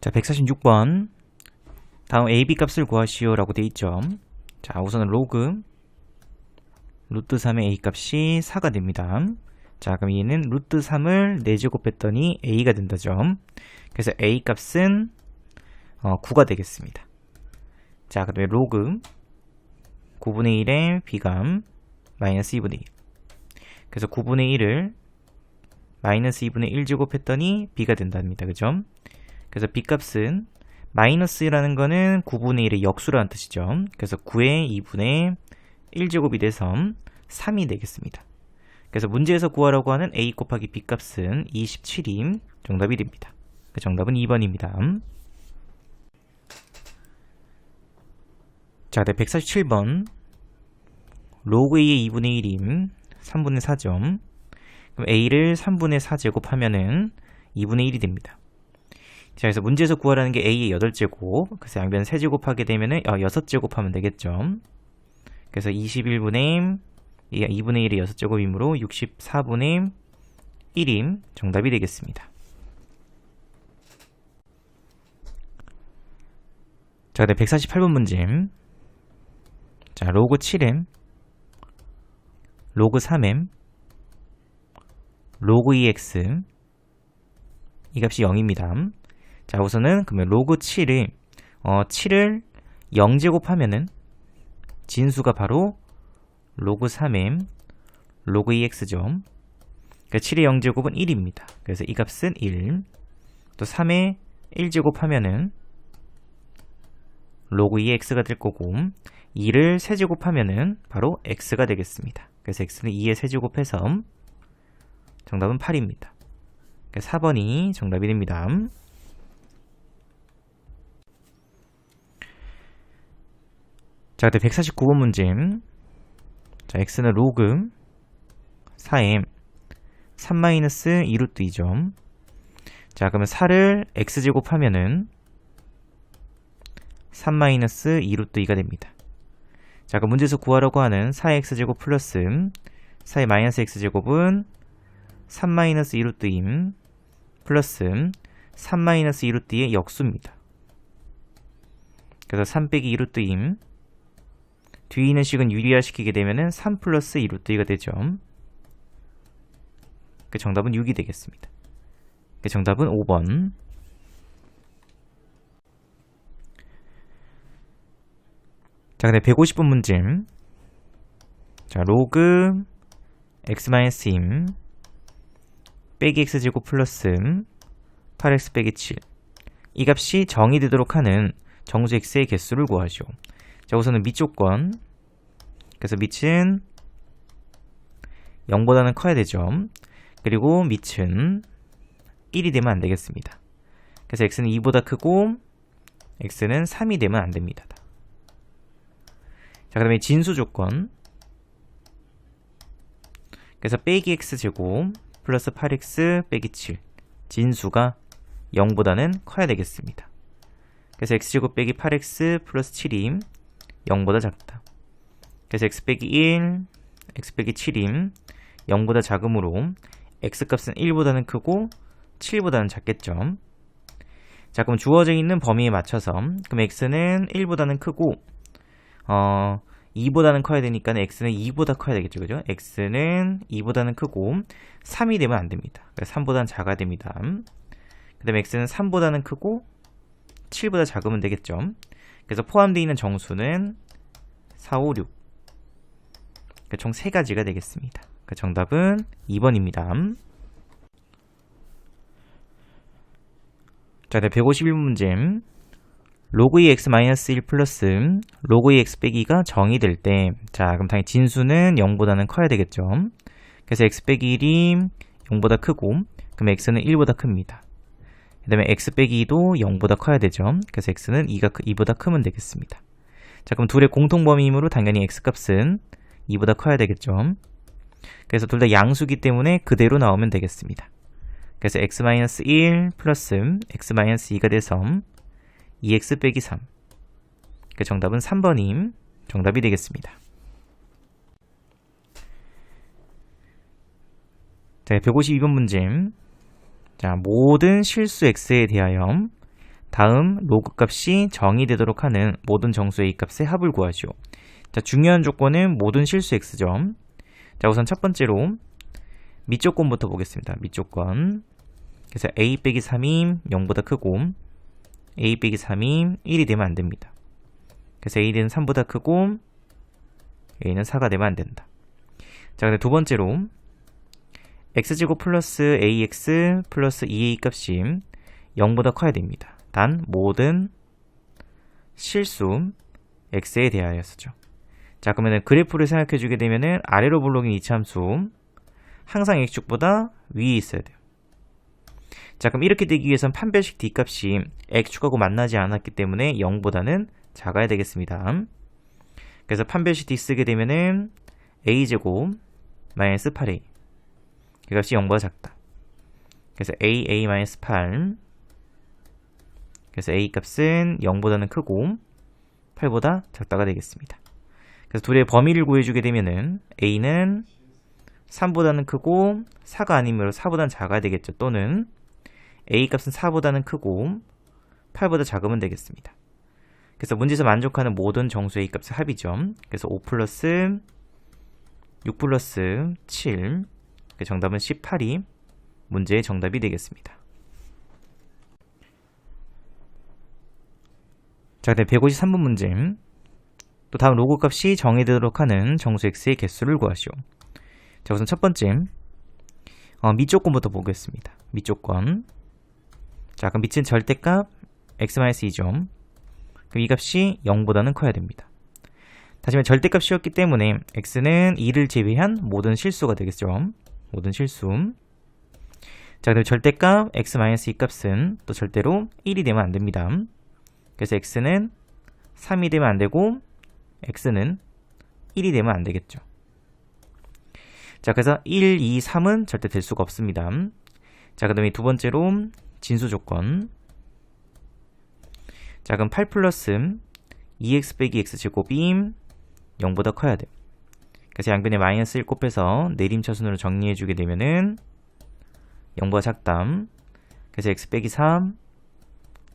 자, 146번. 다음 AB 값을 구하시오 라고 돼 있죠. 자, 우선은 로그 루트 3의 A 값이 4가 됩니다. 자, 그럼 얘는 루트 3을 4제곱했더니 A가 된다죠. 그래서 A 값은 9가 되겠습니다. 자, 그 다음에 로그 9분의 1의 B감 마이너스 2분의 1. 그래서 9분의 1을 마이너스 2분의 1제곱했더니 B가 된답니다. 그죠? 그래서 B 값은 마이너스라는 거는 9분의 1의 역수라는 뜻이죠. 그래서 9의 2분의 1제곱이 돼서 3이 되겠습니다. 그래서 문제에서 구하라고 하는 A 곱하기 B 값은 27이 정답이 됩니다. 그 정답은 2번입니다. 자, 네, 147번. 로그 A의 2분의 1임 3분의 4점. 그럼 A를 3분의 4 제곱하면은 2분의 1이 됩니다. 자, 그래서 문제에서 구하라는 게 A의 8제곱. 그래서 양변 3제곱하게 되면은 6제곱하면 되겠죠. 그래서 21분의 2분의 1의 6제곱이므로 64분의 1임 정답이 되겠습니다. 자, 네, 148번 문제. 자, 로그 7m, 로그 3m, 로그 2x 이 값이 0입니다. 자, 우선은 그러면 로그 7을 0제곱하면은 진수가 바로 로그 3m 로그 2x죠. 그러니까 7의 0제곱은 1입니다. 그래서 이 값은 1. 또 3의 1제곱하면은 로그 2x가 될 거고 2를 세제곱하면은 바로 x가 되겠습니다. 그래서 x는 2의 세제곱해서 정답은 8입니다. 4번이 정답이 됩니다. 자, 그때 149번 문제. 자, x는 로그 4m 3-2루트 2점. 자, 그러면 4를 x제곱하면은 3-2루트 2가 됩니다. 자, 그럼 문제에서 구하라고 하는 4x제곱 플러스 4의 마이너스 x제곱은 3-2루트 2임 플러스 3-2루트 2의 역수입니다. 그래서 3 빼기 2루트 2임 뒤에 있는 식은 유리화시키게 되면은 3 플러스 2루트 2가 되죠. 그 정답은 6이 되겠습니다. 그 정답은 5번. 자, 근데 150번 문제. 자, 로그 x-임 빼기 x제곱 플러스 8x 빼기 7. 이 값이 정이 되도록 하는 정수 x의 개수를 구하죠. 자, 우선은 밑조건. 그래서 밑은 0보다는 커야 되죠. 그리고 밑은 1이 되면 안 되겠습니다. 그래서 x는 2보다 크고 x는 3이 되면 안 됩니다. 자, 그 다음에 진수 조건. 그래서 빼기 x제곱 플러스 8x 빼기 7. 진수가 0보다는 커야 되겠습니다. 그래서 x제곱 빼기 8x 플러스 7이 0보다 작다. 그래서 x 빼기 1, x 빼기 7이 0보다 작으므로 x값은 1보다는 크고 7보다는 작겠죠. 자, 그럼 주어져 있는 범위에 맞춰서 그럼 x는 1보다는 크고 2보다는 커야 되니까 x는 2보다 커야 되겠죠. 그죠? x는 2보다는 크고 3이 되면 안 됩니다. 그래서 3보다는 작아야 됩니다. 그 다음에 x는 3보다는 크고 7보다 작으면 되겠죠. 그래서 포함되어 있는 정수는 4, 5, 6. 총 3가지가 되겠습니다. 정답은 2번입니다. 자, 151번 문제. 로그 2x-1 플러스 로그 2x 빼기가 정이 될 때, 자, 그럼 당연히 진수는 0보다는 커야 되겠죠. 그래서 x 빼기 1이 0보다 크고, 그럼 x는 1보다 큽니다. 그 다음에 x 빼기 2도 0보다 커야 되죠. 그래서 x는 2보다 크면 되겠습니다. 자, 그럼 둘의 공통 범위이므로 당연히 x값은 2보다 커야 되겠죠. 그래서 둘 다 양수기 때문에 그대로 나오면 되겠습니다. 그래서 x-1 플러스 x-2가 돼서 2x 빼기 3. 그 정답은 3번이 정답이 되겠습니다. 자, 152번 문제. 자, 모든 실수 x에 대하여 다음 로그 값이 정의되도록 하는 모든 정수 A 값의 합을 구하시오. 자, 중요한 조건은 모든 실수 x죠. 자, 우선 첫 번째로 밑조건부터 보겠습니다. 밑조건. 그래서 a 빼기 3이 0보다 크고 a 빼기 3이 1이 되면 안 됩니다. 그래서 a는 3보다 크고 a는 4가 되면 안 된다. 자, 근데 두 번째로 x제곱 플러스 ax 플러스 2a 값이 0보다 커야 됩니다. 단 모든 실수 x에 대하여서죠. 자, 그러면 그래프를 생각해 주게 되면은 아래로 불러긴 이차함수 항상 x축보다 위에 있어야 돼요. 자, 그럼 이렇게 되기 위해선 판별식 d값이 x축하고 만나지 않았기 때문에 0보다는 작아야 되겠습니다. 그래서 판별식 d 쓰게 되면은 a제곱 마이너스 8a 이 값이 0보다 작다. 그래서 a 마이너스 8 그래서 a 값은 0보다는 크고 8보다 작다가 되겠습니다. 그래서 둘의 범위를 구해주게 되면은 a는 3보다는 크고 4가 아니므로 4보다는 작아야 되겠죠. 또는 a 값은 4보다는 크고 8보다 작으면 되겠습니다. 그래서 문제에서 만족하는 모든 정수 a 값의 합이죠. 그래서 5 플러스 6 플러스 7 정답은 18이 문제의 정답이 되겠습니다. 자, 그다음 153번 문제. 또 다음 로그 값이 정의되도록 하는 정수 x의 개수를 구하시오. 자, 우선 첫 번째 밑조건부터 보겠습니다. 밑조건. 자, 그럼 밑은 절대값 x-2죠. 그럼 이 값이 0보다는 커야 됩니다. 다시 말해 절대값이었기 때문에 x는 2를 제외한 모든 실수가 되겠죠. 모든 실수. 자, 그럼 절대값 x-2 값은 또 절대로 1이 되면 안 됩니다. 그래서 x는 3이 되면 안 되고 x는 1이 되면 안 되겠죠. 자, 그래서 1, 2, 3은 절대 될 수가 없습니다. 자, 그 다음에 두 번째로 진수 조건. 자, 그럼 8 플러스 2x 빼기 x제곱이 0보다 커야 돼요. 그래서 양변에 마이너스 1 곱해서 내림차순으로 정리해주게 되면은 0보다 작다. 그래서 x 빼기 3,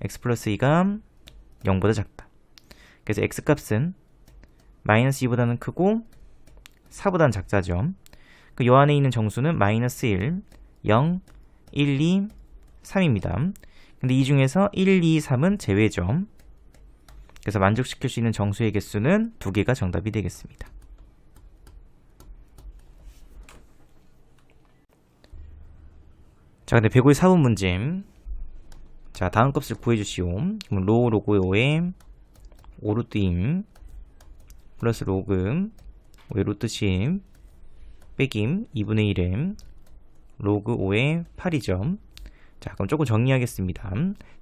x 플러스 2가 0보다 작다. 그래서 x값은 마이너스 2보다는 크고 4보다는 작자죠. 그 요 안에 있는 정수는 마이너스 1, 0, 1, 2, 3입니다. 근데 이 중에서 1, 2, 3은 제외죠. 그래서 만족시킬 수 있는 정수의 개수는 2개가 정답이 되겠습니다. 자, 근데 154번 문제. 자, 다음 값을 구해주시오. 그럼 로그의 5에 5루트임 플러스 로그 5의 루트 10 빼기 2분의 1에 로그 5의 8이죠. 자, 그럼 조금 정리하겠습니다.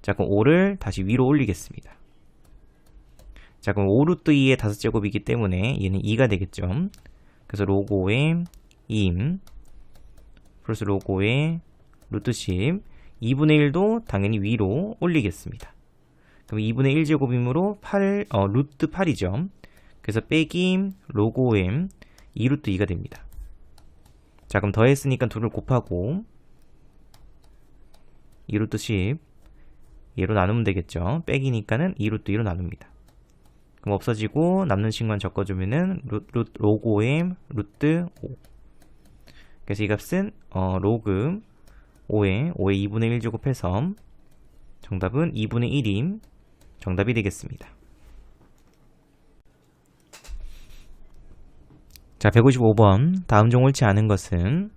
자, 그럼 5를 다시 위로 올리겠습니다. 자, 그럼 5루트 2의 5제곱이기 때문에 얘는 2가 되겠죠. 그래서 로그 5의 2 플러스 로그 5의 루트 10 2분의 1도 당연히 위로 올리겠습니다. 그럼 2분의 1제곱이므로 루트 8이죠. 그래서 빼기 로그 5의 2루트 2가 됩니다. 자, 그럼 더했으니까 2를 곱하고 2루트 10 얘로 나누면 되겠죠. 빼기니까는 2루트 2로 나눕니다. 그럼 없어지고 남는 식만 적어주면은 로그 5의 루트 5. 그래서 이 값은 로그 5의 2분의 1제곱해서 정답은 2분의 1이 정답이 되겠습니다. 자, 155번. 다음 중 옳지 않은 것은?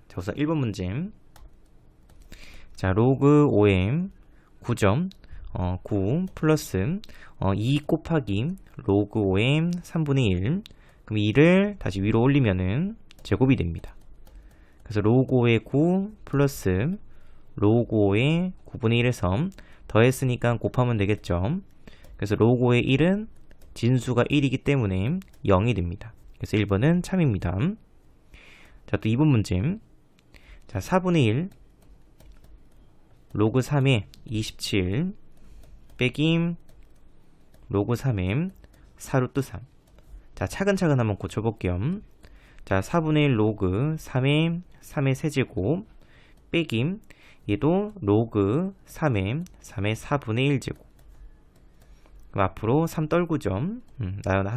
자, 우선 1번 문제. 자, 로그 5의 9점 9 플러스 2 곱하기 로그 5의 3분의 1. 그럼 2를 다시 위로 올리면은 제곱이 됩니다. 그래서 로그 5의 9 플러스 로그 5의 9분의 1에서 더했으니까 곱하면 되겠죠. 그래서 로그 5의 1은 진수가 1이기 때문에 0이 됩니다. 그래서 1번은 참입니다. 자, 또 2번 문제. 자, 4분의 1 로그 3의 27 빼기 로그 3의 4루트 3. 자, 차근차근 한번 고쳐볼게요. 자, 4분의 1 로그 3의 세제곱 빼기 얘도 로그 3의 4분의 1제곱. 그럼 앞으로 3 떨구죠.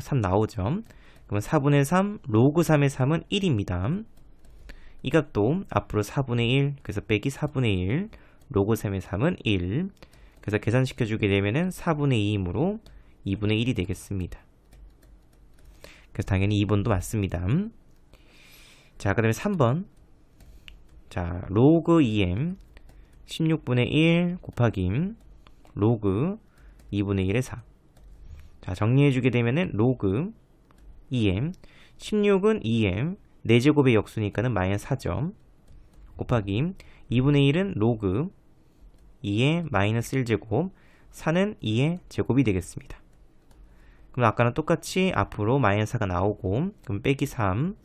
3 나오죠. 그러면 4분의 3, 로그 3의 3은 1입니다. 이 값도 앞으로 4분의 1, 그래서 빼기 4분의 1, 로그 3의 3은 1. 그래서 계산시켜주게 되면은 4분의 2이므로 2분의 1이 되겠습니다. 그래서 당연히 2번도 맞습니다. 자, 그 다음에 3번. 자, 로그 2m 16분의 1 곱하기 로그 2분의 1의 4. 자, 정리해주게 되면은 로그 2m 16은 2m 4제곱의 역수니까는 마이너스 4점 곱하기 2분의 1은 로그 2의 마이너스 1제곱 4는 2의 제곱이 되겠습니다. 그럼 아까랑 똑같이 앞으로 마이너스 4가 나오고 그럼 빼기 3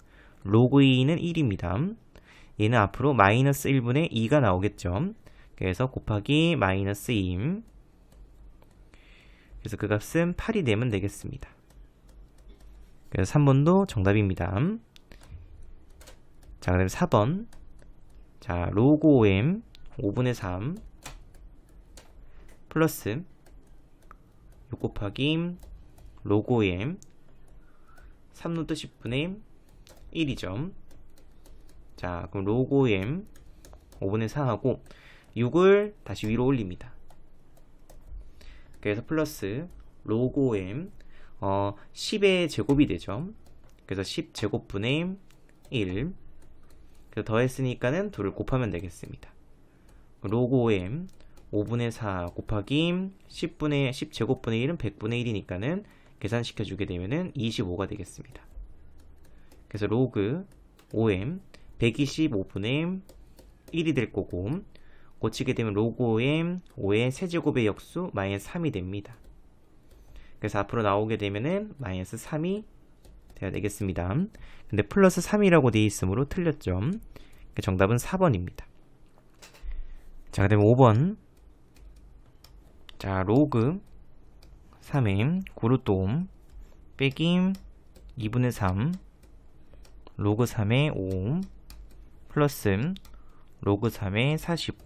로그 2는 1입니다. 얘는 앞으로 마이너스 1분의 2가 나오겠죠. 그래서 곱하기 마이너스 2. 그래서 그 값은 8이 되면 되겠습니다. 그래서 3번도 정답입니다. 자, 그 다음에 4번. 자, 로그 5m 5분의 3 플러스 6 곱하기 로그 5m 3루트 10분의 1이죠. 자, 그럼 로그 5m 5분의 4하고 6을 다시 위로 올립니다. 그래서 플러스 로그 5m 10의 제곱이 되죠. 그래서 10제곱분의 1. 그래서 더했으니까는 2를 곱하면 되겠습니다. 로그 5m 5분의 4 곱하기 10제곱분의 1은 100분의 1이니까는 계산시켜주게 되면은 25가 되겠습니다. 그래서 로그 5m 125분의 1이 될 거고 고치게 되면 로그 5m 5의 세제곱의 역수 마이너스 3이 됩니다. 그래서 앞으로 나오게 되면은 마이너스 3이 돼야 되겠습니다. 근데 플러스 3이라고 되어 있으므로 틀렸죠. 정답은 4번입니다. 자, 그 다음에 5번. 자, 로그 3의 9루트 빼기 2분의 3 로그 3의 5 플러스 로그 3의 45.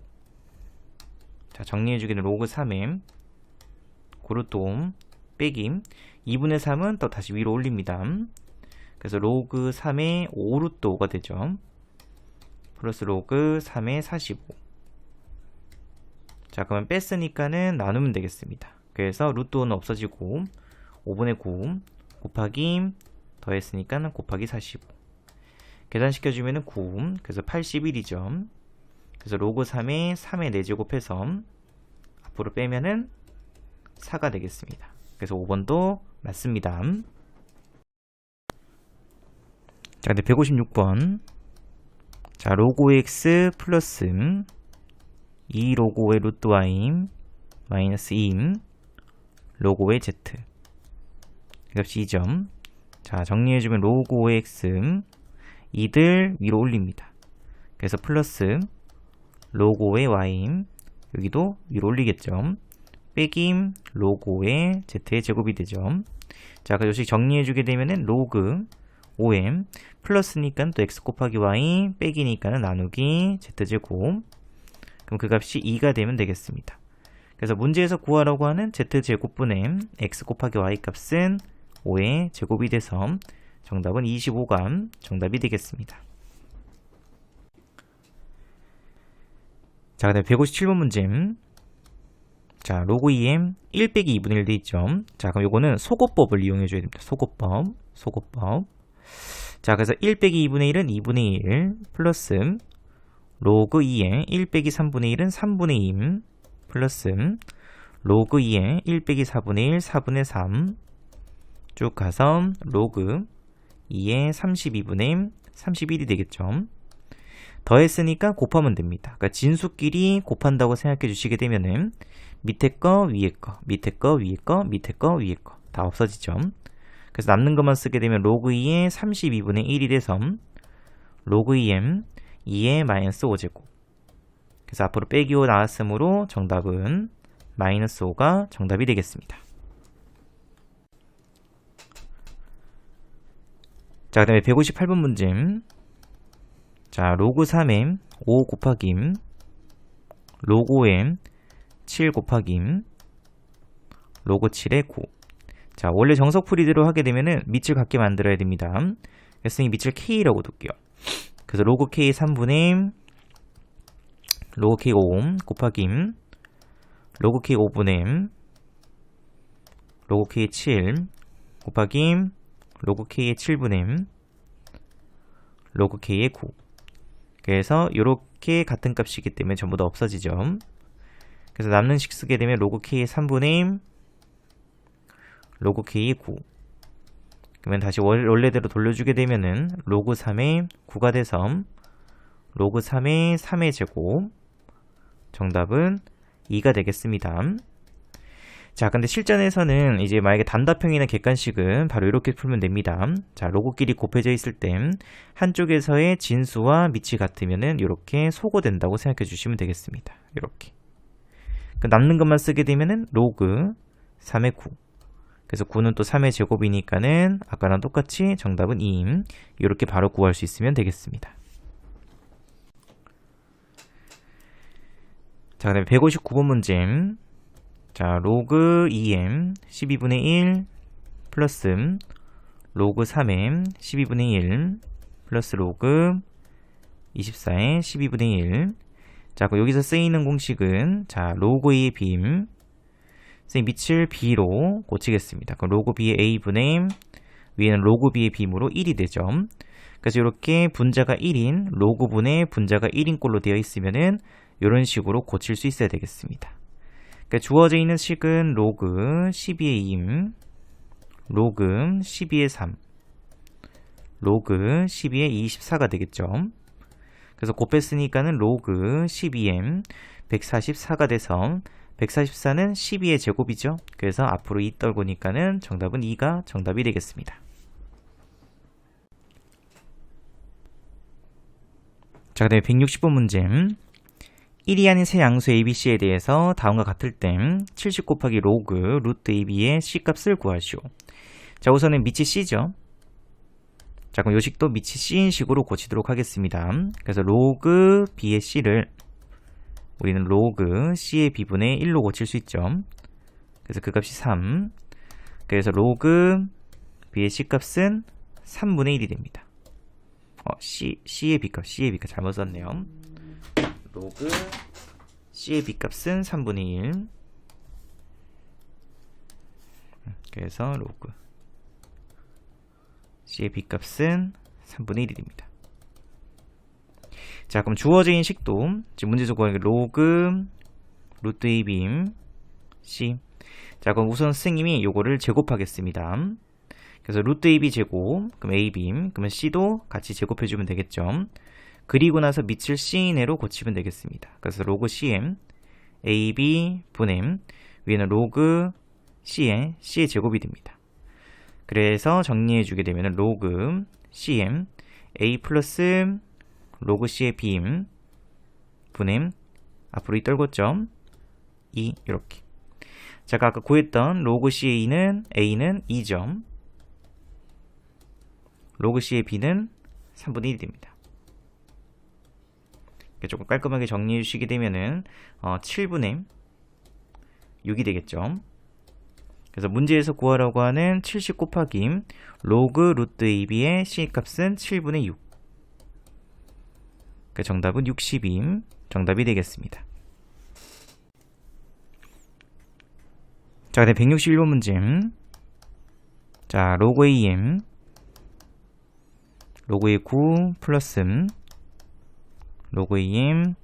자, 정리해주기는 로그 3의 9루트 빼기 2분의 3은 또 다시 위로 올립니다. 그래서 로그 3의 5루트 5가 되죠. 플러스 로그 3의 45. 자, 그러면 뺐으니까는 나누면 되겠습니다. 그래서 루트 5는 없어지고 5분의 9 곱하기 더했으니까는 곱하기 45. 계산시켜주면은 9. 그래서 81이죠. 그래서 로그 3의 3의 4제곱해서 앞으로 빼면은 4가 되겠습니다. 그래서 5번도 맞습니다. 자, 근데 156번. 자, 로그 x 플러스 2 로그 5의 루트 y 마이너스 2 로그 5의 z. 값이 2점. 자, 정리해주면 로그 5의 x 2들 위로 올립니다. 그래서 플러스 로그 5의 y 여기도 위로 올리겠죠. 빼기 로그 5의 z의 제곱이 되죠. 자, 그 요식 정리해주게 되면은 로그 5m 플러스니까 또 x 곱하기 y 빼기니까는 나누기 z제곱. 그럼 그 값이 2가 되면 되겠습니다. 그래서 문제에서 구하라고 하는 z제곱분의 x 곱하기 y 값은 5의 제곱이 돼서 정답은 25가 정답이 되겠습니다. 자, 그 다음에 157번 문제. 자, 로그 2m 1 빼기 2분의 1 돼 있죠. 자, 그럼 요거는 소거법을 이용해 줘야 됩니다. 소거법. 자, 그래서 1 빼기 2분의 1은 2분의 1 플러스 로그 2의 1 빼기 3분의 1은 3분의 2 플러스 로그 2의 1 빼기 4분의 1 4분의 3 쭉 가서 로그 2의 32분의 31이 되겠죠. 더했으니까 곱하면 됩니다. 그러니까 진수끼리 곱한다고 생각해 주시게 되면은 밑에 거, 위에 거, 밑에 거, 위에 거, 밑에 거, 위에 거 다 없어지죠. 그래서 남는 것만 쓰게 되면 로그 2의 32분의 1이 돼서 로그 2m 2의 마이너스 5제곱. 그래서 앞으로 빼기 5 나왔으므로 정답은 마이너스 5가 정답이 되겠습니다. 자, 그 다음에 158번 문제. 자, 로그 3의 5 곱하기 로그 5에 7 곱하기 로그 7에 9. 자, 원래 정석풀이대로 하게 되면은 밑을 같게 만들어야 됩니다. 그래서 이 밑을 K라고 둘게요. 그래서 로그 K 3분의 로그 K 5 곱하기 로그 K 5분의 로그 K 7 곱하기 로그 K의 7분의 로그 K의 9. 그래서 이렇게 같은 값이기 때문에 전부 다 없어지죠. 그래서 남는 식 쓰게 되면 로그 K의 3분의 로그 K의 9. 그러면 다시 원래대로 돌려주게 되면은 로그 3의 9가 돼서 로그 3의 3의 제곱. 정답은 2가 되겠습니다. 자, 근데 실전에서는 이제 만약에 단답형이나 객관식은 바로 이렇게 풀면 됩니다. 자, 로그끼리 곱해져 있을 때 한쪽에서의 진수와 밑이 같으면은 이렇게 소거된다고 생각해 주시면 되겠습니다. 이렇게. 남는 것만 쓰게 되면은 로그 3의 9. 그래서 9는 또 3의 제곱이니까는 아까랑 똑같이 정답은 2. 이렇게 바로 구할 수 있으면 되겠습니다. 자, 그다음에 159번 문제. 자, 로그 2m 12분의 1 플러스 로그 3m 12분의 1 플러스 로그 24의 12분의 1. 자, 그럼 여기서 쓰이는 공식은 자, 로그 A의 빔 선생님 밑을 B로 고치겠습니다. 그럼 로그 B의 A분의 위에는 로그 B의 빔으로 1이 되죠. 그래서 이렇게 분자가 1인 로그분의 분자가 1인 꼴로 되어 있으면은 이런 식으로 고칠 수 있어야 되겠습니다. 그러니까 주어져 있는 식은 로그 12의 2임, 로그 12의 3, 로그 12의 24가 되겠죠. 그래서 곱했으니까는 로그 12m 144가 돼서 144는 12의 제곱이죠. 그래서 앞으로 2 떨고니까는 정답은 2가 정답이 되겠습니다. 자, 그 다음에 160번 문제. 1이 아닌 세 양수 ABC에 대해서 다음과 같을 땐 70 곱하기 로그 루트 AB의 C값을 구하시오. 자, 우선은 밑이 C죠. 자, 그럼 요 식도 밑이 C인 식으로 고치도록 하겠습니다. 그래서 로그 B의 C를 우리는 로그 C의 B분의 1로 고칠 수 있죠. 그래서 그 값이 3. 그래서 로그 B의 C값은 3분의 1이 됩니다. C의 B값 잘못 썼네요. 로그 C의 B값은 3분의 1. 그래서 로그 C의 B값은 3분의 1이 됩니다. 자, 그럼 주어진 식도 지금 문제에서 구하는 게 로그 루트 AB C. 자, 그럼 우선 선생님이 요거를 제곱하겠습니다. 그래서 루트 AB 제곱, 그럼 AB, 그러면 C도 같이 제곱해주면 되겠죠. 그리고 나서 밑을 C인으로 고치면 되겠습니다. 그래서 로그 CM, AB 분의 위에는 로그 C의 제곱이 됩니다. 그래서 정리해주게 되면 로그 CM, A 플러스 로그 C의 B 분의 앞으로 2 떨궜죠. 2 이렇게. 자, 아까 구했던 로그 C의 A는 2점. 로그 C의 B는 3분의 1이 됩니다. 조금 깔끔하게 정리해 주시게 되면은 7분의 6이 되겠죠. 그래서 문제에서 구하라고 하는 70 곱하기 로그 루트 AB의 C값은 7분의 6. 그러니까 정답은 60이 정답이 되겠습니다. 자, 그다음 161번 문제. 자, 로그 AM 로그 A 9 플러스 로그 AM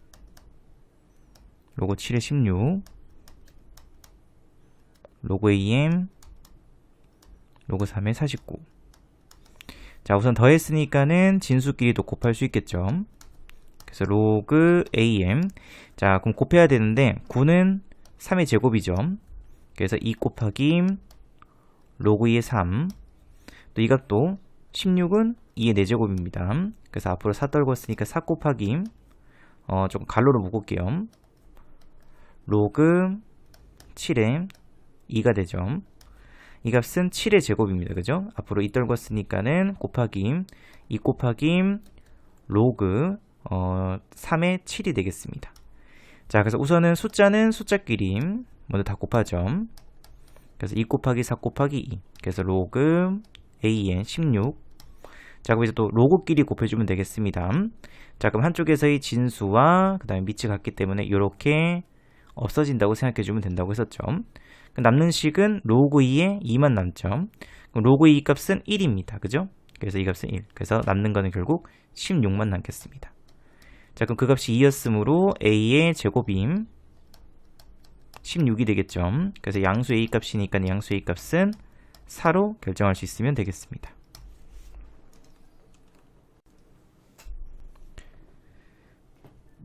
로그 7의 16 로그 AM 로그 3의 49. 자, 우선 더했으니까는 진수끼리도 곱할 수 있겠죠. 그래서 로그 AM. 자, 그럼 곱해야 되는데 9는 3의 제곱이죠. 그래서 2 곱하기 로그 2의 3. 또 이 값도 16은 2의 4제곱입니다. 그래서 앞으로 4 떨궜으니까 4 곱하기 조금 갈로로 묶을게요. 로그 7의 2가 되죠. 이 값은 7의 제곱입니다. 그죠? 앞으로 2 떨궜으니까는 곱하기 2 곱하기 로그 3의 7이 되겠습니다. 자, 그래서 우선은 숫자는 숫자끼리 먼저 다 곱하죠. 그래서 2 곱하기 4 곱하기 2. 그래서 로그 a의 16. 자, 그럼 이제 또 로그끼리 곱해주면 되겠습니다. 자, 그럼 한쪽에서의 진수와 그 다음에 밑이 같기 때문에 이렇게 없어진다고 생각해주면 된다고 했었죠. 남는 식은 로그 2에 2만 남죠. 그럼 로그 2 값은 1입니다. 그죠? 그래서 이 값은 1. 그래서 남는 거는 결국 16만 남겠습니다. 자, 그럼 그 값이 2였으므로 a의 제곱이 16이 되겠죠. 그래서 양수 a 값이니까 양수 a 값은 4로 결정할 수 있으면 되겠습니다.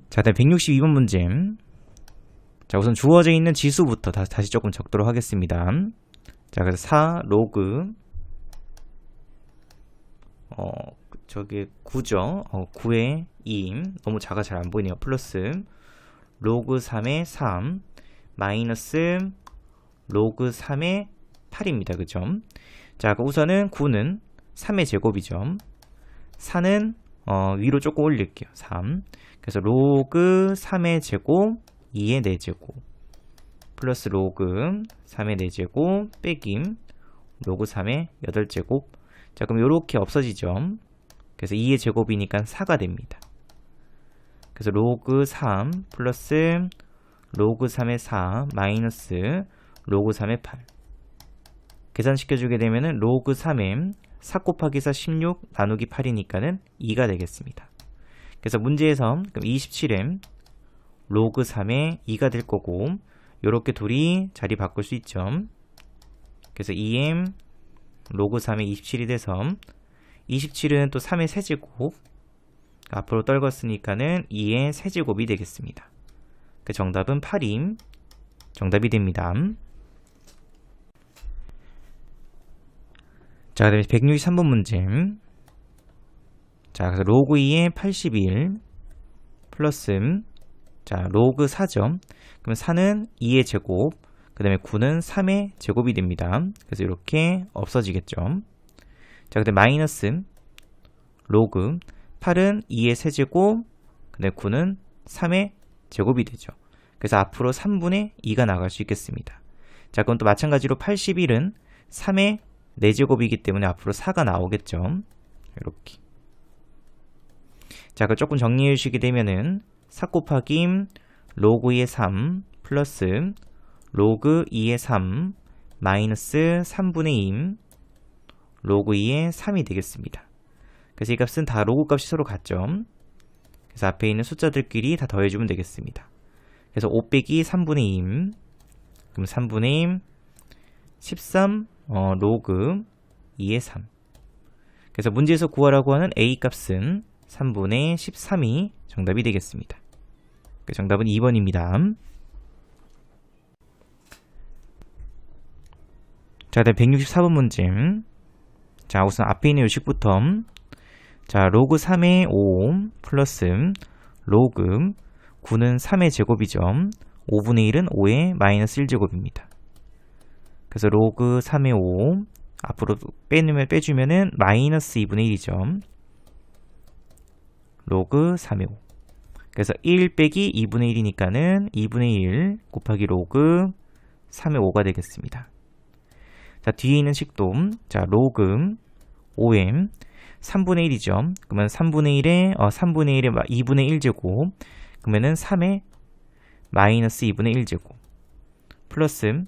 자, 다음 162번 문제. 자, 우선 주어져 있는 지수부터 다시 조금 적도록 하겠습니다. 자, 그래서 4 로그 저게 9죠. 9의 2 너무 작아 잘 안 보이네요. 플러스 로그 3의 3 마이너스 로그 3의 8입니다. 그죠? 자, 우선은 9는 3의 제곱이죠. 4는 위로 조금 올릴게요. 3. 그래서 로그 3의 제곱 2의 4제곱 플러스 로그 3의 4제곱 빼기 로그 3의 8제곱. 자, 그럼 이렇게 없어지죠. 그래서 2의 제곱이니까 4가 됩니다. 그래서 로그 3 플러스 로그 3의 4 마이너스 로그 3의 8. 계산시켜주게 되면은 로그 3의 4 곱하기 4 16 나누기 8이니까는 2가 되겠습니다. 그래서 문제에서 그럼 27에 로그 3의 2가 될 거고 요렇게 둘이 자리 바꿀 수 있죠. 그래서 2m 로그 3의 27이 돼서 27은 또 3의 세제곱 앞으로 떨궜으니까는 2의 세제곱이 되겠습니다. 그 정답은 8이 정답이 됩니다. 자, 그다음에 163번 문제. 자, 그래서 로그 2의 81 플러스 자, 로그 4죠. 그럼 4는 2의 제곱, 그 다음에 9는 3의 제곱이 됩니다. 그래서 이렇게 없어지겠죠. 자, 그 다음에 마이너스 로그 8은 2의 세제곱, 그 다음에 9는 3의 제곱이 되죠. 그래서 앞으로 3분의 2가 나갈 수 있겠습니다. 자, 그럼 또 마찬가지로 81은 3의 4제곱이기 때문에 앞으로 4가 나오겠죠. 이렇게. 자, 그 조금 정리해 주시게 되면은 4 곱하기 로그 2의 3 플러스 로그 2의 3 마이너스 3분의 2 로그 2의 3이 되겠습니다. 그래서 이 값은 다 로그 값이 서로 같죠. 그래서 앞에 있는 숫자들끼리 다 더해주면 되겠습니다. 그래서 5 빼기 3분의 2 그럼 3분의 13 로그 2의 3. 그래서 문제에서 구하라고 하는 a 값은 3분의 13이 정답이 되겠습니다. 그 정답은 2번입니다. 자, 다음 164번 문제. 자, 우선 앞에 있는 요식부터 자, 로그 3의 5 플러스 로그 9는 3의 제곱이죠. 5분의 1은 5의 마이너스 1제곱입니다. 그래서 로그 3의 5 앞으로 빼주면은 마이너스 2분의 1이죠. 로그 3의 5. 그래서 1 빼기 2분의 1이니까는 2분의 1 곱하기 로그 3의 5가 되겠습니다. 자, 뒤에 있는 식도 자, 로그 5의 3분의 1이죠. 그러면 3분의 1에 2분의 1제곱 그러면은 3의 마이너스 2분의 1제곱 플러스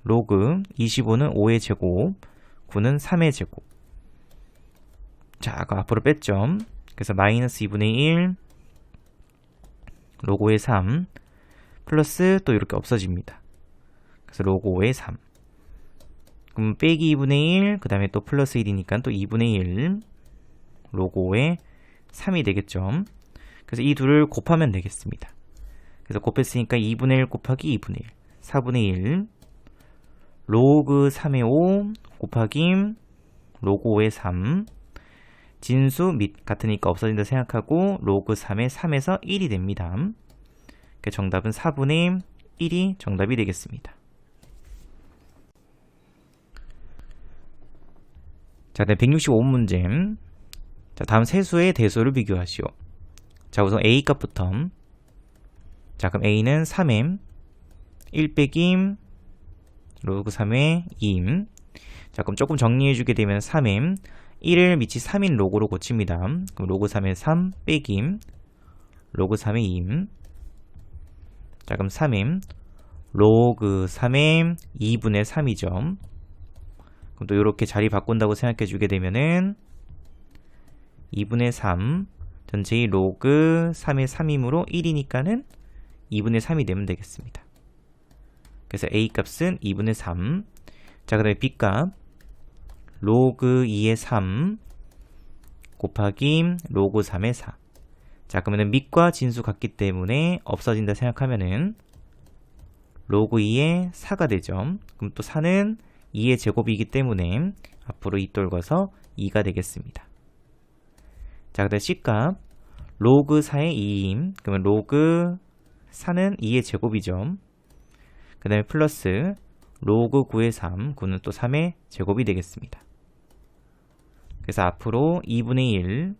로그 25는 5의 제곱 9는 3의 제곱. 자, 아까 앞으로 뺐죠. 그래서 마이너스 2분의 1 로그 5의 3 플러스 또 이렇게 없어집니다. 그래서 로그 5의 3 그럼 빼기 2분의 1 그 다음에 또 플러스 1이니까 또 2분의 1 로그 5의 3이 되겠죠. 그래서 이 둘을 곱하면 되겠습니다. 그래서 곱했으니까 2분의 1 곱하기 2분의 1 4분의 1 로그 3의 5 곱하기 로그 5의 3 진수 및 같으니까 없어진다 생각하고 로그 3의 3에서 1이 됩니다. 그 정답은 4분의 1이 정답이 되겠습니다. 자, 네, 165번 문제. 자, 다음 세수의 대수를 비교하시오. 자, 우선 a 값부터. 자, 그럼 a는 3m 1 빼기 로그 3의 2임. 자, 그럼 조금 정리해주게 되면 3m 1을 밑이 3인 로그로 고칩니다. 그럼 로그 3의 3 빼기 로그 3의 2임. 자, 그럼 3m 로그 3의 2분의 3이죠. 그럼 또 이렇게 자리 바꾼다고 생각해주게 되면은 2분의 3 전체의 로그 3의 3이므로 1이니까는 2분의 3이 되면 되겠습니다. 그래서 a 값은 2분의 3. 자, 그 다음에 b 값 로그 2의 3 곱하기 로그 3의 4. 자, 그러면은 밑과 진수 같기 때문에 없어진다 생각하면은 로그 2의 4가 되죠. 그럼 또 4는 2의 제곱이기 때문에 앞으로 2 떨궈서 2가 되겠습니다. 자, 그 다음에 C값 로그 4의 2임. 그러면 로그 4는 2의 제곱이죠. 그 다음에 플러스 로그 9의 3, 9는 또 3의 제곱이 되겠습니다. 그래서 앞으로 2분의 1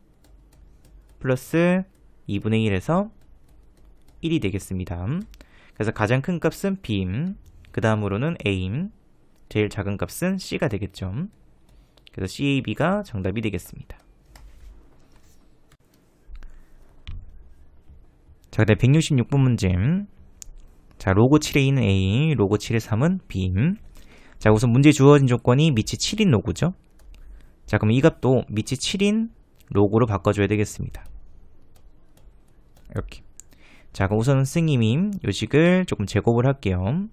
플러스 2분의 1에서 1이 되겠습니다. 그래서 가장 큰 값은 B임, 그 다음으로는 A임, 제일 작은 값은 C가 되겠죠. 그래서 CAB가 정답이 되겠습니다. 자, 그다음 166번 문제. 자, 로그 7의 2는 A, 로그 7의 3은 B임. 자, 우선 문제 주어진 조건이 밑이 7인 로그죠. 자, 그럼 이 값도 밑이 7인 로그로 바꿔줘야 되겠습니다. 이렇게. 자, 그럼 우선은 선생님이 요식을 조금 제곱을 할게요.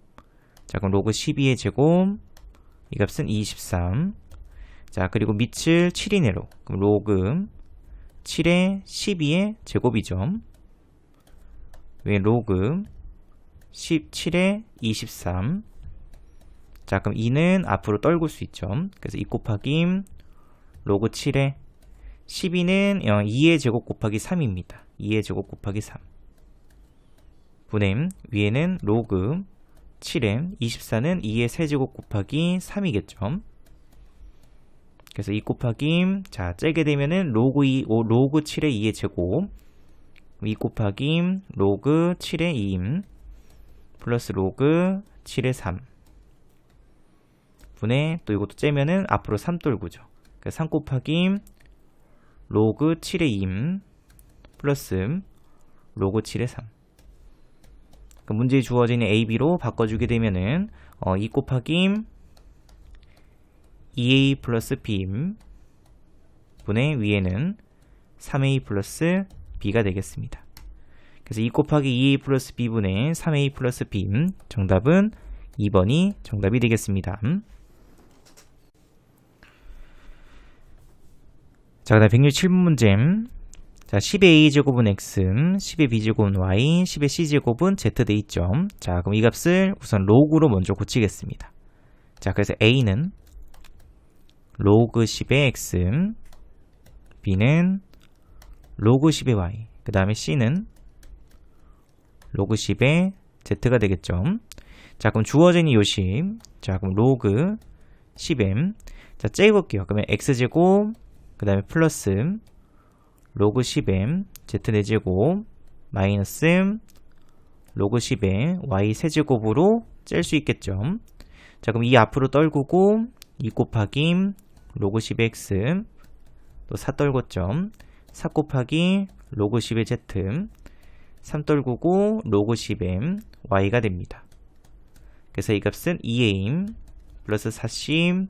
자, 그럼 로그 12의 제곱, 이 값은 23. 자, 그리고 밑을 7이네로. 그럼 로그 7의 12의 제곱이죠. 왜 로그 17의 23. 자, 그럼 2는 앞으로 떨굴 수 있죠. 그래서 2 곱하기 로그 7의 12는 2의 제곱 곱하기 3입니다. 2의 제곱 곱하기 3. 분의 위에는 로그 7의 24는 2의 세제곱 곱하기 3이겠죠. 그래서 2 곱하기, 자, 째게 되면은 로그 7의 2의 제곱, 2 곱하기 로그 7의 2임, 플러스 로그 7의 3. 분의, 또 이것도 째면은 앞으로 3 돌구죠. 그래서 3 곱하기 로그 7의 2임, 플러스 로그 7의 3. 그 문제에 주어진 AB로 바꿔주게 되면은 2 곱하기 2A 플러스 B 분의 위에는 3A 플러스 B가 되겠습니다. 그래서 2 곱하기 2A 플러스 B분의 3A 플러스 B 정답은 2번이 정답이 되겠습니다. 자, 그 다음 167번 문제. 자, 10의 A제곱은 X, 10의 B제곱은 Y, 10의 C제곱은 Z 돼 있죠. 자, 그럼 이 값을 우선 로그로 먼저 고치겠습니다. 자, 그래서 A는 로그 10의 X, B는 로그 10의 Y, 그 다음에 C는 로그 10의 Z가 되겠죠. 자, 그럼 주어진 이 요식. 자, 그럼 로그 10m. 자, 째볼게요. 그러면 X제곱, 그 다음에 플러스 로그 10의 Z4제곱 마이너스 로그 10의 Y 세제곱으로 짤 수 있겠죠. 자, 그럼 이 앞으로 떨구고 2 곱하기 로그 10의 X 또 4 떨궜죠. 4 곱하기 로그 10의 Z 3 떨구고 로그 10의 Y가 됩니다. 그래서 이 값은 2A 플러스 4C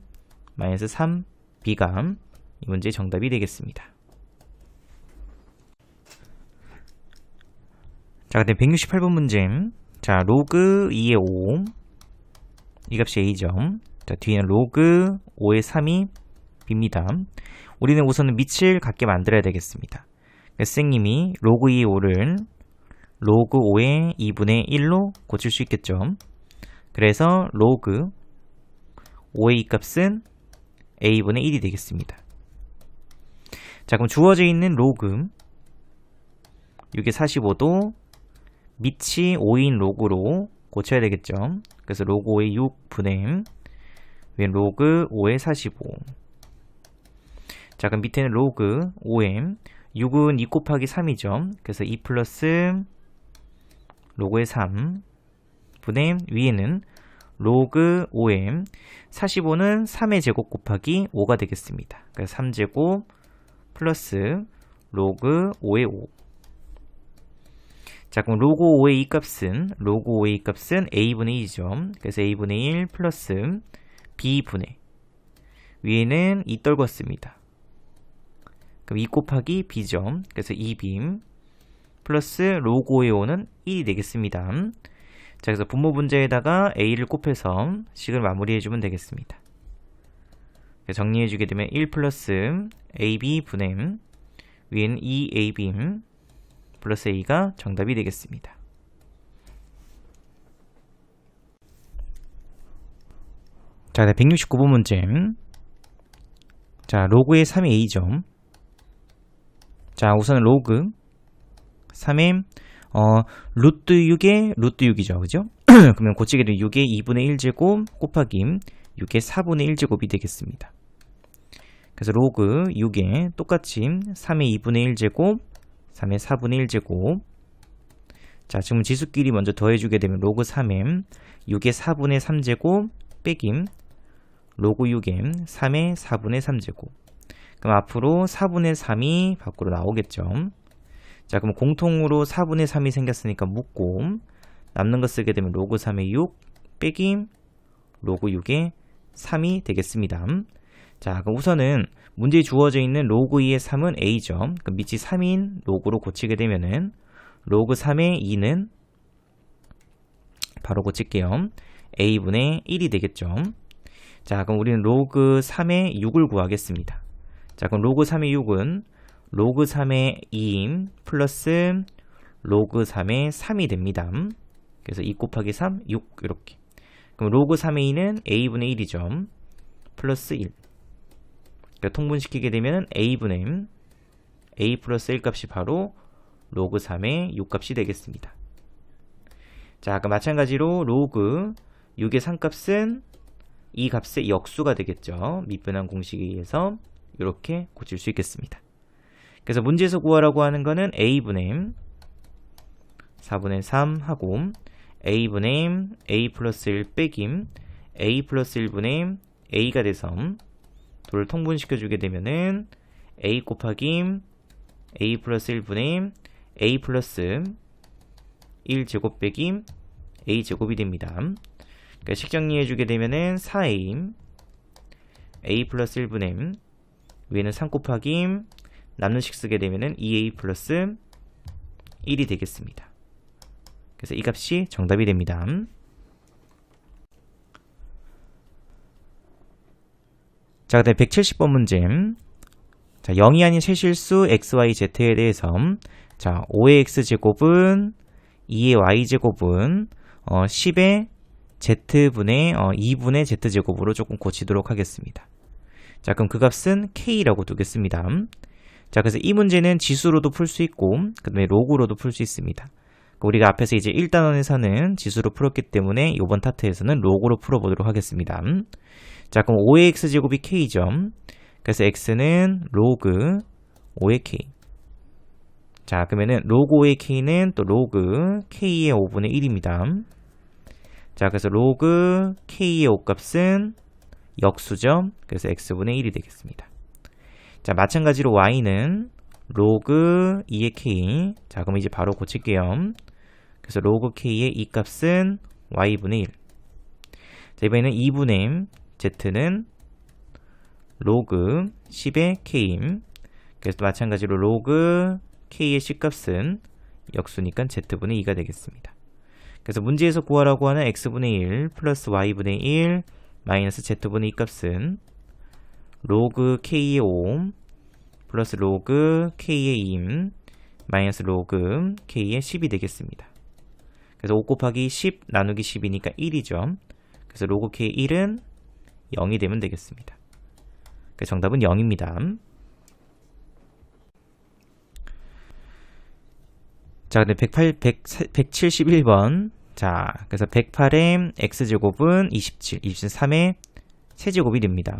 마이너스 3B가 이 문제의 정답이 되겠습니다. 자, 그다음 168번 문제. 자, 로그 2의 5. 이 값이 A죠. 자, 뒤에는 로그 5의 3이 B입니다. 우리는 우선은 밑을 같게 만들어야 되겠습니다. 선생님이 로그 2의 5를 로그 5의 2분의 1로 고칠 수 있겠죠. 그래서 로그 5의 이 값은 A분의 1이 되겠습니다. 자, 그럼 주어져 있는 로그 6의 45도 밑이 5인 로그로 고쳐야 되겠죠. 그래서 로그 5의 6분의 위에 로그 5의 45. 자, 그럼 밑에는 로그 5의 6은 2 곱하기 3이죠. 그래서 2 플러스 로그의 3 분의 위에는 로그 5의 45는 3의 제곱 곱하기 5가 되겠습니다. 그래서 3제곱 플러스 로그 5의 5. 자, 그럼 로그 5의 이 값은 a분의 2죠. 그래서 a분의 1 플러스 b분의 위에는 2 떨궜습니다. 그럼 2 곱하기 b죠. 그래서 2b 플러스 로그 5의 5는 1이 되겠습니다. 자, 그래서 분모 분자에다가 a를 곱해서 식을 마무리해주면 되겠습니다. 정리해주게 되면 1 플러스 ab 분의 위에는 2ab 플러스 a가 정답이 되겠습니다. 자, 169번 문제. 자, 로그의 3의 a죠. 자, 우선 로그 3의 루트 6의 루트 6이죠. 그죠? 그러면 고치게 되면 6의 2분의 1제곱 곱하기 6의 4분의 1제곱이 되겠습니다. 그래서 로그 6에 똑같이 3의 2분의 1제곱 3의 4분의 1제곱. 자, 지금 지수끼리 먼저 더해주게 되면 로그 3에 6의 4분의 3제곱 빼기 로그 6에 3의 4분의 3제곱. 그럼 앞으로 4분의 3이 밖으로 나오겠죠. 자, 그럼 공통으로 4분의 3이 생겼으니까 묶고 남는 거 쓰게 되면 로그 3의 6 빼기 로그 6의 3이 되겠습니다. 자, 그럼 우선은 문제에 주어져 있는 로그 2의 3은 a죠. 그럼 밑이 3인 로그로 고치게 되면은 로그 3의 2는 바로 고칠게요. a분의 1이 되겠죠. 자, 그럼 우리는 로그 3의 6을 구하겠습니다. 자, 그럼 로그 3의 6은 로그 3의 2 플러스 로그 3의 3이 됩니다. 그래서 2 곱하기 3, 6 이렇게. 그럼 로그 3의 2는 a분의 1이죠. 플러스 1. 그러니까 통분시키게 되면 a분의 a 플러스 1 값이 바로 로그 3의 6 값이 되겠습니다. 자, 아까 마찬가지로 로그 6의 3 값은 이 값의 역수가 되겠죠. 미분한 공식에 의해서 이렇게 고칠 수 있겠습니다. 그래서 문제에서 구하라고 하는 거는 a분의 4분의 3 하고 a분의 a 플러스 1 빼기 a 플러스 1분의 a가 돼서 둘을 통분시켜주게 되면은 a 곱하기 a 플러스 1분의 a 플러스 1제곱 빼기 a 제곱이 됩니다. 그러니까 식 정리해주게 되면은 4a a 플러스 1분의 위에는 3 곱하기 남는 식 쓰게 되면은 2a 플러스 1이 되겠습니다. 그래서 이 값이 정답이 됩니다. 자, 그다음에 170번 문제. 자, 0이 아닌 실실수 xyz에 대해서 자, 5의 x제곱은 2의 y제곱은 10의 z분의 2분의 z제곱으로 조금 고치도록 하겠습니다. 자, 그럼 그 값은 k라고 두겠습니다. 자, 그래서 이 문제는 지수로도 풀 수 있고 그 다음에 로그로도 풀 수 있습니다. 우리가 앞에서 이제 1단원에서는 지수로 풀었기 때문에 이번 타트에서는 로그로 풀어보도록 하겠습니다. 자, 그럼 5의 x제곱이 k죠. 그래서 x는 로그 5의 k. 자, 그러면은 로그 5의 k는 또 로그 k의 5분의 1입니다. 자, 그래서 로그 k의 5값은 역수죠. 그래서 x분의 1이 되겠습니다. 자, 마찬가지로 y는 로그 2의 k. 자, 그럼 이제 바로 고칠게요. 그래서 로그 k의 이 값은 y분의 1. 자, 이번에는 2분의 z는 로그 10의 k. 그래서 또 마찬가지로 로그 k의 식값은 역수니까 z분의 2가 되겠습니다. 그래서 문제에서 구하라고 하는 x분의 1 플러스 y분의 1 마이너스 z분의 2 값은 로그 k의 5 플러스 로그 k의 2 마이너스 로그 k의 10이 되겠습니다. 그래서 5 곱하기 10 나누기 10이니까 1이죠. 그래서 로그 k의 1은 0이 되면 되겠습니다. 그래서 정답은 0입니다. 자, 근데 171번. 자, 그래서 108의 x제곱은 27, 23의 세제곱이 됩니다.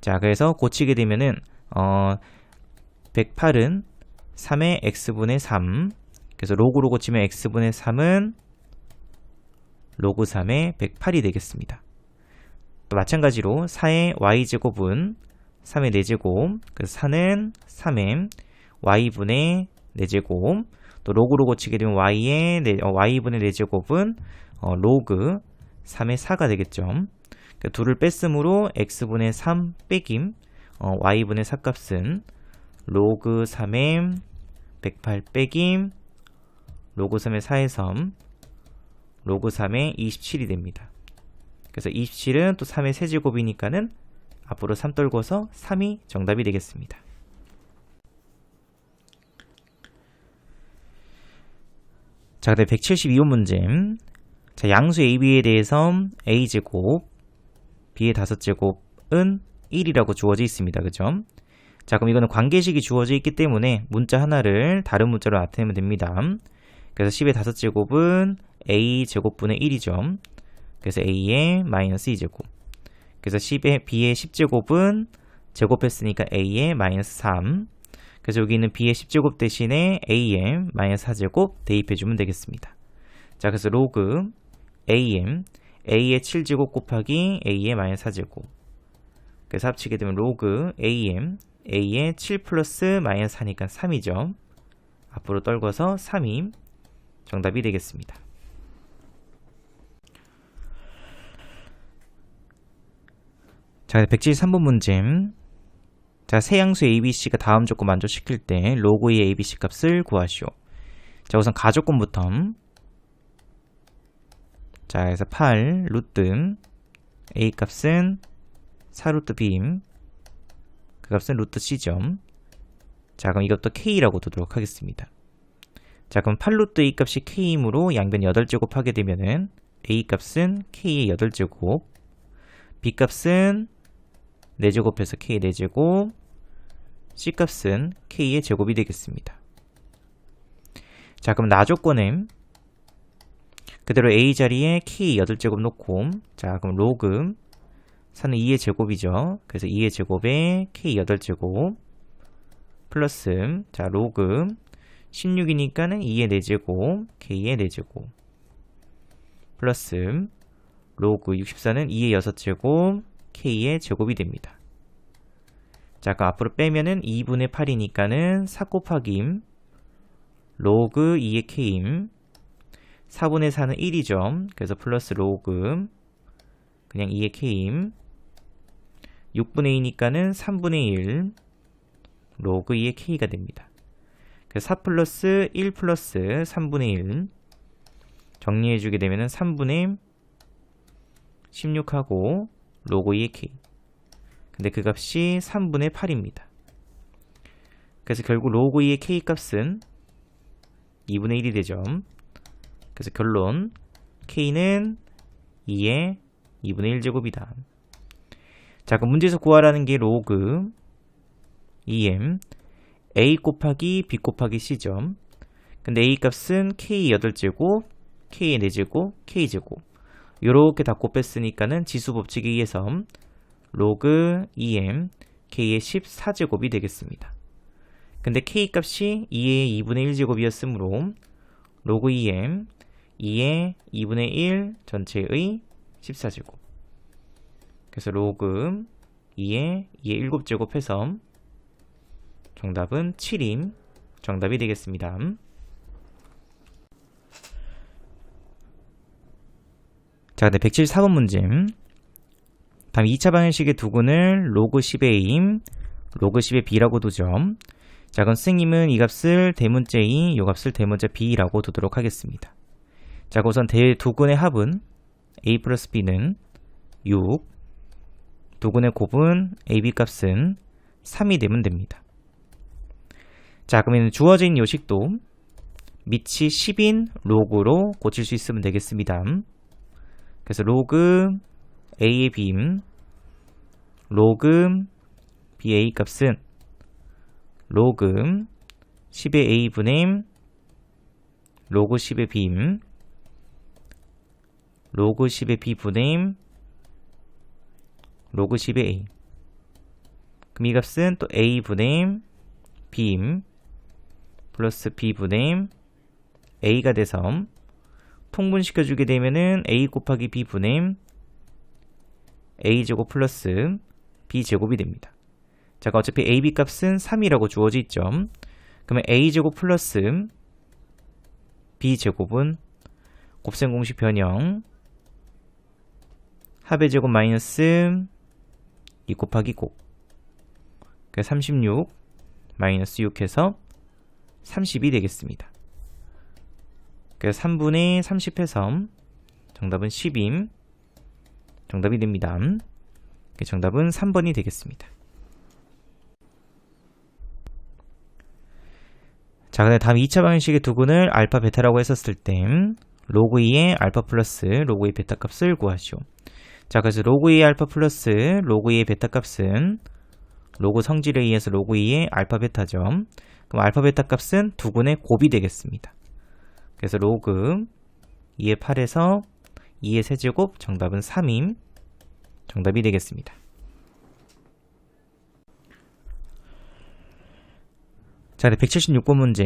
자, 그래서 고치게 되면은 108은 3의 x분의 3, 그래서 로그로 고치면 x분의 3은 로그 3의 108이 되겠습니다. 또 마찬가지로 4의 y제곱은 3의 4제곱, 그래서 4는 3의 y분의 4제곱, 또 로그로 고치게 되면 y분의 4제곱은 로그 3의 4가 되겠죠. 그러니까 둘을 뺐으므로 x분의 3 빼김 y분의 4 값은 로그 3의 108 빼김 로그 3의 4에서 로그 3의 27이 됩니다. 그래서 27은 또 3의 세제곱이니까는 앞으로 3 떨궈서 3이 정답이 되겠습니다. 자, 그다음 172호 문제. 자, 양수 AB에 대해서 A제곱, B의 5제곱은 1이라고 주어져 있습니다. 그죠? 자, 그럼 이거는 관계식이 주어져 있기 때문에 문자 하나를 다른 문자로 나타내면 됩니다. 그래서 10의 5제곱은 A제곱분의 1이죠. 그래서 A의 마이너스 2제곱. 그래서 B의 10제곱은 제곱했으니까 A의 마이너스 3. 그래서 여기 있는 B의 10제곱 대신에 A의 마이너스 4제곱 대입해주면 되겠습니다. 자, 그래서 로그 A의 7제곱 곱하기 A의 마이너스 4제곱. 그래서 합치게 되면 로그 A의 7 플러스 마이너스 4니까 3이죠. 앞으로 떨궈서 3이 정답이 되겠습니다. 자, 173번 문제. 자, 세 양수 ABC가 다음 조건 만족시킬 때 로그의 ABC 값을 구하시오. 자, 우선 가조건부터. 자, 그래서 8 루트 A 값은 4 루트 B, 그 값은 루트 C죠. 자, 그럼 이것도 K라고 두도록 하겠습니다. 자, 그럼 8 루트 A 값이 K이므로 양변 8제곱 하게 되면은 A 값은 K의 8제곱, B 값은 4제곱해서 K의 4제곱, C 값은 K의 제곱이 되겠습니다. 자, 그럼 나조건에 그대로 A 자리에 K 8제곱 놓고, 자, 그럼 로그 4는 2의 제곱이죠. 그래서 2의 제곱에 K 8제곱 플러스, 자, 로그 16이니까는 2의 4제곱 K의 4제곱 플러스 로그 64는 2의 6제곱 K의 제곱이 됩니다. 자, 그럼 앞으로 빼면은 2분의 8이니까는 4 곱하기 로그 2의 K임, 4분의 4는 1이죠. 그래서 플러스 로그 그냥 2의 K임, 6분의 2니까는 3분의 1 로그 2의 K가 됩니다. 그래서 4 플러스 1 플러스 3분의 1 정리해주게 되면은 3분의 16하고 로그 2의 K. 근데 그 값이 3분의 8입니다. 그래서 결국 로그 2의 K 값은 2분의 1이 되죠. 그래서 결론 K는 2의 2분의 1제곱이다. 자, 그럼 문제에서 구하라는 게 로그 2m A 곱하기 B 곱하기 C죠. 근데 A 값은 K 8제곱, K의 4제곱, K제곱 요렇게 다 곱했으니까는 지수 법칙에 의해서 로그 2m K의 14제곱이 되겠습니다. 근데 K 값이 2의 2분의 1제곱이었으므로 로그 2m 2의 2분의 1 전체의 14제곱. 그래서 로그 2의 7제곱 해서 정답은 7임 정답이 되겠습니다. 자, 네, 174번 문제. 다음 2차 방정식의 두근을 로그 10의 A임, 로그 10의 B라고 두죠. 자, 그럼 선생님은 이 값을 대문자 A, 이 값을 대문자 B라고 두도록 하겠습니다. 자, 우선 두근의 합은 A 플러스 B는 6, 두근의 곱은 AB 값은 3이 되면 됩니다. 자, 그러면 주어진 요식도 밑이 10인 로그로 고칠 수 있으면 되겠습니다. 그래서 로그 A의 B임, 로그 BA 값은 로그 10의 A분의 로그 10의 B임, 로그 10의 B분의 로그 10의 A. 그럼 이 값은 또 A분의 B임 플러스 B분의 a가 돼서 통분시켜주게 되면은 a 곱하기 b분의 a제곱 플러스 b제곱이 됩니다. 자, 어차피 ab 값은 3이라고 주어져 있죠. 그러면 a제곱 플러스 b제곱은 곱셈 공식 변형 합의 제곱 마이너스 2 곱하기 곱. 그래서 36 마이너스 6 해서 30이 되겠습니다. 그래서 3분의 30 해서 정답은 10임. 정답이 됩니다. 정답은 3번이 되겠습니다. 자, 그다음 다음 2차 방정식의 두근을 알파 베타라고 했었을 때 로그 2의 알파 플러스 로그 2 베타 값을 구하시오. 자, 그래서 로그 2의 알파 플러스 로그 2의 베타 값은 로그 성질에 의해서 로그 2의 알파 베타죠. 그럼 알파 베타 값은 두근의 곱이 되겠습니다. 그래서 로그 2의 8에서 2의 세제곱 정답은 3임. 정답이 되겠습니다. 자, 176번 문제.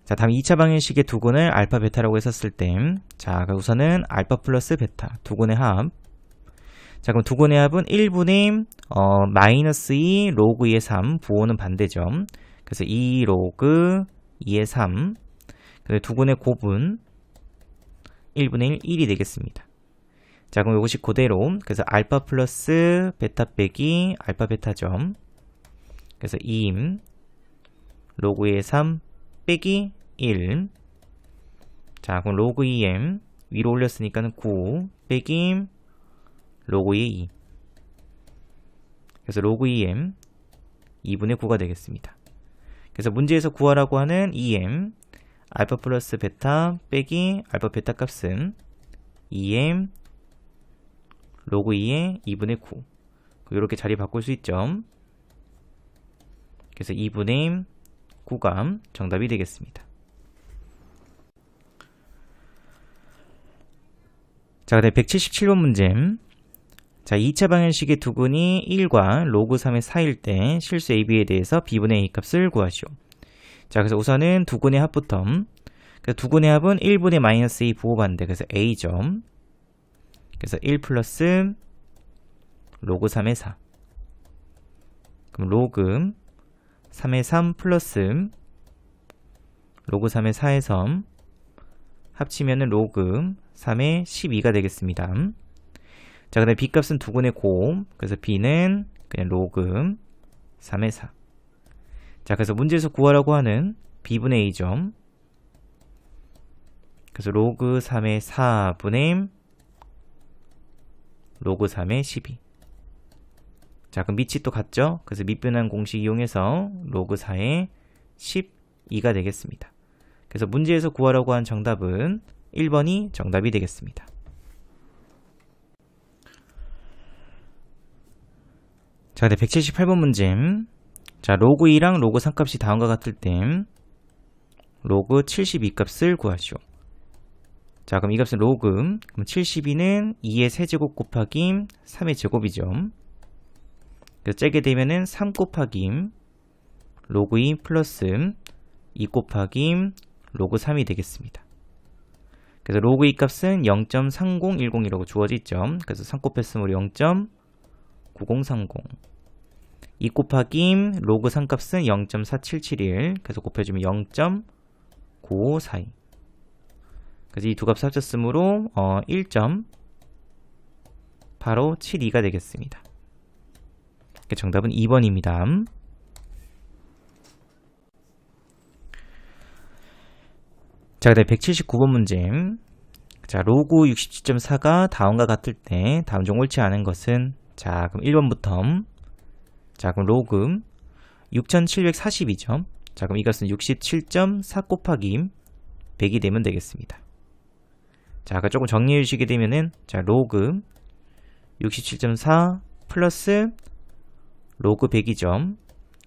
자, 다음 2차 방정식의 두근을 알파 베타라고 했었을 때, 자, 우선은 알파 플러스 베타 두근의 합. 자, 그럼 두근의 합은 1분의 마이너스 2 로그 2의 3, 부호는 반대죠. 그래서 2 로그 2의 3. 그래서 두근의 곱은 1분의 1, 1이 되겠습니다. 자, 그럼 이것이 그대로, 그래서 알파 플러스 베타 빼기 알파 베타죠. 그래서 2임 로그 2의 3 빼기 1. 자, 그럼 로그 2m 위로 올렸으니까는 9 빼기 로그 2의 2. 그래서 로그 2m 2분의 9가 되겠습니다. 그래서 문제에서 구하라고 하는 2m 알파 플러스 베타 빼기 알파 베타 값은 2m 로그 2의 2분의 9. 이렇게 자리 바꿀 수 있죠. 그래서 2분의 9가 정답이 되겠습니다. 자, 그다음 177번 문제. 자, 2차 방정식의 두근이 1과 로그 3의 사이일 때 실수 AB에 대해서 B분의 A 값을 구하시오. 자, 그래서 우선은 두근의 합부터. 그래서 두근의 합은 1분의 마이너스 A 부호 반대. 그래서 A죠. 그래서 1 플러스 로그 3의 4. 그럼 로그 3의 3 플러스 로그 3의 4에서 합치면은 로그 3의 12가 되겠습니다. 자, 그 다음에 B값은 두근의 곱. 그래서 B는 그냥 로그 3의 4. 자, 그래서 문제에서 구하라고 하는 B분의 A죠. 그래서 로그 3의 4분의 로그 3의 12. 자, 그럼 밑이 또 같죠? 그래서 밑변환 공식 이용해서 로그 4의 12가 되겠습니다. 그래서 문제에서 구하라고 한 정답은 1번이 정답이 되겠습니다. 자, 178번 문제. 자, 로그 2랑 로그 3 값이 다음과 같을 때 로그 72 값을 구하시오. 자, 그럼 이 값은 로그, 그럼 72는 2의 세제곱 곱하기 3의 제곱이죠. 그래서 째게 되면은 3 곱하기 로그 2 플러스 2 곱하기 로그 3이 되겠습니다. 그래서 로그 2 값은 0.3010이라고 주어져 있죠. 그래서 3 곱했으면 우리 0.9030. 2 곱하기 로그 3 값은 0.4771. 그래서 곱해주면 0.9542. 그래서 이 두 값 합쳤으므로 1.8572가 되겠습니다. 정답은 2번입니다. 자, 그다음 179번 문제. 자, 로그 67.4가 다음과 같을 때 다음 중 옳지 않은 것은, 자, 그럼 1번부터. 자, 그럼 로그 6740이죠. 자, 그럼 이것은 67.4 곱하기 100이 되면 되겠습니다. 자, 아까 조금 정리해 주시게 되면은, 자, 로그 67.4 플러스 로그 100이죠.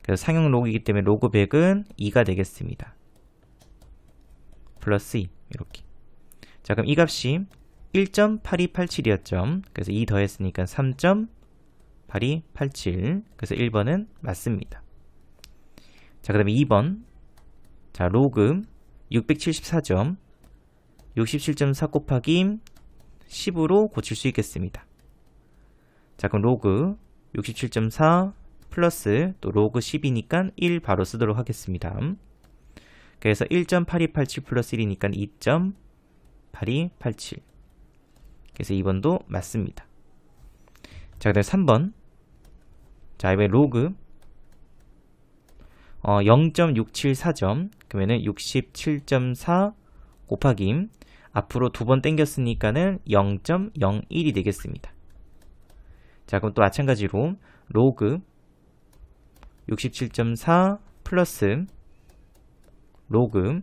그래서 상용 로그이기 때문에 로그 100은 2가 되겠습니다. 플러스 2 이렇게. 자, 그럼 이 값이 1.8287이었죠. 그래서 2 더했으니까 3.8287. 그래서 1번은 맞습니다. 자, 그 다음에 2번. 자, 로그 674점 67.4 곱하기 10으로 고칠 수 있겠습니다. 자, 그럼 로그 67.4 플러스 또 로그 10이니까 1 바로 쓰도록 하겠습니다. 그래서 1.8287 플러스 1이니까 2.8287. 그래서 2번도 맞습니다. 자, 그다음 3번. 자, 이번에 로그 0.674점 그러면은 67.4 곱하기 앞으로 두 번 땡겼으니까는 0.01이 되겠습니다. 자, 그럼 또 마찬가지로 로그 67.4 플러스 로그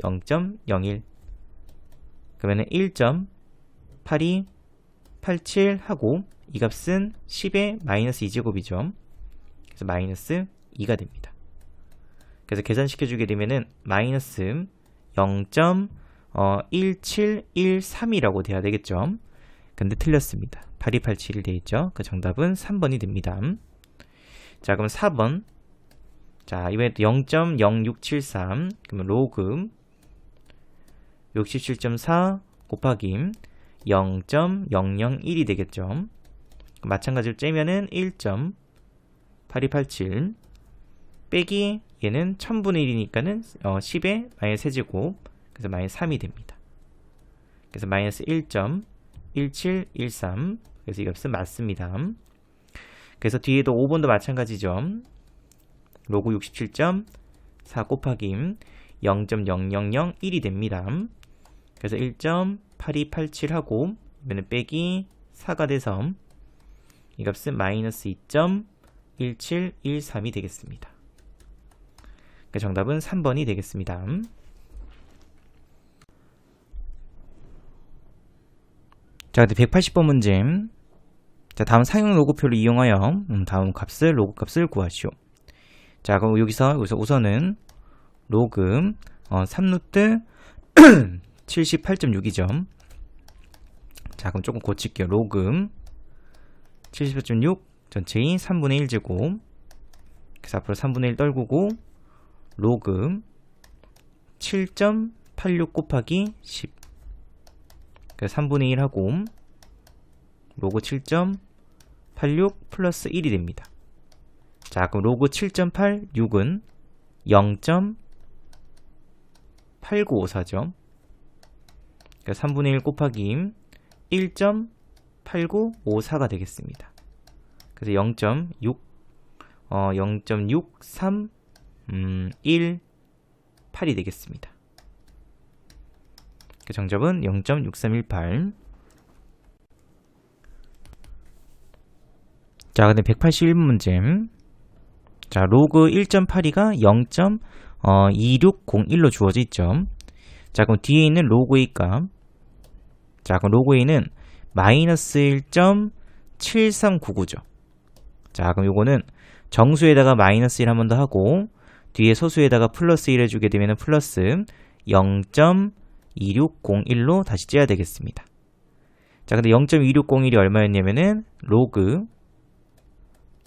0.01 그러면은 1.8287 하고 이 값은 10의 마이너스 2제곱이죠. 그래서 마이너스 2가 됩니다. 그래서 계산시켜주게 되면은 마이너스 0.1713이라고 돼야 되겠죠. 근데 틀렸습니다. 8287이 되어있죠. 그 정답은 3번이 됩니다. 자, 그럼 4번. 자, 이번에 0.0673 그러면 로그 67.4 곱하기 0.001이 되겠죠. 마찬가지로 째면은 1.8287 빼기 얘는 1000분의 1이니까는 10의 마이너스 세제곱 그래서 마이너스 3이 됩니다. 그래서 마이너스 1.1713 그래서 이 값은 맞습니다. 그래서 뒤에도 5번도 마찬가지죠. 로그 67.4 곱하기 0.0001이 됩니다. 그래서 1.8287하고 이번에 빼기 4가 돼서 이 값은 마이너스 2.1713이 되겠습니다. 정답은 3번이 되겠습니다. 자, 180번 문제. 자, 다음 사용 로그표를 이용하여 다음 값을 로그 값을 구하시오. 자, 그럼 여기서 우선은 로그 3루트 78.6이죠. 자, 그럼 조금 고칠게요. 로그 78.6 전체인 3분의 1제곱 그래서 앞으로 3분의 1 떨구고 로그 7.86 곱하기 10 그래서 3분의 1 하고 로그 7.86 플러스 1이 됩니다. 자, 그럼 로그 7.86은 0.8954죠. 그래서 3분의 1 곱하기 1.8954가 되겠습니다. 그래서 0.6318이 되겠습니다. 그 정답은 0.6318. 자, 근데 181번 문제. 자, 로그 1.82가 0.2601로 주어져 있죠. 자, 그럼 뒤에 있는 로그 A 값. 자, 그럼 로그 A는 마이너스 1.7399죠. 자, 그럼 요거는 정수에다가 마이너스 1 한 번 더 하고 뒤에 소수에다가 플러스 1 해주게 되면 플러스 0.2601로 다시 째야 되겠습니다. 자, 근데 0.2601이 얼마였냐면은 로그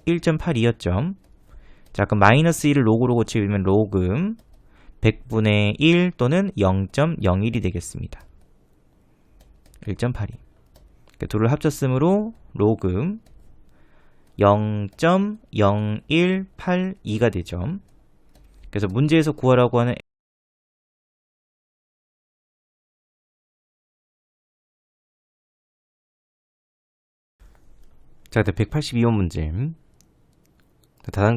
1.82였죠. 자, 그럼 마이너스 1을 로그로 고치면 로그 100분의 1 또는 0.01이 되겠습니다. 1.82. 둘을 합쳤으므로 로그 0.0182가 되죠. 그래서 문제에서 구하라고 하는 자, 182번 문제.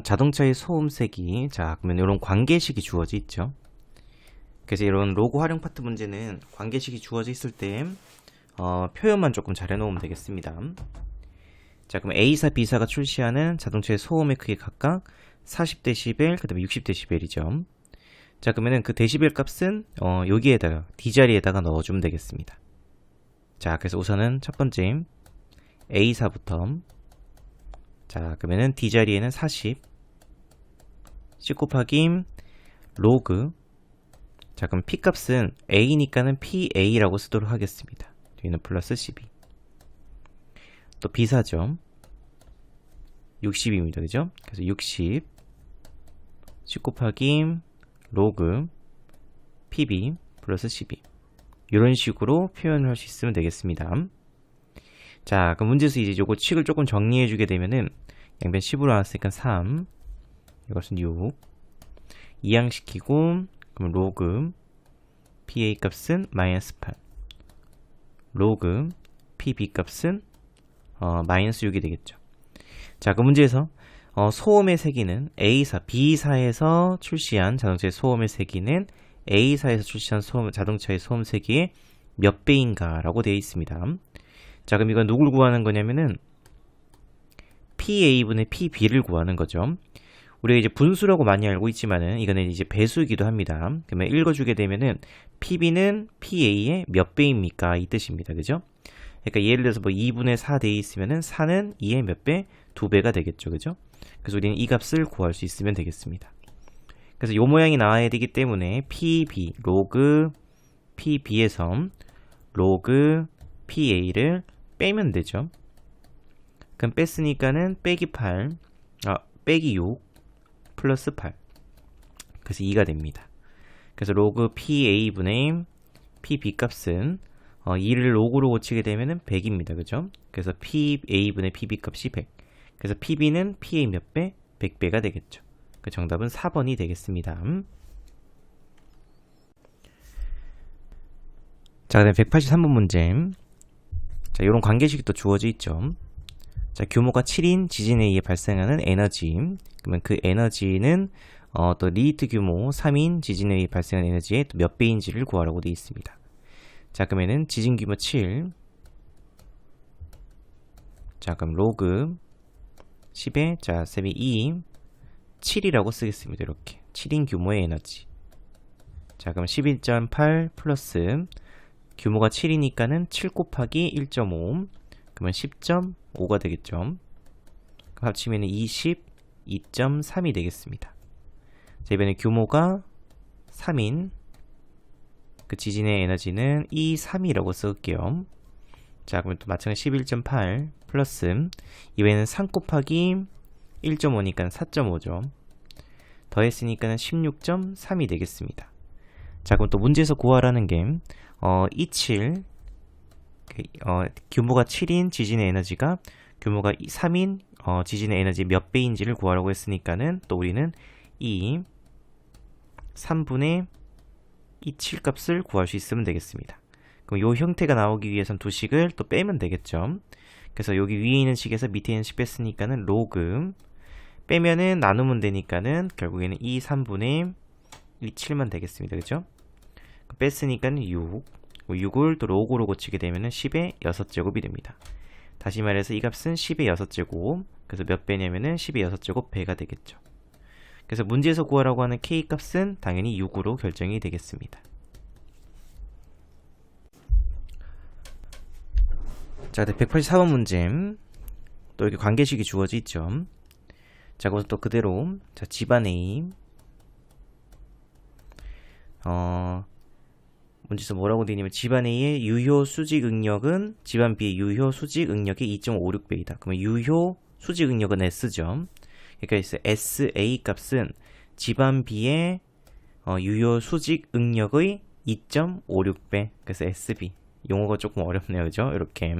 자동차의 소음색이 자, 그러면 이런 관계식이 주어져 있죠. 그래서 이런 로그 활용 파트 문제는 관계식이 주어져 있을 때 표현만 조금 잘 해놓으면 되겠습니다. 자, 그럼 A사, B사가 출시하는 자동차의 소음의 크기 각각 40dB, 그 다음에 60dB이죠. 자, 그러면은 그 데시벨 값은 여기에다가 D자리에다가 넣어주면 되겠습니다. 자, 그래서 우선은 첫 번째 A사부터 자, 그러면은 D자리에는 40 10 곱하기 로그 자, 그럼 P값은 A니까는 PA라고 쓰도록 하겠습니다. 뒤에는 플러스 12 또 B사죠. 60입니다. 그죠? 그래서 60 10 곱하기 로그 pb 플러스 12 이런 식으로 표현을 할 수 있으면 되겠습니다. 자, 그럼 문제에서 이제 요거 칙을 조금 정리해 주게 되면은 양변 10으로 나왔으니까 3 이것은 6 이항시키고 그럼 로그 PA 값은 마이너스 8 로그 PB 값은 마이너스 6이 되겠죠. 자, 그 문제에서 소음의 세기는 A사, B사에서 출시한 자동차의 소음의 세기는 A사에서 출시한 자동차의 소음 세기의 몇 배인가 라고 되어 있습니다. 자, 그럼 이건 누굴 구하는 거냐면은 PA분의 PB를 구하는 거죠. 우리가 이제 분수라고 많이 알고 있지만은 이거는 이제 배수이기도 합니다. 그러면 읽어주게 되면은 PB는 PA의 몇 배입니까? 이 뜻입니다. 그죠? 그러니까 예를 들어서 뭐 2분의 4 돼 있으면은 4는 2의 몇 배? 2배가 되겠죠. 그죠? 그래서 우리는 이 값을 구할 수 있으면 되겠습니다. 그래서 요 모양이 나와야 되기 때문에 PB, 로그 PB에서 로그 PA를 빼면 되죠. 그럼 뺐으니까는 빼기 8, 빼기 6 플러스 8. 그래서 2가 됩니다. 그래서 로그 PA분의 PB 값은 2를 로그로 고치게 되면은 100입니다. 그죠? 그래서 PA분의 PB 값이 100. 그래서 PB는 PA 몇 배? 100배가 되겠죠. 그 정답은 4번이 되겠습니다. 자, 그다음 183번 문제. 자, 이런 관계식이 또 주어져 있죠. 자, 규모가 7인 지진에 의해 발생하는 에너지. 그러면 그 에너지는 또 리히트 규모 3인 지진에 의해 발생하는 에너지의 또 몇 배인지를 구하라고 되어 있습니다. 자, 그러면은 지진 규모 7. 자, 그럼 로그 10에 자, 셈이 2 7이라고 쓰겠습니다. 이렇게 7인 규모의 에너지. 자, 그럼 11.8 플러스 규모가 7이니까는 7 곱하기 1.5 그러면 10.5가 되겠죠. 그럼 합치면 22.3이 되겠습니다. 자, 이번에 규모가 3인 그 지진의 에너지는 3이라고 쓸게요. 자, 그러면 또 마찬가지 11.8 플러스 이번에는 3 곱하기 1.5니까 4.5죠. 더했으니까는 16.3이 되겠습니다. 자, 그럼 또 문제에서 구하라는 게 27 규모가 7인 지진의 에너지가 규모가 3인 지진의 에너지 몇 배인지를 구하라고 했으니까는 또 우리는 이 3분의 이 7 값을 구할 수 있으면 되겠습니다. 그럼 이 형태가 나오기 위해선 두 식을 또 빼면 되겠죠. 그래서 여기 위에 있는 식에서 밑에 있는 식 뺐으니까는 로그 빼면은 나누면 되니까는 결국에는 이 3분의 이 7만 되겠습니다. 그죠? 뺐으니까는 6 6을 또 로그로 고치게 되면은 10의 6제곱이 됩니다. 다시 말해서 이 값은 10의 6제곱 그래서 몇 배냐면은 10의 6제곱 배가 되겠죠. 그래서 문제에서 구하라고 하는 K 값은 당연히 6으로 결정이 되겠습니다. 자, 184번 문제. 또 이렇게 관계식이 주어져 있죠. 자, 그것도 또 그대로 자, 집안 A 문제에서 뭐라고 되냐면 집안 A의 유효 수직 응력은 집안 B의 유효 수직 응력의 2.56배이다. 그러면 유효 수직 응력은 S죠. 그러니까 SA 값은 집안 B의 유효 수직 응력의 2.56배. 그래서 SB. 용어가 조금 어렵네요. 그죠? 이렇게.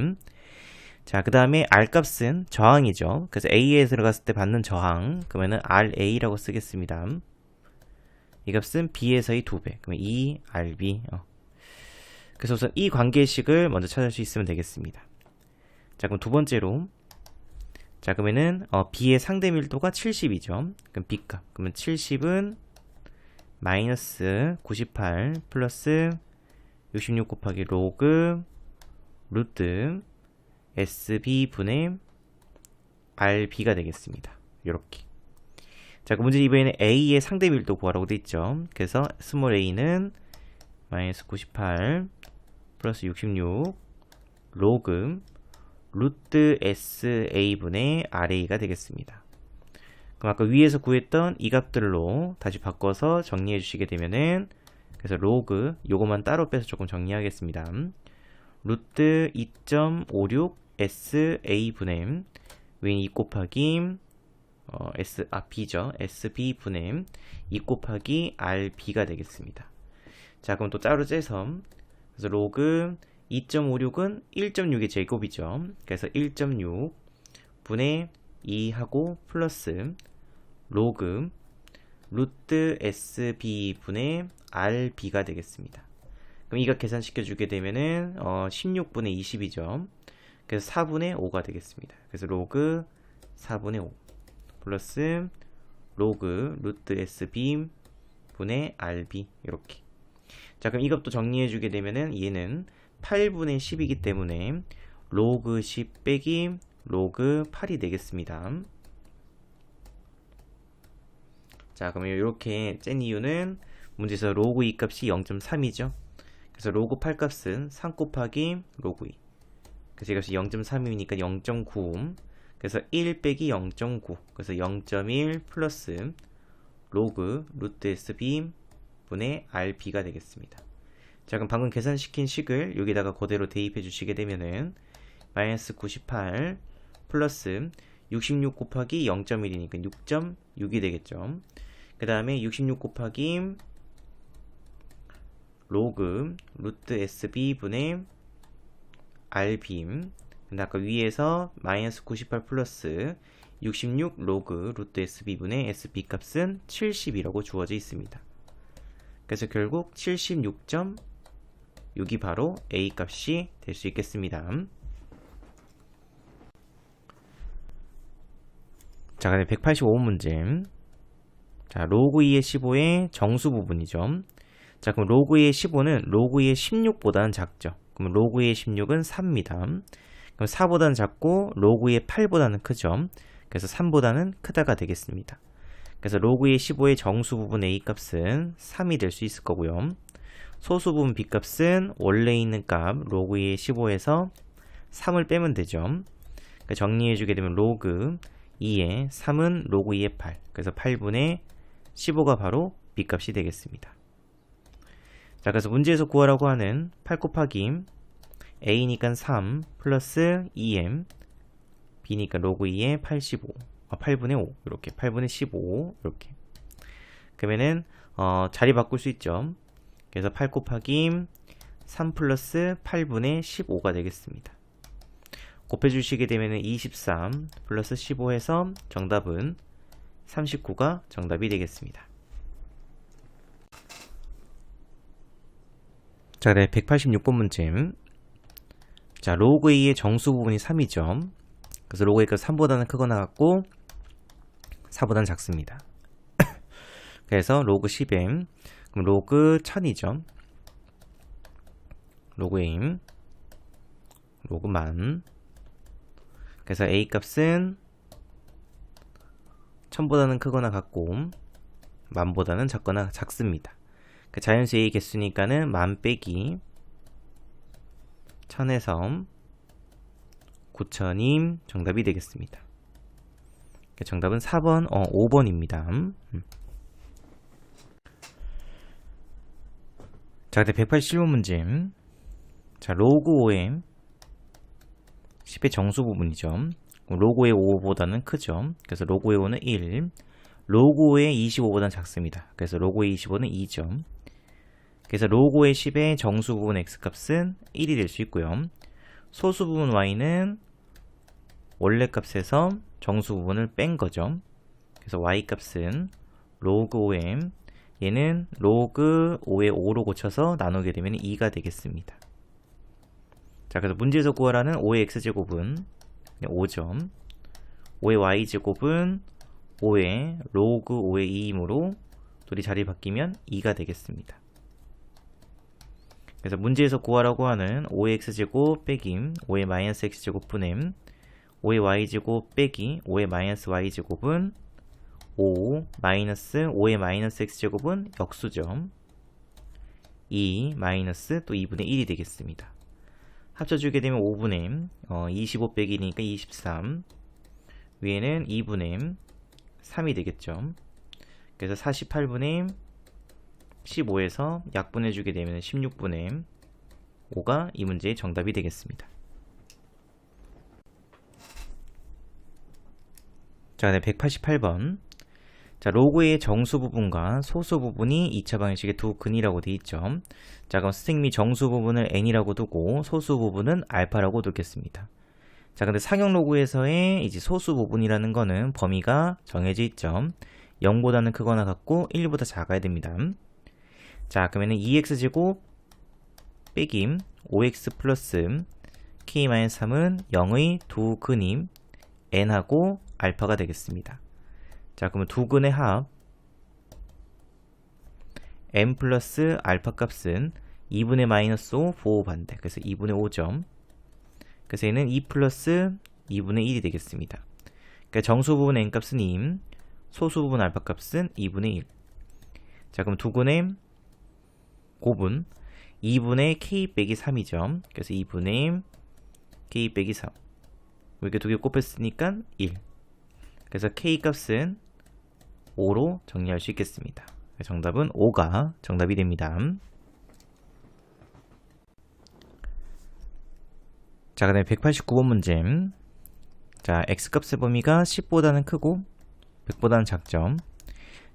자, 그 다음에 R 값은 저항이죠. 그래서 A에 들어갔을 때 받는 저항. 그러면은 RA라고 쓰겠습니다. 이 값은 B에서의 2배. 그러면 2RB. 그래서 우선 이 관계식을 먼저 찾을 수 있으면 되겠습니다. 자, 그럼 두 번째로. 자, 그러면은 B의 상대 밀도가 70이죠. 그럼 B 값. 그러면 70은 마이너스 98 플러스 66 곱하기 로그 루트 SB분의 RB가 되겠습니다. 이렇게. 자, 그 문제 이번에는 A의 상대 밀도 구하라고 돼 있죠. 그래서 스몰 a는 마이너스 98 플러스 66 로그 루트 SA분의 RA가 되겠습니다. 그럼 아까 위에서 구했던 이 값들로 다시 바꿔서 정리해 주시게 되면은 그래서 로그 요거만 따로 빼서 조금 정리하겠습니다. 루트 2.56 SA분의 위에 2 곱하기 B죠. SB분의 2 곱하기 RB가 되겠습니다. 자, 그럼 또 따로 째서, 그래서 로그 2.56은 1.6의 제곱이죠. 그래서 1.6 분의 2하고 플러스 로그 루트 SB 분의 RB가 되겠습니다. 그럼 이거 계산시켜 주게 되면은 16분의 20이죠. 그래서 4분의 5가 되겠습니다. 그래서 로그 4분의 5 플러스 로그 루트 SB 분의 RB 이렇게. 자, 그럼 이것도 정리해 주게 되면은 얘는 8분의 10이기 때문에 로그 10 빼기 로그 8이 되겠습니다. 자, 그러면 이렇게 짠 이유는 문제에서 로그 2 값이 0.3이죠. 그래서 로그 8 값은 3 곱하기 로그 2. 그래서 이것이 0.3이니까 0.9. 그래서 1 빼기 0.9. 그래서 0.1 플러스 로그 루트 SB 분의 RB가 되겠습니다. 자, 그럼 방금 계산시킨 식을 여기다가 그대로 대입해 주시게 되면은 마이너스 98 플러스 66 곱하기 0.1이니까 6.6이 되겠죠. 그 다음에 66 곱하기 로그 루트 SB 분의 RB. 근데 아까 위에서 마이너스 98 플러스 66 로그 루트 SB 분의 SB 값은 70이라고 주어져 있습니다. 그래서 결국 76.6이 바로 A 값이 될 수 있겠습니다. 자, 그다음에 185문제. 자, 로그 2의 15의 정수 부분이죠. 자, 그럼 로그 2의 15는 로그 2의 16보다는 작죠. 그럼 로그 2의 16은 4입니다. 그럼 4보다는 작고 로그 2의 8보다는 크죠. 그래서 3보다는 크다가 되겠습니다. 그래서 로그 2의 15의 정수 부분 A 값은 3이 될 수 있을 거고요. 소수 부분 B 값은 원래 있는 값 로그 2의 15에서 3을 빼면 되죠. 그러니까 정리해주게 되면 로그 2의 3은 로그 2의 8. 그래서 8분의 15가 바로 B 값이 되겠습니다. 자, 그래서 문제에서 구하라고 하는 8 곱하기 A니까 3 플러스 2M B니까 로그 2의 8분의 5 이렇게 8분의 15 이렇게. 그러면은 자리 바꿀 수 있죠. 그래서 8 곱하기 3 플러스 8분의 15가 되겠습니다. 곱해주시게 되면은 23 플러스 15 해서 정답은 39가 정답이 되겠습니다. 자, 네, 186번 문제. 자, 로그 2의 정수 부분이 3이죠. 그래서 로그 2가 3보다는 크거나 같고 4보다는 작습니다. 그래서 로그 10m 그럼 로그 1000이죠. 로그 M 로그 만. 그래서 A 값은 1000보다는 크거나 같고 만보다는 작거나 작습니다. 그 자연수 A 개수니까는 만 빼기 1000에서 9000이 정답이 되겠습니다. 정답은 4번, 5번입니다. 자, 그때 187번 문제. 자, 로그 5의 10의 정수 부분이죠. 로그의 5보다는 크죠. 그래서 로그의 5는 1. 로그의 25보다는 작습니다. 그래서 로그의 25는 2죠. 그래서 로그의 10의 정수 부분 x값은 1이 될 수 있고요. 소수 부분 y는 원래 값에서 정수 부분을 뺀 거죠. 그래서 y 값은 로그 5m 얘는 로그 5의 5로 고쳐서 나누게 되면 2가 되겠습니다. 자, 그래서 문제에서 구하라는 5의 x제곱은 5점 5의 y제곱은 5의 로그 5의 2이므로 둘이 자리 바뀌면 2가 되겠습니다. 그래서 문제에서 구하라고 하는 5의 x제곱 빼기 5의 마이너스 x제곱 분의 5의 y제곱 빼기 5의 마이너스 y제곱은 5 마이너스 5의 마이너스 x제곱은 역수죠. 2 마이너스 또 2분의 1이 되겠습니다. 합쳐주게 되면 5분의 25 빼기 1이니까 23 위에는 2분의 3이 되겠죠. 그래서 48분의 15에서 약분해주게 되면 16분의 5가 이 문제의 정답이 되겠습니다. 자, 네, 188번. 자, 로그의 정수 부분과 소수 부분이 2차 방정식의 두 근이라고 되어 있죠. 자, 그럼 스택 및 정수 부분을 n이라고 두고 소수 부분은 알파라고 두겠습니다. 자, 근데 상형 로그에서의 이제 소수 부분이라는 거는 범위가 정해져 있죠. 0보다는 크거나 같고 1보다 작아야 됩니다. 자, 그러면은 2x제곱 빼기 5x 플러스 k-3은 0의 두 근임 n하고 알파가 되겠습니다. 자, 그러면 두 근의 합 n 플러스 알파 값은 2분의 마이너스 5 보호 반대. 그래서 2분의 5점. 그래서 얘는 2 플러스 2분의 1이 되겠습니다. 그러니까 정수 부분 n 값은 2, 소수 부분 알파 값은 2분의 1. 자, 그럼 두 근의 곱은 2분의 k 빼기 3이죠. 그래서 2분의 k 빼기 3. 이렇게 두 개 곱했으니까 1. 그래서 k 값은 5로 정리할 수 있겠습니다. 정답은 5가 정답이 됩니다. 자, 그 다음에 189번 문제. 자, x값의 범위가 10보다는 크고 100보다는 작죠.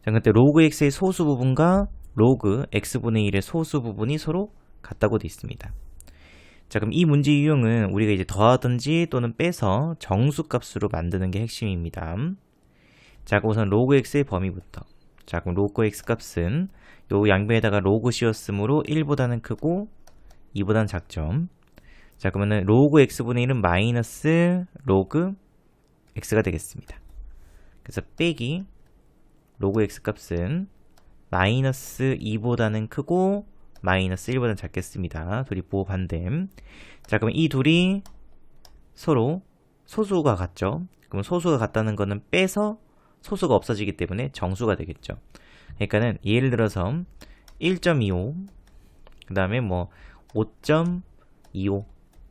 자, 그때 로그 x의 소수 부분과 로그 x분의 1의 소수 부분이 서로 같다고 되어 있습니다. 자, 그럼 이 문제 유형은 우리가 이제 더하든지 또는 빼서 정수값으로 만드는 게 핵심입니다. 자, 그럼 우선 로그 x의 범위부터. 자, 그럼 로그 x 값은 요 양변에다가 로그 씌웠으므로 1보다는 크고 2보다는 작죠. 자, 그러면은 로그 x분의 1은 마이너스 로그 x가 되겠습니다. 그래서 빼기 로그 x 값은 마이너스 2보다는 크고 마이너스 1보다는 작겠습니다. 둘이 보호 반대. 자, 그럼 이 둘이 서로 소수가 같죠. 그럼 소수가 같다는 거는 빼서 소수가 없어지기 때문에 정수가 되겠죠. 그러니까는 예를 들어서 1.25 그 다음에 뭐 5.25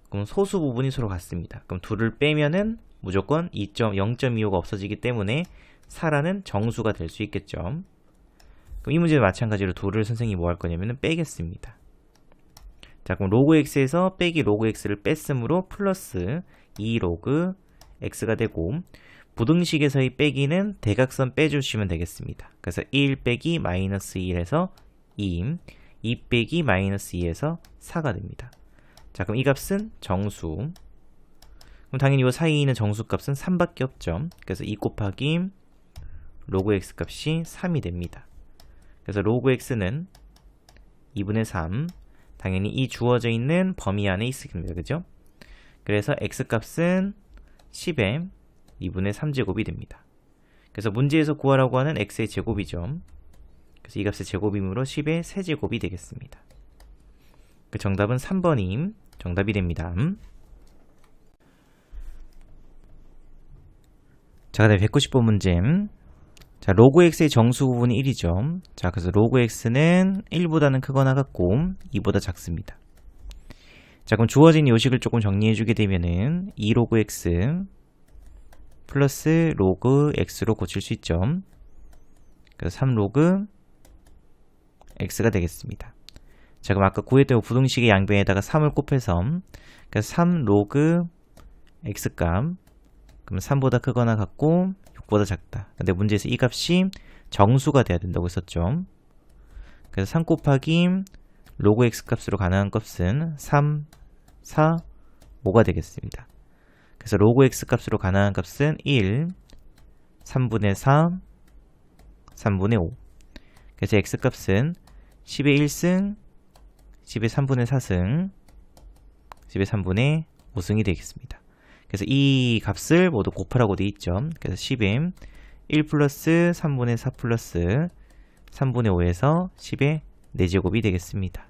그럼 소수 부분이 서로 같습니다. 그럼 둘을 빼면은 무조건 0.25가 없어지기 때문에 4라는 정수가 될 수 있겠죠. 그럼 이 문제는 마찬가지로 둘을 선생님이 뭐 할 거냐면은 빼겠습니다. 자, 그럼 로그 x에서 빼기 로그 x를 뺐으므로 플러스 2 로그 x가 되고 부등식에서의 빼기는 대각선 빼주시면 되겠습니다. 그래서 1 빼기 마이너스 1에서 2, 2 빼기 마이너스 2에서 4가 됩니다. 자, 그럼 이 값은 정수. 그럼 당연히 이 사이에 있는 정수 값은 3밖에 없죠. 그래서 2 곱하기 로그 x 값이 3이 됩니다. 그래서 로그 x는 2분의 3, 당연히 이 주어져 있는 범위 안에 있습니다. 그죠? 그래서 x 값은 10에 2분의 3제곱이 됩니다. 그래서 문제에서 구하라고 하는 x의 제곱이죠. 그래서 이 값의 제곱이므로 10의 세제곱이 되겠습니다. 그 정답은 3번이 정답이 됩니다. 자, 그다음에 190번 문제. 자, 로그 x의 정수 부분이 1이죠. 자, 그래서 로그 x는 1보다는 크거나 같고 2보다 작습니다. 자, 그럼 주어진 요식을 조금 정리해주게 되면은 2로그 x 플러스 로그 x로 고칠 수 있죠. 그래서 3로그 x가 되겠습니다. 자, 그럼 아까 구했던 부등식의 양변에다가 3을 곱해서 그래서 3로그 x값 그럼 3보다 크거나 같고 6보다 작다. 근데 문제에서 이 값이 정수가 돼야 된다고 했었죠. 그래서 3 곱하기 로그 x 값으로 가능한 값은 3, 4, 5가 되겠습니다. 그래서 로그 x 값으로 가능한 값은 1, 3분의 3, 3분의 5. 그래서 x 값은 10의 1승, 10의 3분의 4승, 10의 3분의 5승이 되겠습니다. 그래서 이 값을 모두 곱하라고 되어 있죠. 그래서 10의 1 플러스 3분의 4 플러스 3분의 5에서 10의 4제곱이 되겠습니다.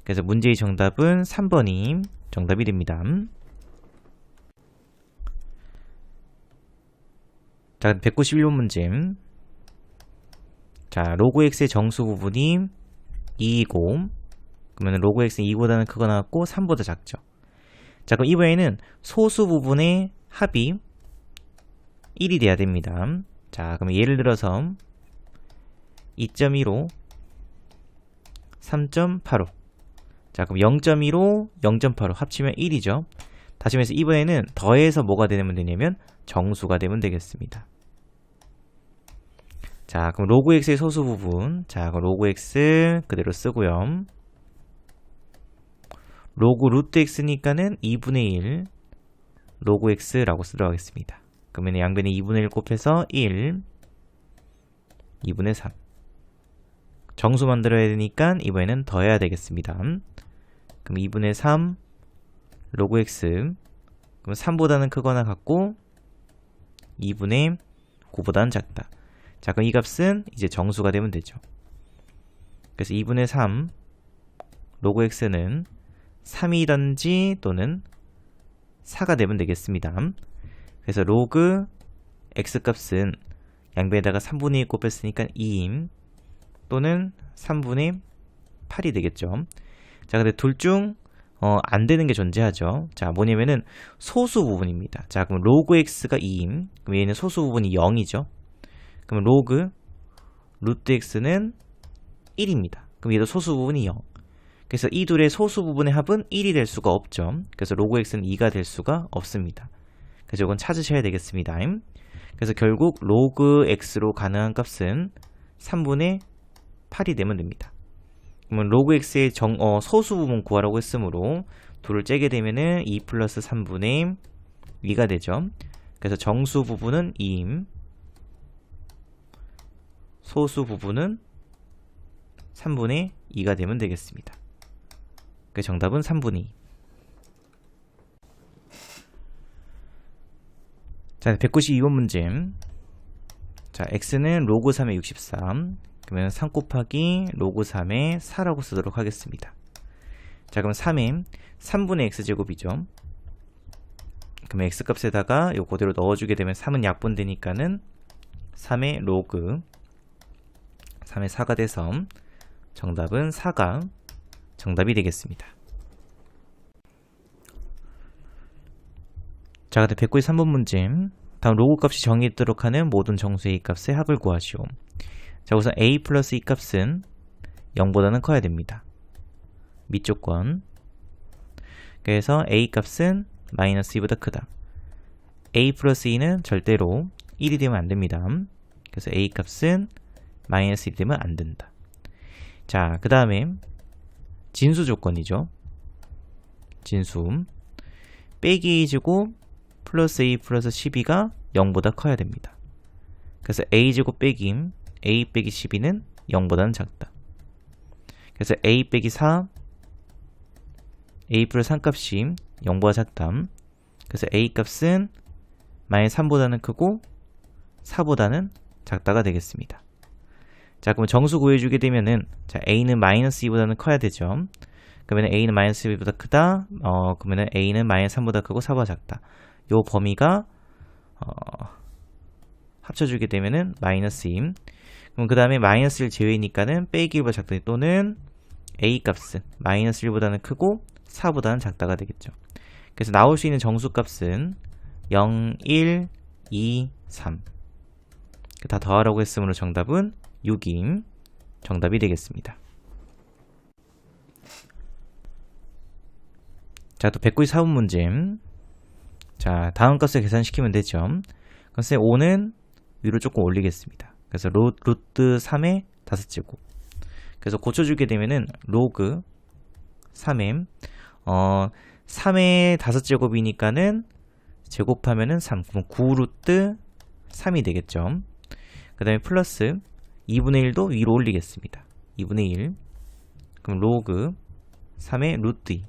그래서 문제의 정답은 3번이 정답이 됩니다. 자, 191번 문제. 자, 로그 x의 정수 부분이 2이고 그러면 로그 x는 2보다는 크거나 같고 3보다 작죠. 자, 그럼 이번에는 소수 부분의 합이 1이 돼야 됩니다. 자, 그럼 예를 들어서 2.15 3.85 자, 그럼 0.15 0.85 합치면 1이죠. 다시 말해서 이번에는 더해서 뭐가 되면 되냐면 정수가 되면 되겠습니다. 자, 그럼 로그 x의 소수 부분. 자, 그럼 로그 x 그대로 쓰고요. 로그 루트 x니까는 2분의 1 로그 x라고 쓰도록 하겠습니다. 그러면 양변에 2분의 1 곱해서 1 2분의 3 정수 만들어야 되니까 이번에는 더해야 되겠습니다. 그럼 2분의 3 로그 x 그럼 3보다는 크거나 같고 2분의 9보다는 작다. 자, 그럼 이 값은 이제 정수가 되면 되죠. 그래서 2분의 3 로그 x는 3이던지 또는 4가 되면 되겠습니다. 그래서 로그 x 값은 양변에다가 3분의 1 곱했으니까 2임 또는 3분의 8이 되겠죠. 자, 근데 둘 중 안 되는 게 존재하죠. 자, 뭐냐면은 소수 부분입니다. 자, 그럼 로그 x가 2임. 그럼 얘는 소수 부분이 0이죠. 그럼 로그 루트 x는 1입니다. 그럼 얘도 소수 부분이 0. 그래서 이 둘의 소수 부분의 합은 1이 될 수가 없죠. 그래서 로그 x는 2가 될 수가 없습니다. 그래서 이건 찾으셔야 되겠습니다. 그래서 결국 로그 x로 가능한 값은 3분의 8이 되면 됩니다. 그러면 로그 x의 소수 부분 구하라고 했으므로 둘을 째게 되면은 2 플러스 3분의 2가 되죠. 그래서 정수 부분은 2임. 소수 부분은 3분의 2가 되면 되겠습니다. 그 정답은 3분의 2. 자, 192번 문제. 자, x는 로그 3의 63. 그러면 3 곱하기 로그 3의 4라고 쓰도록 하겠습니다. 자, 그럼 3의 3분의 x제곱이죠. 그러면 x값에다가 요 그대로 넣어주게 되면 3은 약분되니까는 3의 로그 3의 4가 돼서 정답은 4가 정답이 되겠습니다. 자, 근데 193번 문제. 다음 로그 값이 정의되도록 하는 모든 정수 a 값의 합을 구하시오. 자, 우선 a 플러스 이 값은 0보다는 커야 됩니다. 밑조건. 그래서 a 값은 마이너스 2보다 크다. a 플러스 2는 절대로 1이 되면 안 됩니다. 그래서 a 값은 마이너스 1이 되면 안 된다. 자, 그 다음에 진수 조건이죠. 진수. 빼기 2제곱 플러스 a 플러스 12가 0보다 커야 됩니다. 그래서 a제곱 빼기 a 빼기 12는 0보다는 작다. 그래서 a 빼기 4 a 플러스 3 값이 0보다 작다. 그래서 a 값은 마이너스 3보다는 크고 4보다는 작다가 되겠습니다. 자, 그럼 정수 구해주게 되면은 자, a는 마이너스 2보다는 커야 되죠. 그러면 a는 마이너스 2보다 크다. 그러면은 a는 마이너스 3보다 크고 4보다 작다. 요 범위가 합쳐주게 되면은 마이너스 2. 그럼 그 다음에 마이너스 1 제외니까는 빼기 1보다 작다 또는 a 값은 마이너스 1보다는 크고 4보다는 작다가 되겠죠. 그래서 나올 수 있는 정수 값은 0, 1, 2, 3. 다 더하라고 했으므로 정답은 6임. 정답이 되겠습니다. 자, 또 194번 문제. 자, 다음 값을 계산시키면 되죠. 그럼 쌤 5는 위로 조금 올리겠습니다. 그래서 루트 3의 5제곱. 그래서 고쳐주게 되면은 로그 3의 3의 5제곱이니까는 제곱하면은 3. 그럼 9루트 3이 되겠죠. 그 다음에 플러스 2분의 1도 위로 올리겠습니다. 2분의 1. 그럼 로그 3의 루트 2.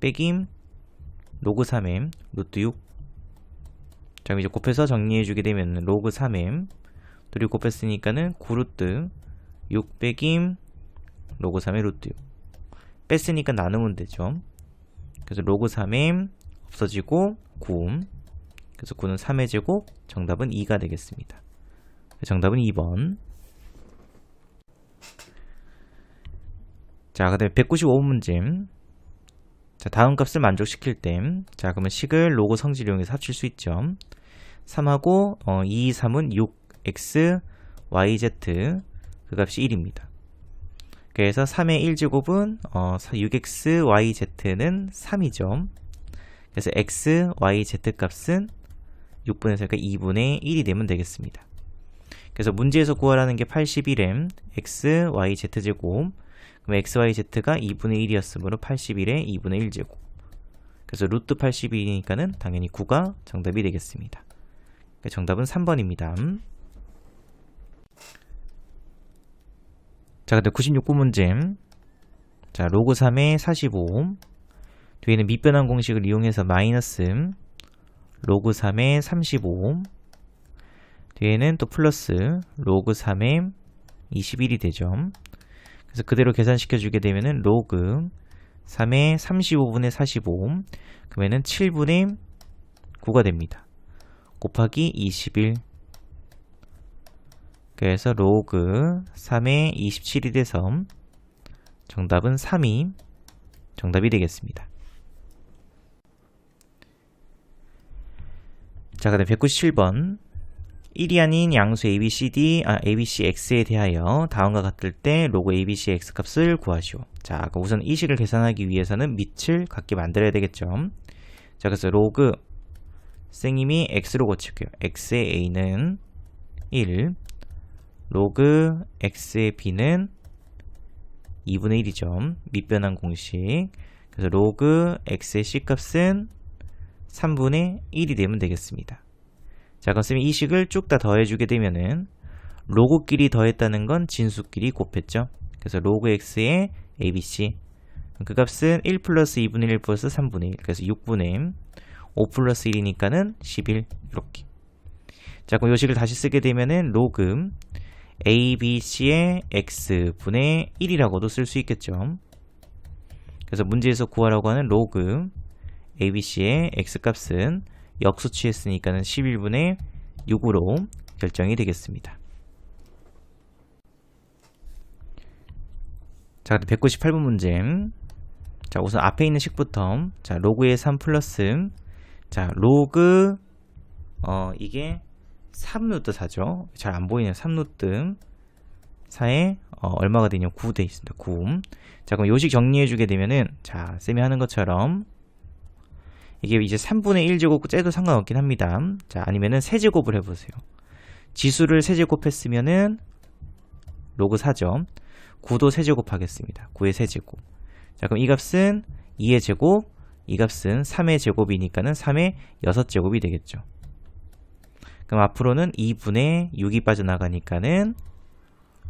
빼기 로그 3의 루트 6. 자, 이제 곱해서 정리해주게 되면 로그 3의 둘이 곱했으니까는 9루트 6 빼기 로그 3의 루트 6. 뺐으니까 나누면 되죠. 그래서 로그 3의 없어지고 9. 그래서 9는 3의 제곱. 정답은 2가 되겠습니다. 정답은 2번. 자, 그 다음에 195번 문제. 자, 다음 값을 만족시킬 때, 자, 그러면 식을 로그 성질 이용해서 합칠 수 있죠. 3하고 2, 3은 6, x, y, z 그 값이 1입니다. 그래서 3의 1제곱은 6x, y, z는 3이죠. 그래서 x, y, z 값은 6분의 4가 2분의 1이 되면 되겠습니다. 그래서 그래서 문제에서 구하라는 게 81에 x, y, z제곱. 그럼 x, y, z가 2분의 1이었으므로 81에 2분의 1제곱. 그래서 루트 82이니까는 당연히 9가 정답이 되겠습니다. 정답은 3번입니다. 자, 근데 96번 문제. 자, 로그 3의 45. 뒤에는 밑변환 공식을 이용해서 마이너스 로그 3의 35. 뒤에는 또 플러스 로그 3의 21이 되죠. 그래서 그대로 계산시켜주게 되면은 로그 3의 35분의 45. 그러면은 7분의 9가 됩니다. 곱하기 21. 그래서 로그 3의 27이 돼서 정답은 3이 정답이 되겠습니다. 자, 그 다음 197번. 1이 아닌 양수 ABCX에 대하여 다음과 같을 때 로그 ABC X 값을 구하시오. 자, 우선 이 식을 계산하기 위해서는 밑을 같게 만들어야 되겠죠. 자, 그래서 로그 선생님이 X로 고칠게요. X의 A는 1, 로그 X의 B는 2분의 1이죠. 밑변환 공식. 그래서 로그 X의 C값은 3분의 1이 되면 되겠습니다. 자, 그럼 쌤이 이 식을 쭉 다 더해주게 되면은 로그끼리 더했다는 건 진수끼리 곱했죠. 그래서 로그 X의 ABC. 그 값은 1 플러스 2분의 1 플러스 3분의 1. 그래서 6분의 5 플러스 1이니까는 11. 이렇게. 자, 그럼 이 식을 다시 쓰게 되면은 로그 ABC의 X분의 1이라고도 쓸 수 있겠죠. 그래서 문제에서 구하라고 하는 로그 ABC의 X값은 역수 취했으니까는 11분의 6으로 결정이 되겠습니다. 자, 198번 문제. 자, 우선 앞에 있는 식부터. 자, 로그의 3 플러스. 자, 로그, 이게 3루트 4죠. 잘 안 보이네요. 3루트 4에, 얼마가 되냐? 9 돼 있습니다. 9. 자, 그럼 요식 정리해주게 되면은, 자, 쌤이 하는 것처럼, 이게 이제 3분의 1제곱 째도 상관없긴 합니다. 자, 아니면은 세제곱을 해보세요. 지수를 세제곱했으면은 로그 4죠. 9도 세제곱 하겠습니다. 9의 세제곱. 자, 그럼 이 값은 2의 제곱, 이 값은 3의 제곱이니까는 3의 6제곱이 되겠죠. 그럼 앞으로는 2분의 6이 빠져나가니까는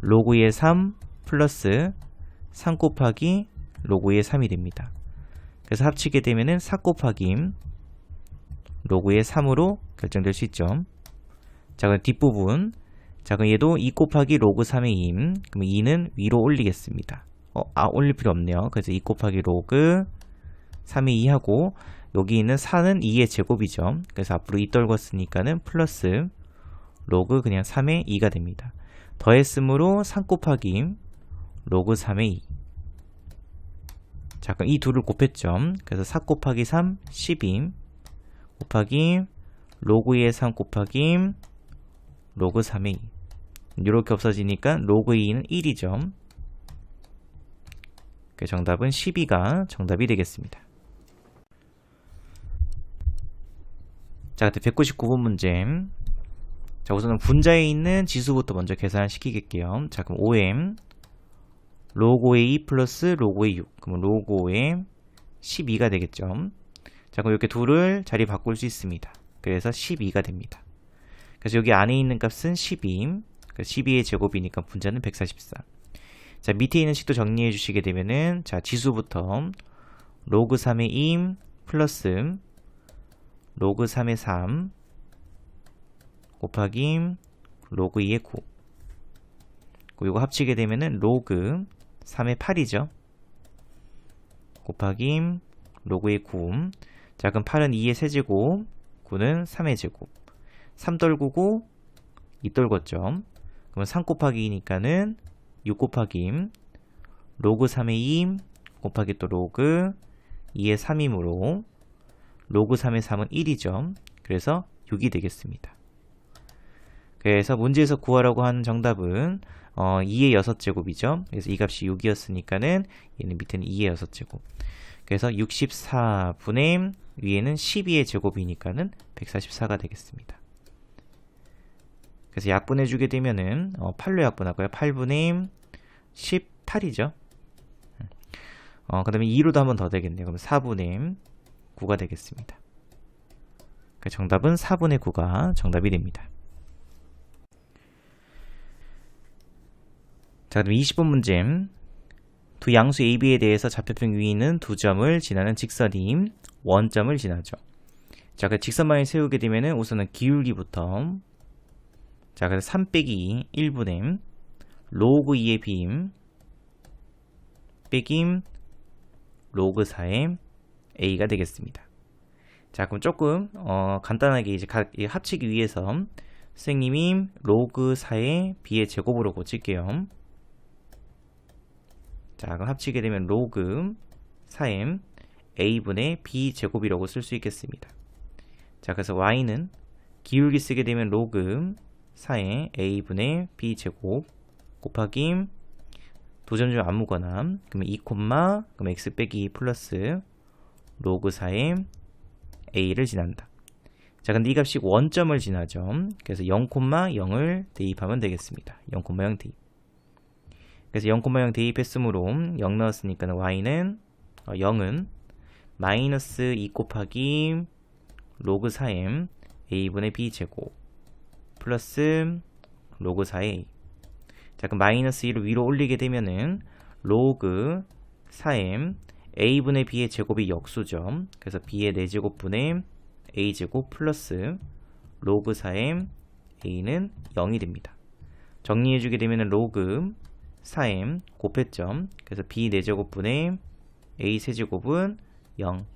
로그 2의 3 플러스 3 곱하기 로그 2의 3이 됩니다. 그래서 합치게 되면은 4 곱하기 로그의 3으로 결정될 수 있죠. 자, 그럼 뒷부분. 자, 그럼 얘도 2 곱하기 로그 3의 2. 그럼 2는 위로 올리겠습니다. 올릴 필요 없네요. 그래서 2 곱하기 로그 3의 2하고, 여기 있는 4는 2의 제곱이죠. 그래서 앞으로 2 떨궜으니까는 플러스 로그 그냥 3의 2가 됩니다. 더했으므로 3 곱하기 로그 3의 2. 자, 그럼 이 둘을 곱했죠. 그래서 4 곱하기 3, 12 곱하기 로그 2의 3 곱하기 로그 3의 2. 이렇게 없어지니까 로그 2는 1이죠. 그 정답은 12가 정답이 되겠습니다. 자, 199번 문제. 자, 우선은 분자에 있는 지수부터 먼저 계산시키겠게요. 자, 그럼 5m 로그 5의 2 플러스 로그 5의 6. 그러면 로그 5의 12가 되겠죠. 자, 그럼 이렇게 둘을 자리 바꿀 수 있습니다. 그래서 12가 됩니다. 그래서 여기 안에 있는 값은 12. 12의 제곱이니까 분자는 144. 자, 밑에 있는 식도 정리해 주시게 되면은, 자, 지수부터 로그 3의 2 플러스 로그 3의 3 곱하기 로그 2의 9. 이거 합치게 되면은 로그 3의 8이죠. 곱하기 로그의 9. 자, 그럼 8은 2의 세제곱, 9는 3의 제곱. 3 떨구고 2 떨궜죠. 그러면 3 곱하기 2니까는 6 곱하기 로그 3의 2 곱하기 또 로그 2의 3이므로 로그 3의 3은 1이죠. 그래서 6이 되겠습니다. 그래서 문제에서 구하라고 하는 정답은 2의 6제곱이죠. 그래서 이 값이 6이었으니까는 얘는 밑에는 2의 6제곱. 그래서 64분의 위에는 12의 제곱이니까는 144가 되겠습니다. 그래서 약분해주게 되면은 8로 약분하고요. 8분의 18이죠. 그 다음에 2로도 한 번 더 되겠네요. 그럼 4분의 9가 되겠습니다. 정답은 4분의 9가 정답이 됩니다. 자, 그럼 20번 문제. 두 양수 AB에 대해서 좌표평 위에 있는 두 점을 지나는 직선이 원점을 지나죠. 자, 그 직선만을 세우게 되면은 우선은 기울기부터, 자, 그래서 3 빼기 1분의 로그 2의 빔 빼기 로그 4의 A가 되겠습니다. 자, 그럼 조금 간단하게 이제 합치기 위해서 선생님이 로그 4의 B의 제곱으로 고칠게요. 자, 그럼 합치게 되면 로그 4의 A분의 B 제곱이라고 쓸 수 있겠습니다. 자, 그래서 Y는 기울기 쓰게 되면 로그 4의 A분의 B 제곱 곱하기 두 점 중 아무거나, 그러면 2, 그러면 X 빼기 2 플러스 로그 4의 A를 지난다. 자, 근데 이 값이 원점을 지나죠. 그래서 0,0을 대입하면 되겠습니다. 0,0 대입. 그래서 0,0 대입했으므로 0 넣었으니까 Y는 0은 마이너스 2 곱하기 로그 4m A분의 B 제곱 플러스 로그 4의 A. 자, 그럼 마이너스 2를 위로 올리게 되면은 로그 4m A분의 B의 제곱이 역수죠. 그래서 B의 4제곱분의 A제곱 플러스 로그 4m A는 0이 됩니다. 정리해주게 되면은 로그 4m 곱했죠. 그래서 B 4제곱분의 A 세제곱은 0.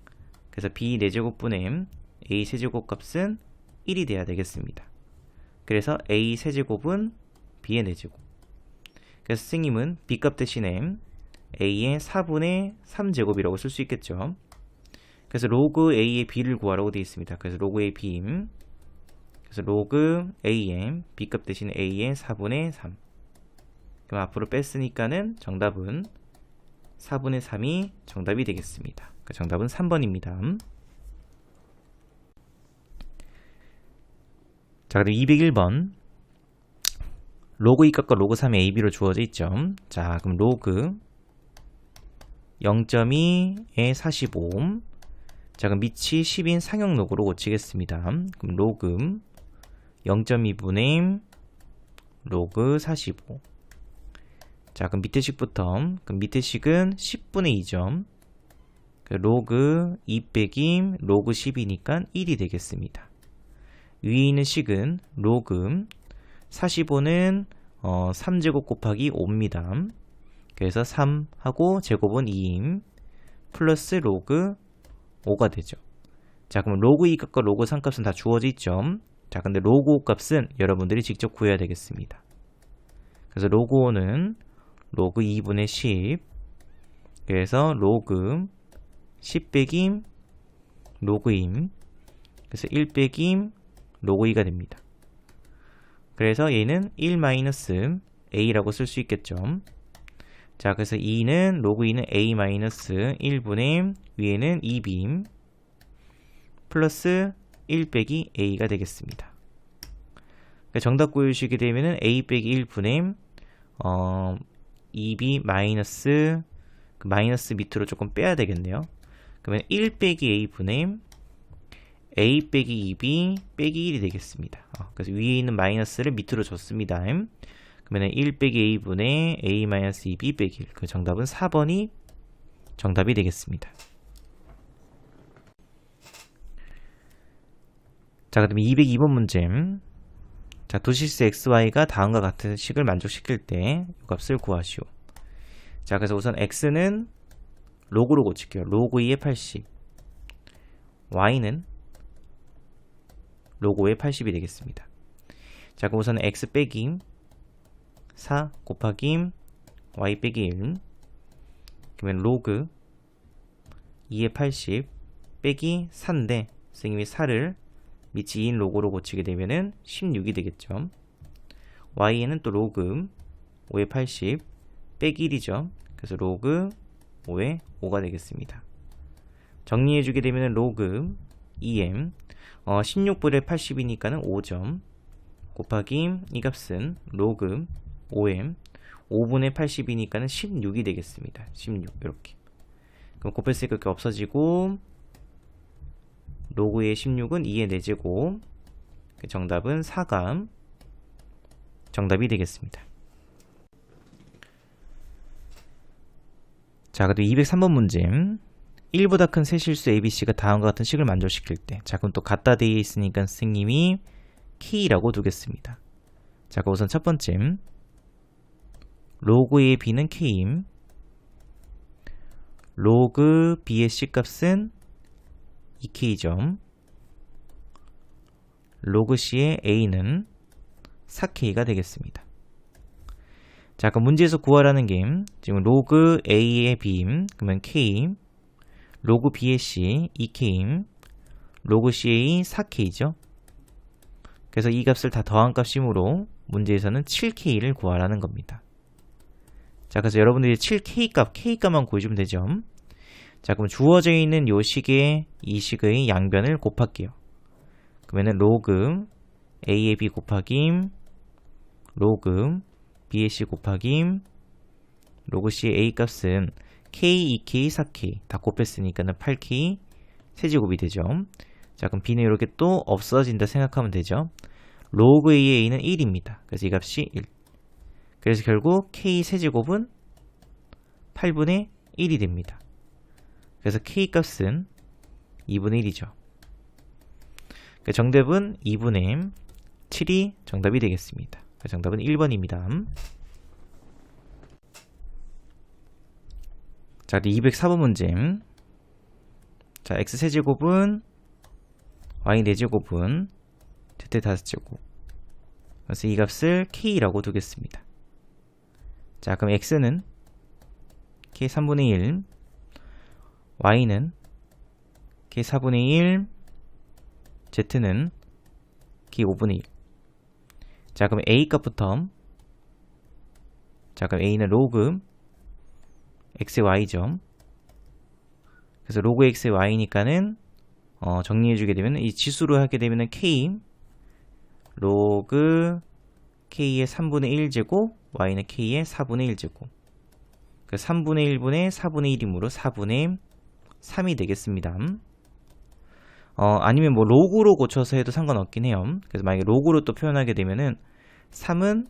그래서 B 4제곱분의 A 세제곱 값은 1이 돼야 되겠습니다. 그래서 A 세제곱은 B의 4제곱. 그래서 선생님은 B값 대신에 A의 4분의 3제곱이라고 쓸 수 있겠죠. 그래서 로그 A의 B를 구하라고 되어 있습니다. 그래서 로그 A B, 그래서 로그 A의 B값 대신에 A의 4분의 3. 그럼 앞으로 뺐으니까는 정답은 4분의 3이 정답이 되겠습니다. 그 정답은 3번입니다. 자, 그럼 201번. 로그 2값과 로그 3의 AB로 주어져 있죠. 자, 그럼 로그 0.2에 45. 자, 그럼 밑이 10인 상형 로그로 고치겠습니다. 그럼 로그 0.2분의 로그 45. 자, 그럼 밑에 식부터, 그럼 밑에 식은 10분의 2점. 로그 2 빼기 로그 10이니까 1이 되겠습니다. 위에 있는 식은 로그 45는 3제곱 곱하기 5입니다. 그래서 3하고 제곱은 2임 플러스 로그 5가 되죠. 자, 그럼 로그 2값과 로그 3값은 다 주어져 있죠. 자, 근데 로그 5 값은 여러분들이 직접 구해야 되겠습니다. 그래서 로그 5는 로그 2분의 10. 그래서 로그 10 빼기 로그 2. 그래서 1 빼기 로그 2가 됩니다. 그래서 얘는 1 마이너스 A라고 쓸 수 있겠죠. 자, 그래서 2는 로그 2는 A 마이너스 1분의 위에는 2B 플러스 1 빼기 A가 되겠습니다. 그러니까 정답 구해주시게 되면은 A 빼기 1분의 2B 마이너스 그 마이너스 밑으로 조금 빼야 되겠네요. 그러면 1 빼기 A분의 A 빼기 2B 빼기 1이 되겠습니다. 그래서 위에 있는 마이너스를 밑으로 줬습니다. 그러면 1 빼기 A분의 A 마이너스 2B 빼기 1. 그 정답은 4번이 정답이 되겠습니다. 자, 그다음에 202번 문제. 자, 두 실수 XY가 다음과 같은 식을 만족시킬 때 이 값을 구하시오. 자, 그래서 우선 X는 로그로 고칠게요. 로그 2의 80. Y는 로그 5의 80이 되겠습니다. 자, 그럼 우선 X 빼기 4 곱하기 Y 빼기 1. 그러면 로그 2의 80 빼기 4인데 선생님이 4를 밑이 2인 로그로 고치게 되면은 16이 되겠죠. Y에는 또 로그 5의 80 빼기 1이죠. 그래서 로그 5의 5가 되겠습니다. 정리해주게 되면은 로그 2m 16분의 80이니까는 5점 곱하기 이 값은 로그 5m 5분의 80이니까는 16이 되겠습니다. 16 이렇게. 그럼 곱했으니까 이렇게 없어지고 로그의 16은 2의 4제곱. 정답은 4가 정답이 되겠습니다. 자, 그리고 203번 문제. 1보다 큰 세 실수 ABC가 다음과 같은 식을 만족시킬 때. 자, 그럼 또 갖다 되어 있으니까 선생님이 K라고 두겠습니다. 자, 그럼 우선 첫 번째. 로그 A의 B는 K임. 로그 B의 C 값은 2K점. 로그 C의 A는 4K가 되겠습니다. 자, 그럼 문제에서 구하라는 게 지금 로그 A의 B임. 그러면 K. 로그 B의 C 2K임. 로그 C의 4K죠. 그래서 이 값을 다 더한 값이므로 문제에서는 7K를 구하라는 겁니다. 자, 그래서 여러분들이 7K 값, K 값만 구해주면 되죠. 자, 그럼 주어져 있는 요 식의 이 식의 양변을 곱할게요. 그러면은 로그 A의 B 곱하기 로그 B의 C 곱하기 로그 C의 A 값은 K, 2K, 4K 다 곱했으니까는 8K 세제곱이 되죠. 자, 그럼 B는 이렇게 또 없어진다 생각하면 되죠. 로그 A의 A는 1입니다. 그래서 이 값이 1. 그래서 결국 K 세제곱은 8분의 1이 됩니다. 그래서 K 값은 2분의 1이죠. 정답은 2분의 7이 정답이 되겠습니다. 정답은 1번입니다. 자, 204번 문제. 자, X세제곱은 Y 4제곱은 Z 5제곱. 그래서 이 값을 K라고 두겠습니다. 자, 그럼 X는 K 3분의 1, Y는 K 4분의 1, Z는 K 5분의 1. 자, 그럼 A 값부터. 자, 그럼 A는 로그 X의 Y죠. 그래서 로그 X의 Y니까는 정리해주게 되면 이 지수로 하게 되면은 K 로그 K의 3분의 1제곱 Y는 K의 4분의 1제곱. 그 3분의 1분의 4분의 1이므로 4분의 3이 되겠습니다. 아니면 뭐 로그로 고쳐서 해도 상관없긴 해요. 그래서 만약에 로그로 또 표현하게 되면은 3은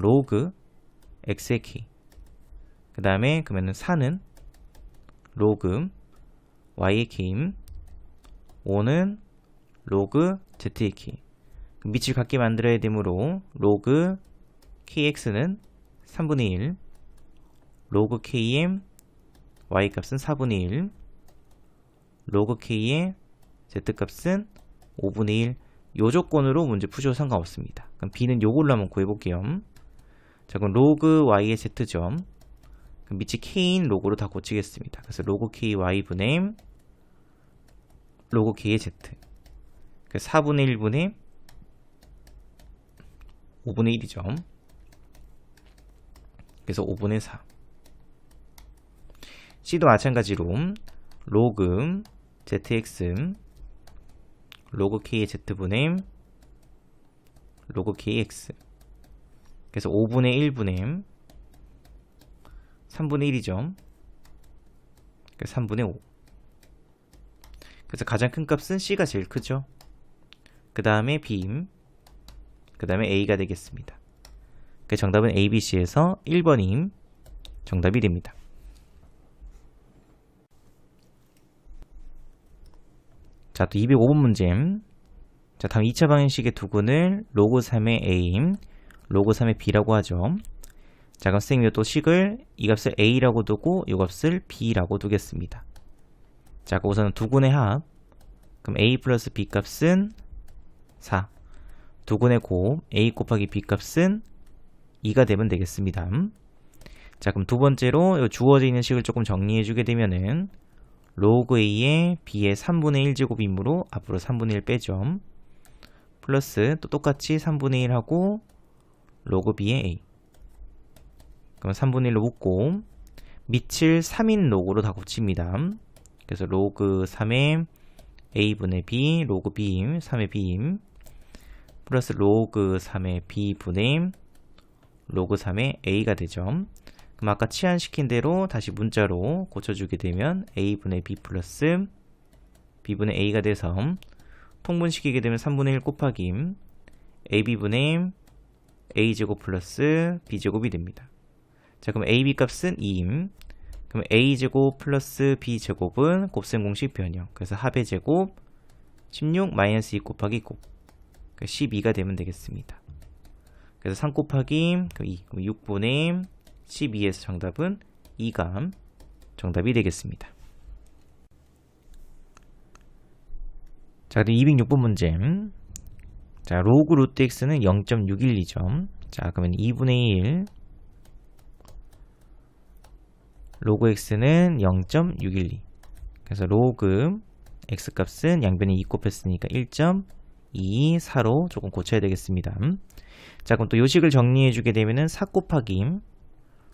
로그 X의 K. 그 다음에 그러면은 4는 로그 Y의 K임. 5는 로그 Z의 K. 밑을 같게 만들어야 되므로 로그 KX는 3분의 1, 로그 K의 Y 값은 4분의 1, 로그 K의 Z 값은 5분의 1. 요 조건으로 문제 푸셔도 상관없습니다. 그럼 B는 요걸로 한번 구해볼게요. 자, 그럼 로그 Y의 Z점. 그럼 밑이 K인 로그로 다 고치겠습니다. 그래서 로그 K Y분의 로그 K의 Z. 그래서 4분의 1분의 5분의 1이죠. 그래서 5분의 4. C도 마찬가지로 로그 ZX 로그 K의 Z분의 로그 K의 X. 그래서 5분의 1분의 3분의 1이죠. 그래서 3분의 5. 그래서 가장 큰 값은 C가 제일 크죠. 그 다음에 B, 그 다음에 A가 되겠습니다. 그 정답은 A, B, C에서 1번이 정답이 됩니다. 자, 또 205번 문제. 자, 다음 2차 방정식의 두근을 로그 3의 A, 로그 3의 B라고 하죠. 자, 그럼 선생님이 또 식을 이 값을 A라고 두고 이 값을 B라고 두겠습니다. 자, 우선은 두근의 합. 그럼 A 플러스 B 값은 4. 두근의 곱 A 곱하기 B 값은 2가 되면 되겠습니다. 자, 그럼 두 번째로 주어져 있는 식을 조금 정리해 주게 되면은 로그 A의 B의 3분의 1제곱이므로 앞으로 3분의 1 빼죠. 플러스 또 똑같이 3분의 1 하고 로그 B의 A. 그럼 3분의 1로 묶고 밑을 3인 로그로 다 고칩니다. 그래서 로그 3의 A분의 B, 로그 B, 3의 B 플러스 로그 3의 b분의 로그 3의 a가 되죠. 그럼 아까 치환시킨 대로 다시 문자로 고쳐주게 되면 a분의 b 플러스 b분의 a가 돼서 통분시키게 되면 3분의 1 곱하기 ab분의 a제곱 플러스 b제곱이 됩니다. 자, 그럼 ab 값은 2임. 그럼 a제곱 플러스 b제곱은 곱셈 공식 변형. 그래서 합의 제곱 16 마이너스 2 곱하기 9. 12가 되면 되겠습니다. 그래서 3 곱하기 2. 그럼 6분의 12에서 정답은 2가 정답이 되겠습니다. 자, 그리고 206번 문제. 자, 로그 루트 x는 0.612점. 자, 그러면 2분의 1 로그 x는 0.612. 그래서 로그 x 값은 양변에 2 곱했으니까 1.24로 조금 고쳐야 되겠습니다. 자, 그럼 또 요식을 정리해 주게 되면은 4 곱하기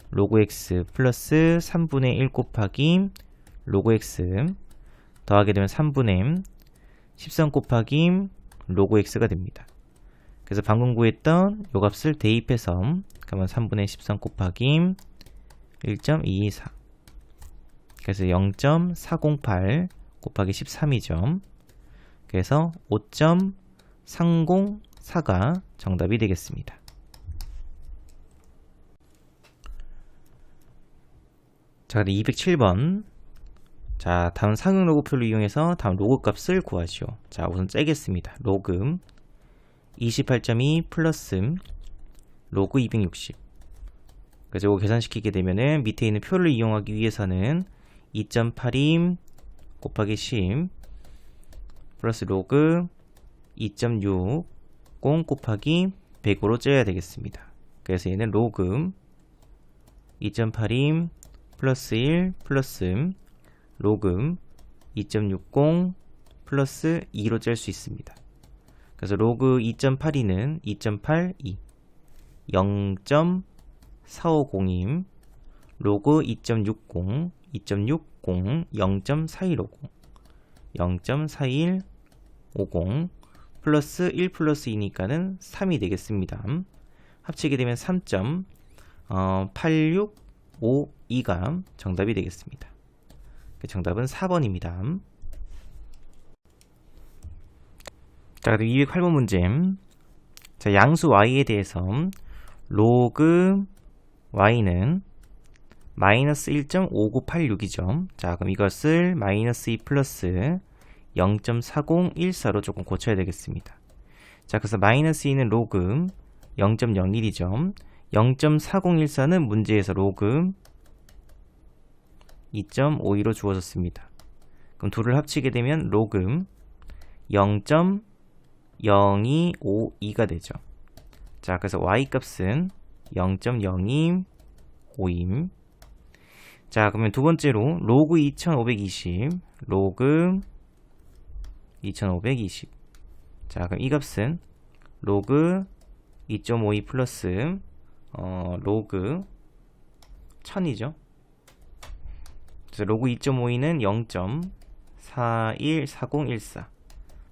로그 x 플러스 3분의 1 곱하기 로그 x 더하게 되면 3분의 13 곱하기 로그 x가 됩니다. 그래서 방금 구했던 요 값을 대입해서 그러면 3분의 13 곱하기 1.224. 그래서 0.408 곱하기 13이죠. 그래서 5.304가 정답이 되겠습니다. 자, 207번. 자, 다음 상용 로그표를 이용해서 다음 로그 값을 구하시오. 자, 우선 째겠습니다. 로그 28.2 플러스 로그 260. 그래서 이거 계산시키게 되면은 밑에 있는 표를 이용하기 위해서는 2.82 곱하기 10 플러스 로그 2.60 곱하기 100으로 째야 되겠습니다. 그래서 얘는 로그 2.82 플러스 1 플러스 로그 2.60 플러스 2로 짤 수 있습니다. 그래서 로그 2.82는 2.82 0.450임. 로그 2.60 0.4150 0.4150 플러스 1 플러스 2니까는 3이 되겠습니다. 합치게 되면 3.8652가 정답이 되겠습니다. 정답은 4번입니다. 자, 그리고 208번 문제. 자, 양수 y에 대해서 로그 y는 마이너스 1.5986이죠. 자, 그럼 이것을 마이너스 2 플러스 0.4014로 조금 고쳐야 되겠습니다. 자, 그래서 마이너스 2는 로그 0.01이죠. 0.4014는 문제에서 로그 2.52로 주어졌습니다. 그럼 둘을 합치게 되면 로그 0.0252가 되죠. 자, 그래서 y 값은 0.0252임. 자, 그러면 두 번째로 로그 2520 로그 2520. 자, 그럼 이 값은 로그 2.52 플러스 로그 1000이죠. 그래서 로그 2.52는 0.414014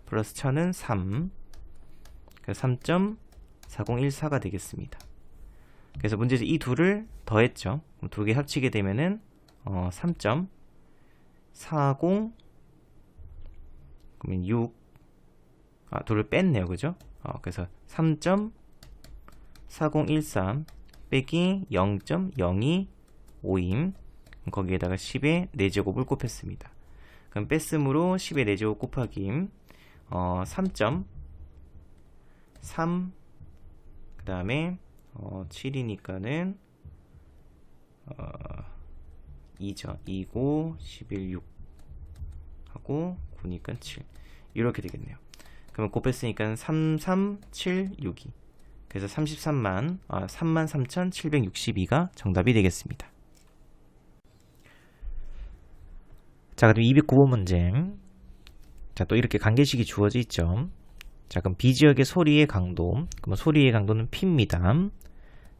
플러스 1000은 3. 그래서 3.4014가 되겠습니다. 그래서 문제에서 이 둘을 더했죠. 두 개 합치게 되면은 3.40 그러면 6 둘을 뺐네요. 그죠? 그래서 3.4013 빼기 0.0252임. 거기에다가 10의 4제곱을 곱했습니다. 그럼 뺐으므로 10의 4제곱 곱하기 3.3 그 다음에 7이니까는 2죠. 2고 11, 6 하고 9니까 7 이렇게 되겠네요. 그러면 곱했으니까 33762 그래서 333762가 정답이 되겠습니다. 자, 그럼 209번 문제. 자, 또 이렇게 관계식이 주어져 있죠. 자, 그럼 B지역의 소리의 강도. 그럼 소리의 강도는 P입니다.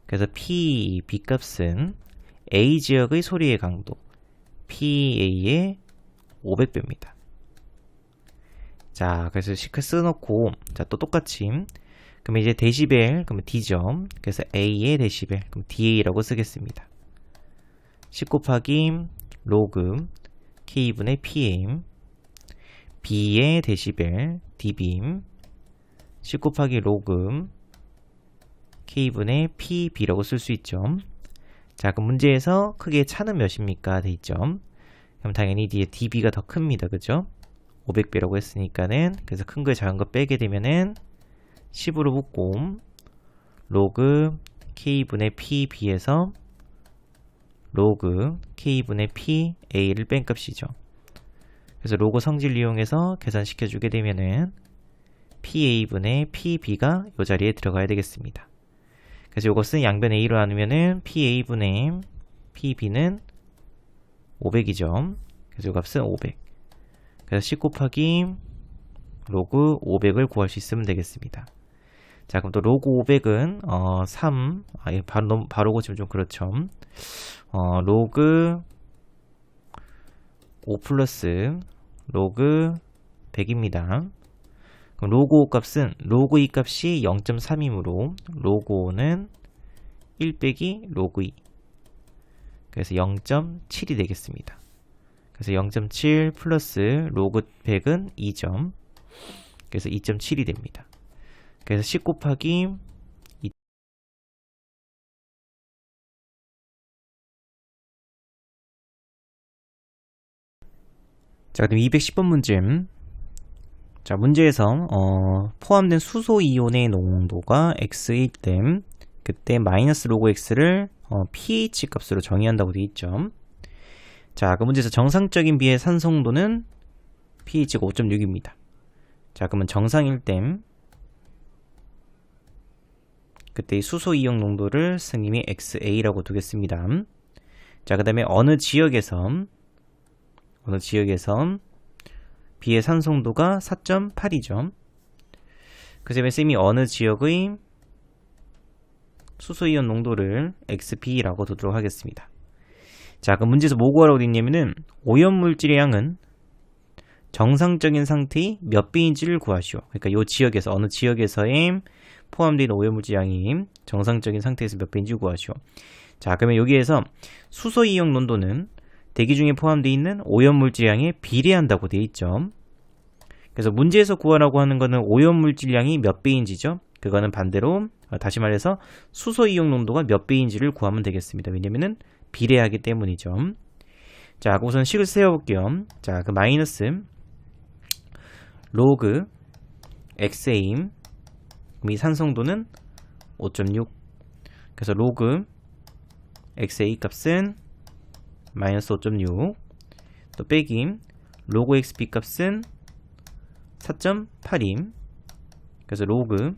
그래서 P, B 값은 A지역의 소리의 강도. PA의 500배입니다. 자, 그래서 시크 써놓고, 자, 또 똑같이. 그럼 이제 데시벨, 그러면 D죠. 그래서 A의 데시벨, 그럼 DA라고 쓰겠습니다. 10 곱하기 로그 K분의 PM, B의 데시벨, dB, 10 곱하기 로그 K분의 PB라고 쓸 수 있죠. 자, 그럼 문제에서 크게 차는 몇입니까? 돼 있죠. 그럼 당연히 뒤에 dB가 더 큽니다. 그죠? 500배라고 했으니까는, 그래서 큰 거 작은 거 빼게 되면은 10으로 묶고 로그 K분의 PB에서 로그 K분의 PA를 뺀 값이죠. 그래서 로그 성질 이용해서 계산시켜 주게 되면은 PA분의 PB가 이 자리에 들어가야 되겠습니다. 그래서 이것은 양변 A로 나누면은 PA분의 PB는 500이죠. 그래서 이 값은 500. 그래서 10 곱하기 로그 500을 구할 수 있으면 되겠습니다. 자, 그럼 또 로그 500은 3, 바로 고치면 좀 그렇죠. 로그 5 플러스 로그 100입니다. 그럼 로그 5 값은 로그 2 값이 0.3이므로 로그 5는 1 빼기 로그 2. 그래서 0.7이 되겠습니다. 그래서 0.7 플러스 로그 100은 2점. 그래서 2.7이 됩니다. 그래서 10 곱하기 2. 자, 그럼 210번 문제. 자, 문제에서 포함된 수소 이온의 농도가 X일 때 그때 마이너스 로그 X를 pH 값으로 정의한다고 되어 있죠. 자, 그 문제에서 정상적인 비의 산성도는 pH가 5.6입니다. 자, 그러면 정상일 때 그때 이 수소 이온 농도를 승임이 XA라고 두겠습니다. 자, 그 다음에 어느 지역에서 비의 산성도가 4.8이죠. 그래서 쌤이 어느 지역의 수소이온 농도를 XB라고 두도록 하겠습니다. 자, 그 문제에서 뭐 구하라고 되어 있냐면은 오염물질의 양은 정상적인 상태의 몇 배인지를 구하시오. 그러니까 이 지역에서 어느 지역에서의 포함되어 있는 오염물질 양이 정상적인 상태에서 몇 배인지 구하시오. 자, 그러면 여기에서 수소이온 농도는 대기 중에 포함되어 있는 오염물질량에 비례한다고 되어 있죠. 그래서 문제에서 구하라고 하는 거는 오염물질량이 몇 배인지죠. 그거는 반대로 다시 말해서 수소이온 농도가 몇 배인지를 구하면 되겠습니다. 왜냐면은 비례하기 때문이죠. 자, 우선 식을 세워볼게요. 자, 그 마이너스 로그 XA, 이 산성도는 5.6. 그래서 로그 XA 값은 마이너스 5.6, 또 빼기 로그 XB 값은 4.8임. 그래서 로그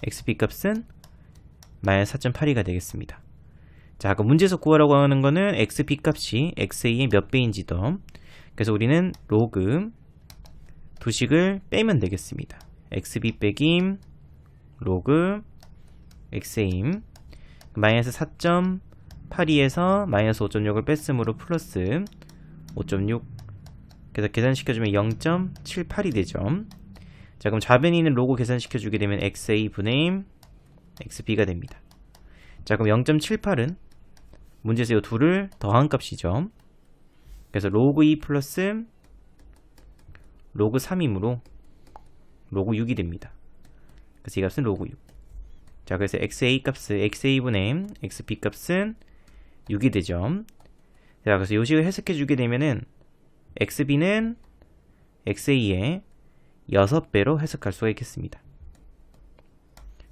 XB 값은 마이너스 4.82가 되겠습니다. 자, 그럼 문제에서 구하라고 하는 거는 XB 값이 XA의 몇 배인지도. 그래서 우리는 로그 두 식을 빼면 되겠습니다. XB 빼기 로그 XA 마이너스 4.82에서 마이너스 5.6을 뺐으므로 플러스 5.6. 그래서 계산시켜주면 0.78이 되죠. 자, 그럼 좌변에 있는 로그 계산시켜주게 되면 XA분의 XB가 됩니다. 자, 그럼 0.78은 문제에서 이 둘을 더한 값이죠. 그래서 로그 2 플러스 로그 3이므로 로그 6이 됩니다. 그래서 이 값은 로그 6. 자, 그래서 XA분의 XB 값은 6이 되죠. 자, 그래서 이 식을 해석해주게 되면은 XB는 XA의 6배로 해석할 수가 있겠습니다.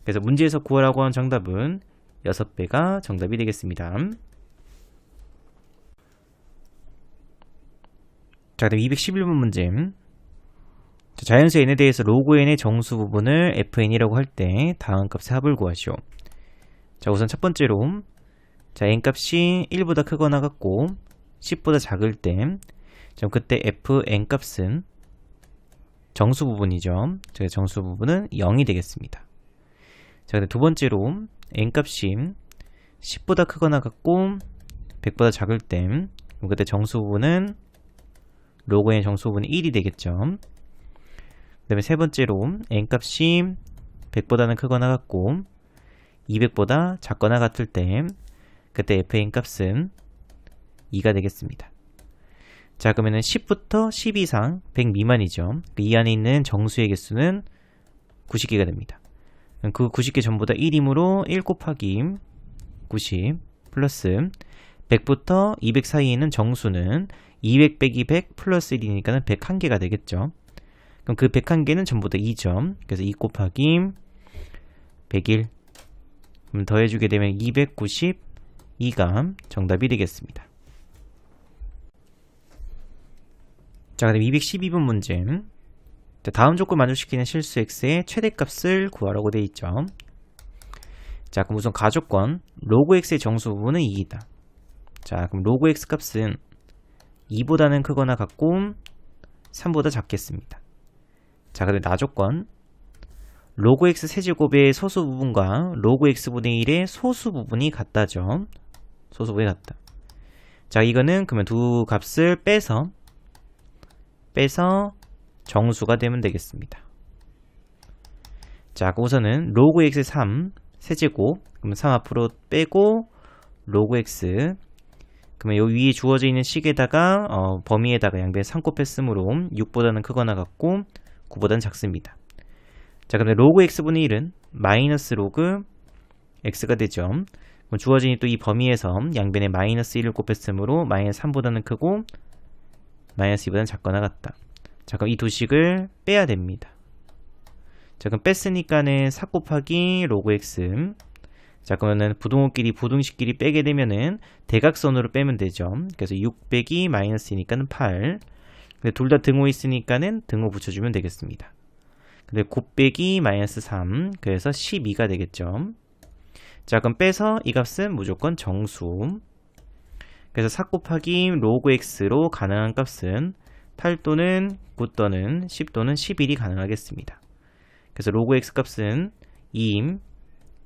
그래서 문제에서 구하라고 한 정답은 6배가 정답이 되겠습니다. 자, 그다음 211번 문제. 자연수 n에 대해서 로그 n의 정수 부분을 fn이라고 할 때 다음 값의 합을 구하시오. 자, 우선 첫 번째로 자, n 값이 1보다 크거나 같고 10보다 작을 때 그때 fn 값은 정수 부분이죠. 자, 정수 부분은 0이 되겠습니다. 자, 근데 두 번째로 n 값이 10보다 크거나 같고 100보다 작을 때 그때 정수 부분은 로그 n의 정수 부분은 1이 되겠죠. 그 다음에 세 번째로 n 값이 100보다는 크거나 같고 200보다 작거나 같을 때 그때 fn 값은 2가 되겠습니다. 자, 그러면은 10부터 10 이상 100 미만이죠. 이 안에 있는 정수의 개수는 90개가 됩니다. 그 90개 전부 다 1이므로 1 곱하기 90 플러스 100부터 200 사이에 있는 정수는 200 빼기 100 플러스 1이니까 101개가 되겠죠. 그럼 그 101개는 전부 다 2점. 그래서 2 곱하기 101. 그럼 더해주게 되면 292가 정답이 되겠습니다. 자, 그다음 212번 문제. 자, 다음 조건 만족시키는 실수 x의 최대값을 구하라고 되어 있죠. 자, 그럼 우선 가조건 로그 x의 정수 부분은 2이다. 자, 그럼 로그 x 값은 2보다는 크거나 같고 3보다 작겠습니다. 자, 그다음 나조건 로그 x 세제곱의 소수 부분과 로그 x분의 1의 소수 부분이 같다죠. 소수 부분이 같다. 자, 이거는 그러면 두 값을 빼서 정수가 되면 되겠습니다. 자, 우선은 로그 x의 3 세제곱, 그러면 3 앞으로 빼고 로그 x, 그러면 요 위에 주어져 있는 식에다가 범위에다가 양변 3 곱했으므로 6보다는 크거나 같고 9보다는 작습니다. 자, 그럼 로그 x분의 1은 마이너스 로그 x가 되죠. 그럼 주어진 또 이 범위에서 양변에 마이너스 1을 곱했으므로 마이너스 3보다는 크고 마이너스 2보다는 작거나 같다. 자, 그럼 이 두 식을 빼야 됩니다. 자, 그럼 뺐으니까는 4 곱하기 로그 x. 자, 그러면은 부등호끼리 부등식끼리 빼게 되면은 대각선으로 빼면 되죠. 그래서 6 빼기 마이너스이니까는 8. 근데 둘 다 등호 있으니까는 등호 붙여주면 되겠습니다. 근데 9 빼기 마이너스 3. 그래서 12가 되겠죠. 자, 그럼 빼서 이 값은 무조건 정수. 그래서 4 곱하기 로그 x로 가능한 값은 8 또는 9 또는 10 또는 11이 가능하겠습니다. 그래서 로그 x 값은 2,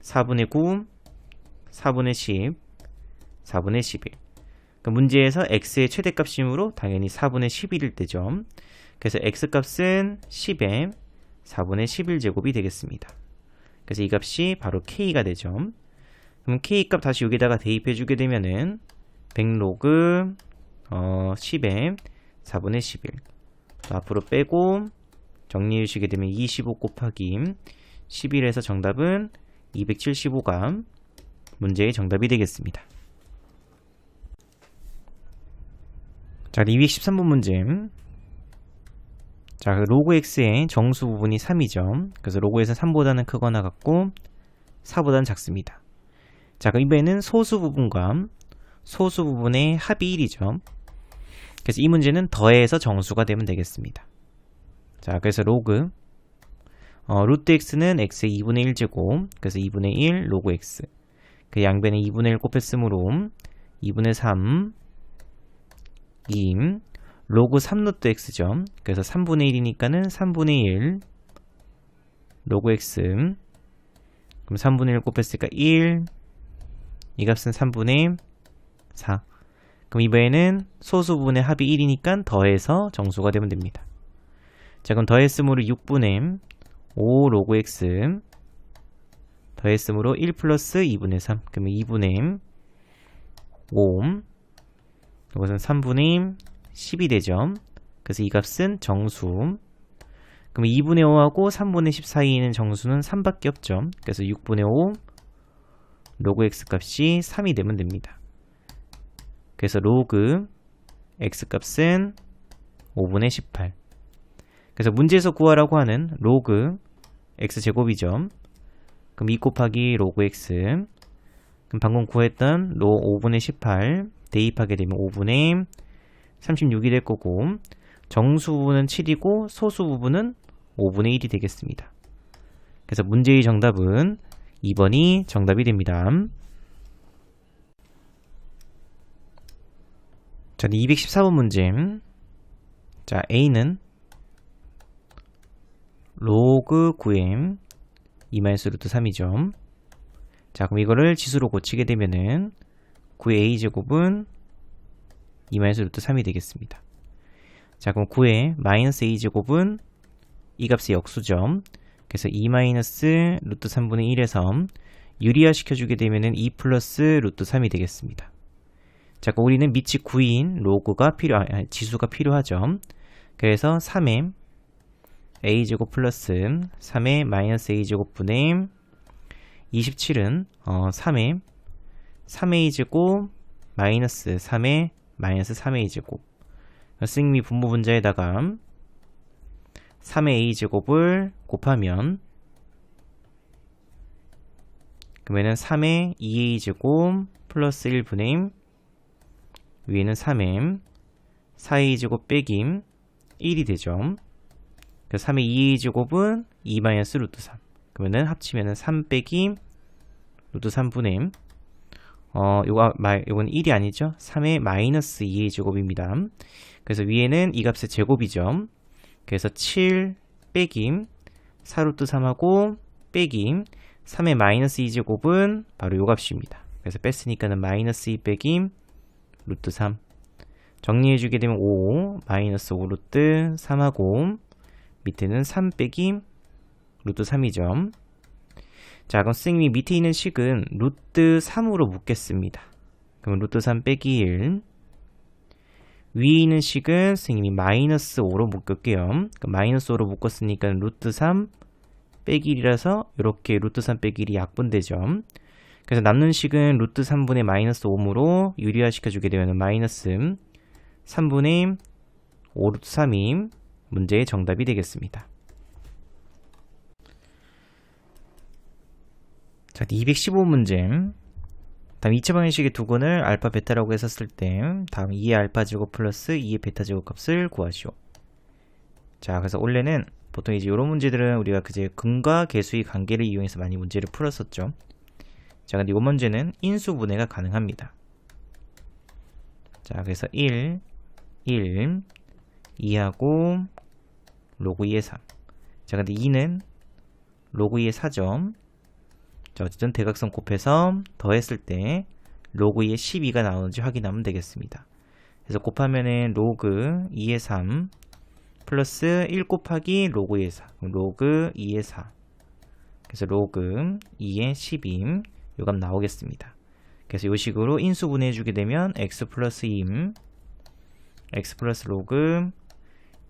4분의 9, 4분의 10, 4분의 11. 그러니까 문제에서 x의 최대값이므로 당연히 4분의 11일 때죠. 그래서 x 값은 10에 4분의 11제곱이 되겠습니다. 그래서 이 값이 바로 k가 되죠. 그럼 k 값 다시 여기다가 대입해 주게 되면은 100로그 10에 4분의 11. 앞으로 빼고 정리해 주시게 되면 25 곱하기 11에서 정답은 275가 문제의 정답이 되겠습니다. 자, 213번 문제. 자, 로그 x의 정수 부분이 3이죠. 그래서 로그에서 3보다는 크거나 같고 4보다는 작습니다. 자, 그럼 이번에는 소수 부분과 소수 부분의 합이 1이죠. 그래서 이 문제는 더해서 정수가 되면 되겠습니다. 자, 그래서 로그 루트 x는 x의 2분의 1제곱, 그래서 2분의 1 로그 x. 그 양변에 2분의 1 곱했으므로 2분의 3 2 로그 3루트 x죠. 그래서 3분의 1이니까는 3분의 1 로그 x. 그럼 3분의 1 곱했으니까 1. 이 값은 3분의 4. 그럼 이번에는 소수 부분의 합이 1이니까 더해서 정수가 되면 됩니다. 자, 그럼 더했으므로 6분의 5 로그 x 더했으므로 1 플러스 2분의 3. 그러면 2분의 5. 이것은 3분의 10이 되죠. 그래서 이 값은 정수. 그럼 2분의 5하고 3분의 10 사이에 있는 정수는 3밖에 없죠. 그래서 6분의 5 로그 x 값이 3이 되면 됩니다. 그래서 로그 x 값은 5분의 18. 그래서 문제에서 구하라고 하는 로그 x 제곱이죠. 그럼 2 곱하기 로그 x. 그럼 방금 구했던 로 5분의 18 대입하게 되면 5분의 36이 될 거고, 정수 부분은 7이고 소수 부분은 5분의 1이 되겠습니다. 그래서 문제의 정답은 2번이 정답이 됩니다. 자, 214번 문제. 자, A는 로그 9m 2-루트 3이죠. 자, 그럼 이거를 지수로 고치게 되면은 9의 a제곱은 2-루트 3이 되겠습니다. 자, 그럼 9의 마이너스 a제곱은 이 값의 역수죠. 그래서 2 마이너스 루트 3분의 1에서 유리화 시켜주게 되면은 2 플러스 루트 3이 되겠습니다. 자, 우리는 밑이 9인 로그가 지수가 필요하죠. 그래서 3의 a제곱 플러스 3의 마이너스 a제곱 분의 27은 3의 3a제곱 마이너스 3의 마이너스 3a제곱 선생님이 분모 분자에다가 3의 a제곱을 곱하면 그러면은 3의 2a제곱 플러스 1분의 위에는 3의 4a제곱 빼기 1이 되죠. 그래서 3의 2a제곱은 2 마이너스 루트 3. 그러면은 합치면은 3 빼기 루트 3분의 요건 1이 아니죠. 3의 마이너스 2a제곱입니다. 그래서 위에는 이 값의 제곱이죠. 그래서 7 빼기 4 루트 3하고 빼기 3의 마이너스 2제곱은 바로 요 값입니다. 그래서 뺐으니까는 마이너스 2 빼기 루트 3 정리해주게 되면 5 마이너스 5 루트 3하고 밑에는 3 빼기 루트 3이죠. 자, 그럼 선생님이 밑에 있는 식은 루트 3으로 묶겠습니다. 그럼 루트 3 빼기 1 위에 있는 식은 선생님이 마이너스 5로 묶을게요. 마이너스 5로 묶었으니까 루트 3 빼기 1이라서 이렇게 루트 3 빼기 1이 약분되죠. 그래서 남는 식은 루트 3분의 마이너스 5으로 유리화 시켜주게 되면 마이너스 3분의 5 루트 3이 문제의 정답이 되겠습니다. 자, 215문제. 다음 2차 방정식의 두근을 알파 베타라고 했었을 때 다음 2의 알파 제곱 플러스 2의 베타 제곱 값을 구하시오. 자, 그래서 원래는 보통 이제 이런 문제들은 우리가 그제 근과 계수의 관계를 이용해서 많이 문제를 풀었었죠. 자, 근데 이 문제는 인수분해가 가능합니다. 자, 그래서 1, 2하고 로그 2의 3. 자, 근데 2는 로그 2의 4점. 자, 어쨌든 대각선 곱해서 더했을 때 로그 2의 12가 나오는지 확인하면 되겠습니다. 그래서 곱하면은 로그 2의 3 플러스 1 곱하기 로그 2의 4. 로그 2의 4. 그래서 로그 2의 12 요 값 나오겠습니다. 그래서 이 식으로 인수분해 해주게 되면 x 플러스 2 x 플러스 로그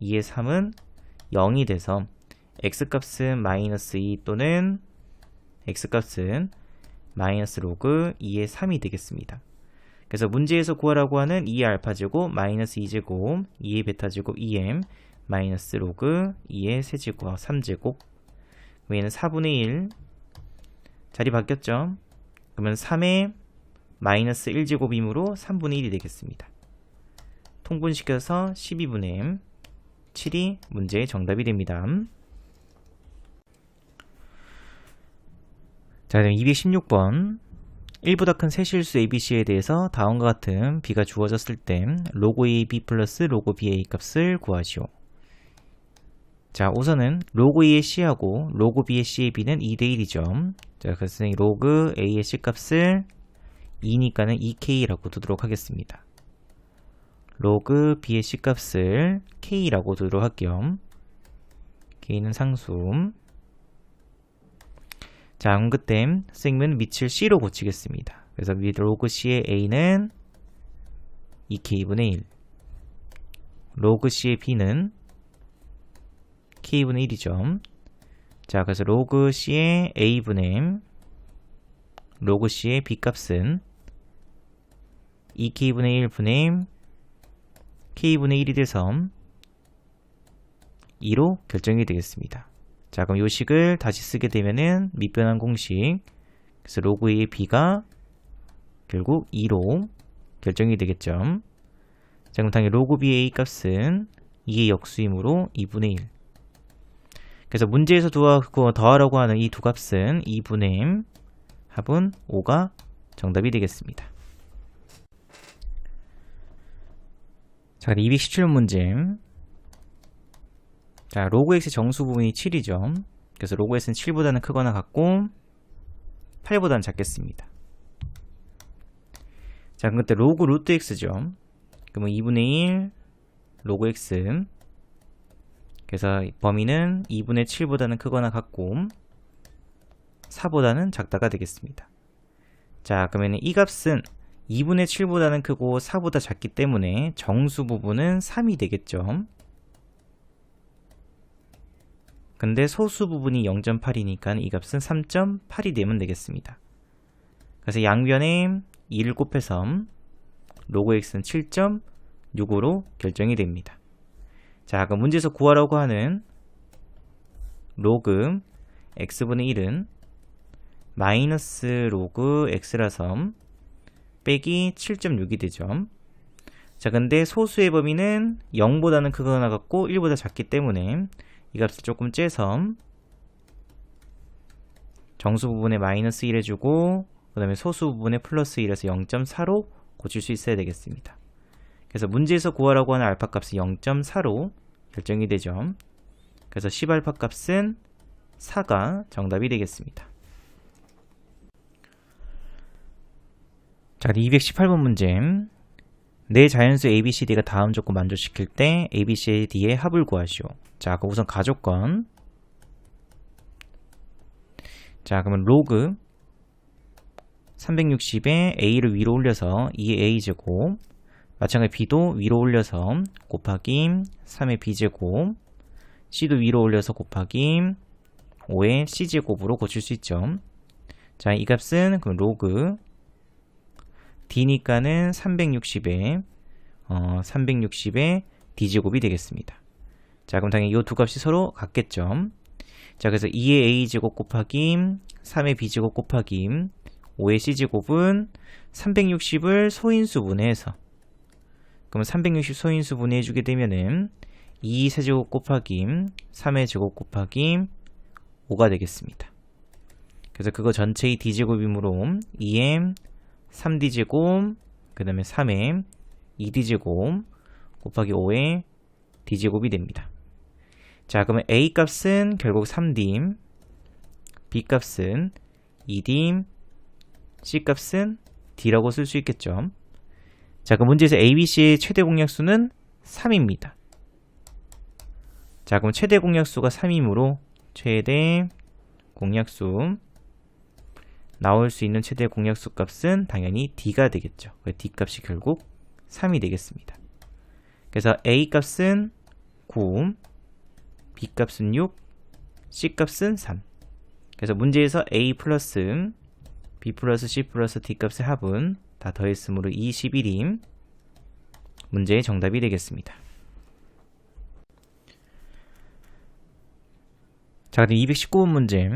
2의 3은 0이 돼서 x값은 마이너스 2 또는 x값은 마이너스 로그 2의 3이 되겠습니다. 그래서 문제에서 구하라고 하는 2의 알파 제곱 마이너스 2제곱 2의 베타 제곱 2m 마이너스 로그 2의 세제곱 3제곱 얘는 4분의 1 자리 바뀌었죠. 그러면 3의 마이너스 1제곱이므로 3분의 1이 되겠습니다. 통분시켜서 12분의 7이 문제의 정답이 됩니다. 자, 그럼 216번 1보다 큰 세 실수 ABC에 대해서 다음과 같은 B가 주어졌을 때 로그 AB 플러스 로그 BA 값을 구하시오. 자, 우선은 로그 A의 C하고 로그 B의 C의 B는 2대1이죠. 자, 그래서 로그 A의 C 값을 2니까는 2K라고 두도록 하겠습니다. 로그 B의 C 값을 K라고 두도록 할게요. K는 상수. 자, 그럼 그때 선생님은 밑을 C로 고치겠습니다. 그래서 로그 C의 A는 2K분의 1 로그 C의 B는 K분의 1이죠. 자, 그래서 로그 C의 A분의 로그 C의 B 값은 2K분의 1분의 K분의 1이 돼서 2로 결정이 되겠습니다. 자, 그럼 요 식을 다시 쓰게 되면은 밑변환 공식. 그래서 로그 A의 B가 결국 2로 결정이 되겠죠. 자, 그럼 당연히 로그 B의 A 값은 2의 역수이므로 2분의 1. 그래서 문제에서 더하라고 하는 이 두 값은 2분의 합은 5가 정답이 되겠습니다. 자, 217번 문제. 자, 로그 x의 정수 부분이 7이죠. 그래서 로그 x는 7보다는 크거나 같고 8보다는 작겠습니다. 자, 그럼 그때 로그 루트 x죠. 그러면 2분의 1 로그 x 그래서 범위는 2분의 7보다는 크거나 같고 4보다는 작다가 되겠습니다. 자, 그러면 이 값은 2분의 7보다는 크고 4보다 작기 때문에 정수 부분은 3이 되겠죠. 근데 소수 부분이 0.8이니까 이 값은 3.8이 되면 되겠습니다. 그래서 양변에 2를 곱해서 로그 x는 7.65로 결정이 됩니다. 자, 그럼 문제에서 구하라고 하는 로그 x분의 1은 마이너스 로그 x라서 빼기 7.6이 되죠. 자, 근데 소수의 범위는 0보다는 크거나 같고 1보다 작기 때문에 이 값을 조금 째서 정수 부분에 마이너스 1 해주고 그 다음에 소수 부분에 플러스 1에서 0.4로 고칠 수 있어야 되겠습니다. 그래서 문제에서 구하라고 하는 알파 값이 0.4로 결정이 되죠. 그래서 10알파 값은 4가 정답이 되겠습니다. 자, 218번 문제. 네 자연수 ABCD가 다음 조건 만족시킬 때 ABCD의 합을 구하시오. 자, 그럼 우선 가조건. 자, 그러면 로그 360에 A를 위로 올려서 2의 A제곱, 마찬가지 B도 위로 올려서 곱하기 3의 B제곱, C도 위로 올려서 곱하기 5의 C제곱으로 고칠 수 있죠. 자, 이 값은 그럼 로그 D니까는 360의 D제곱이 되겠습니다. 자, 그럼 당연히 이 두 값이 서로 같겠죠. 자, 그래서 2의 A제곱 곱하기 3의 B제곱 곱하기 5의 C제곱은 360을 소인수분해 해서, 그럼 360 소인수분해 해주게 되면은 2 세제곱 곱하기 3의 제곱 곱하기 5가 되겠습니다. 그래서 그거 전체의 D제곱이므로 2의 3D제곱, 그 다음에 3의 2D제곱 곱하기 5의 D제곱이 됩니다. 자, 그러면 A 값은 결국 3D, B 값은 2D, C 값은 D라고 쓸 수 있겠죠. 자, 그 문제에서 ABC의 최대 공약수는 3입니다. 자, 그럼 최대 공약수가 3이므로 최대 공약수, 나올 수 있는 최대 공약수 값은 당연히 D가 되겠죠. D 값이 결국 3이 되겠습니다. 그래서 A 값은 9, B 값은 6, C 값은 3. 그래서 문제에서 A 플러스 B 플러스 C 플러스 D 값의 합은 다 더했으므로 21이 문제의 정답이 되겠습니다. 자, 그럼 219번 문제.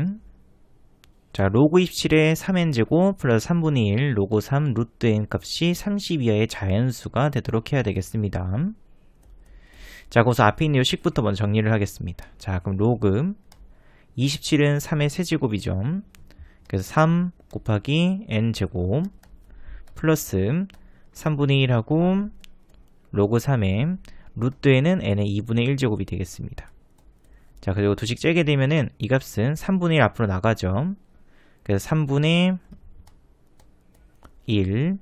자, 로그 27의 3n제곱 플러스 3분의 1 로그 3 루트 n 값이 30 이하의 자연수가 되도록 해야 되겠습니다. 자, 거기서 앞에 있는 요 식부터 먼저 정리를 하겠습니다. 자, 그럼 로그 27은 3의 세제곱이죠. 그래서 3 곱하기 n제곱 플러스 3분의 1하고 로그 3의 루트 n은 n의 2분의 1제곱이 되겠습니다. 자, 그리고 두식 째게 되면은 이 값은 3분의 1 앞으로 나가죠. 그래서 3분의 1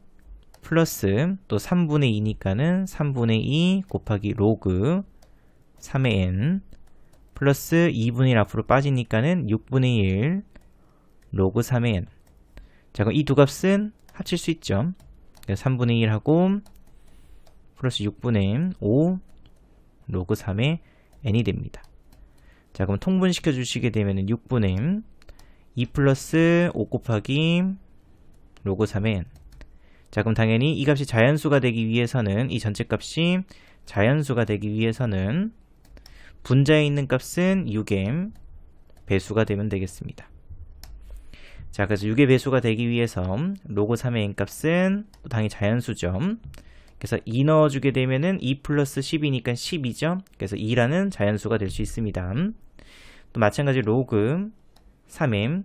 플러스 또 3분의 2니까는 3분의 2 곱하기 로그 3의 n 플러스 2분의 1 앞으로 빠지니까는 6분의 1 로그 3의 n. 자, 그럼 이 두 값은 합칠 수 있죠. 그래서 3분의 1하고 플러스 6분의 5 로그 3의 n이 됩니다. 자, 그럼 통분시켜 주시게 되면은 6분의 2 플러스 5 곱하기 로그 3의 n. 자, 그럼 당연히 이 값이 자연수가 되기 위해서는, 이 전체 값이 자연수가 되기 위해서는 분자에 있는 값은 6의 배수가 되면 되겠습니다. 자, 그래서 6의 배수가 되기 위해서 로그 3의 n 값은 또 당연히 자연수죠. 그래서 2 넣어주게 되면은 2 플러스 10이니까 10이죠. 그래서 2라는 자연수가 될 수 있습니다. 또 마찬가지 로그 3의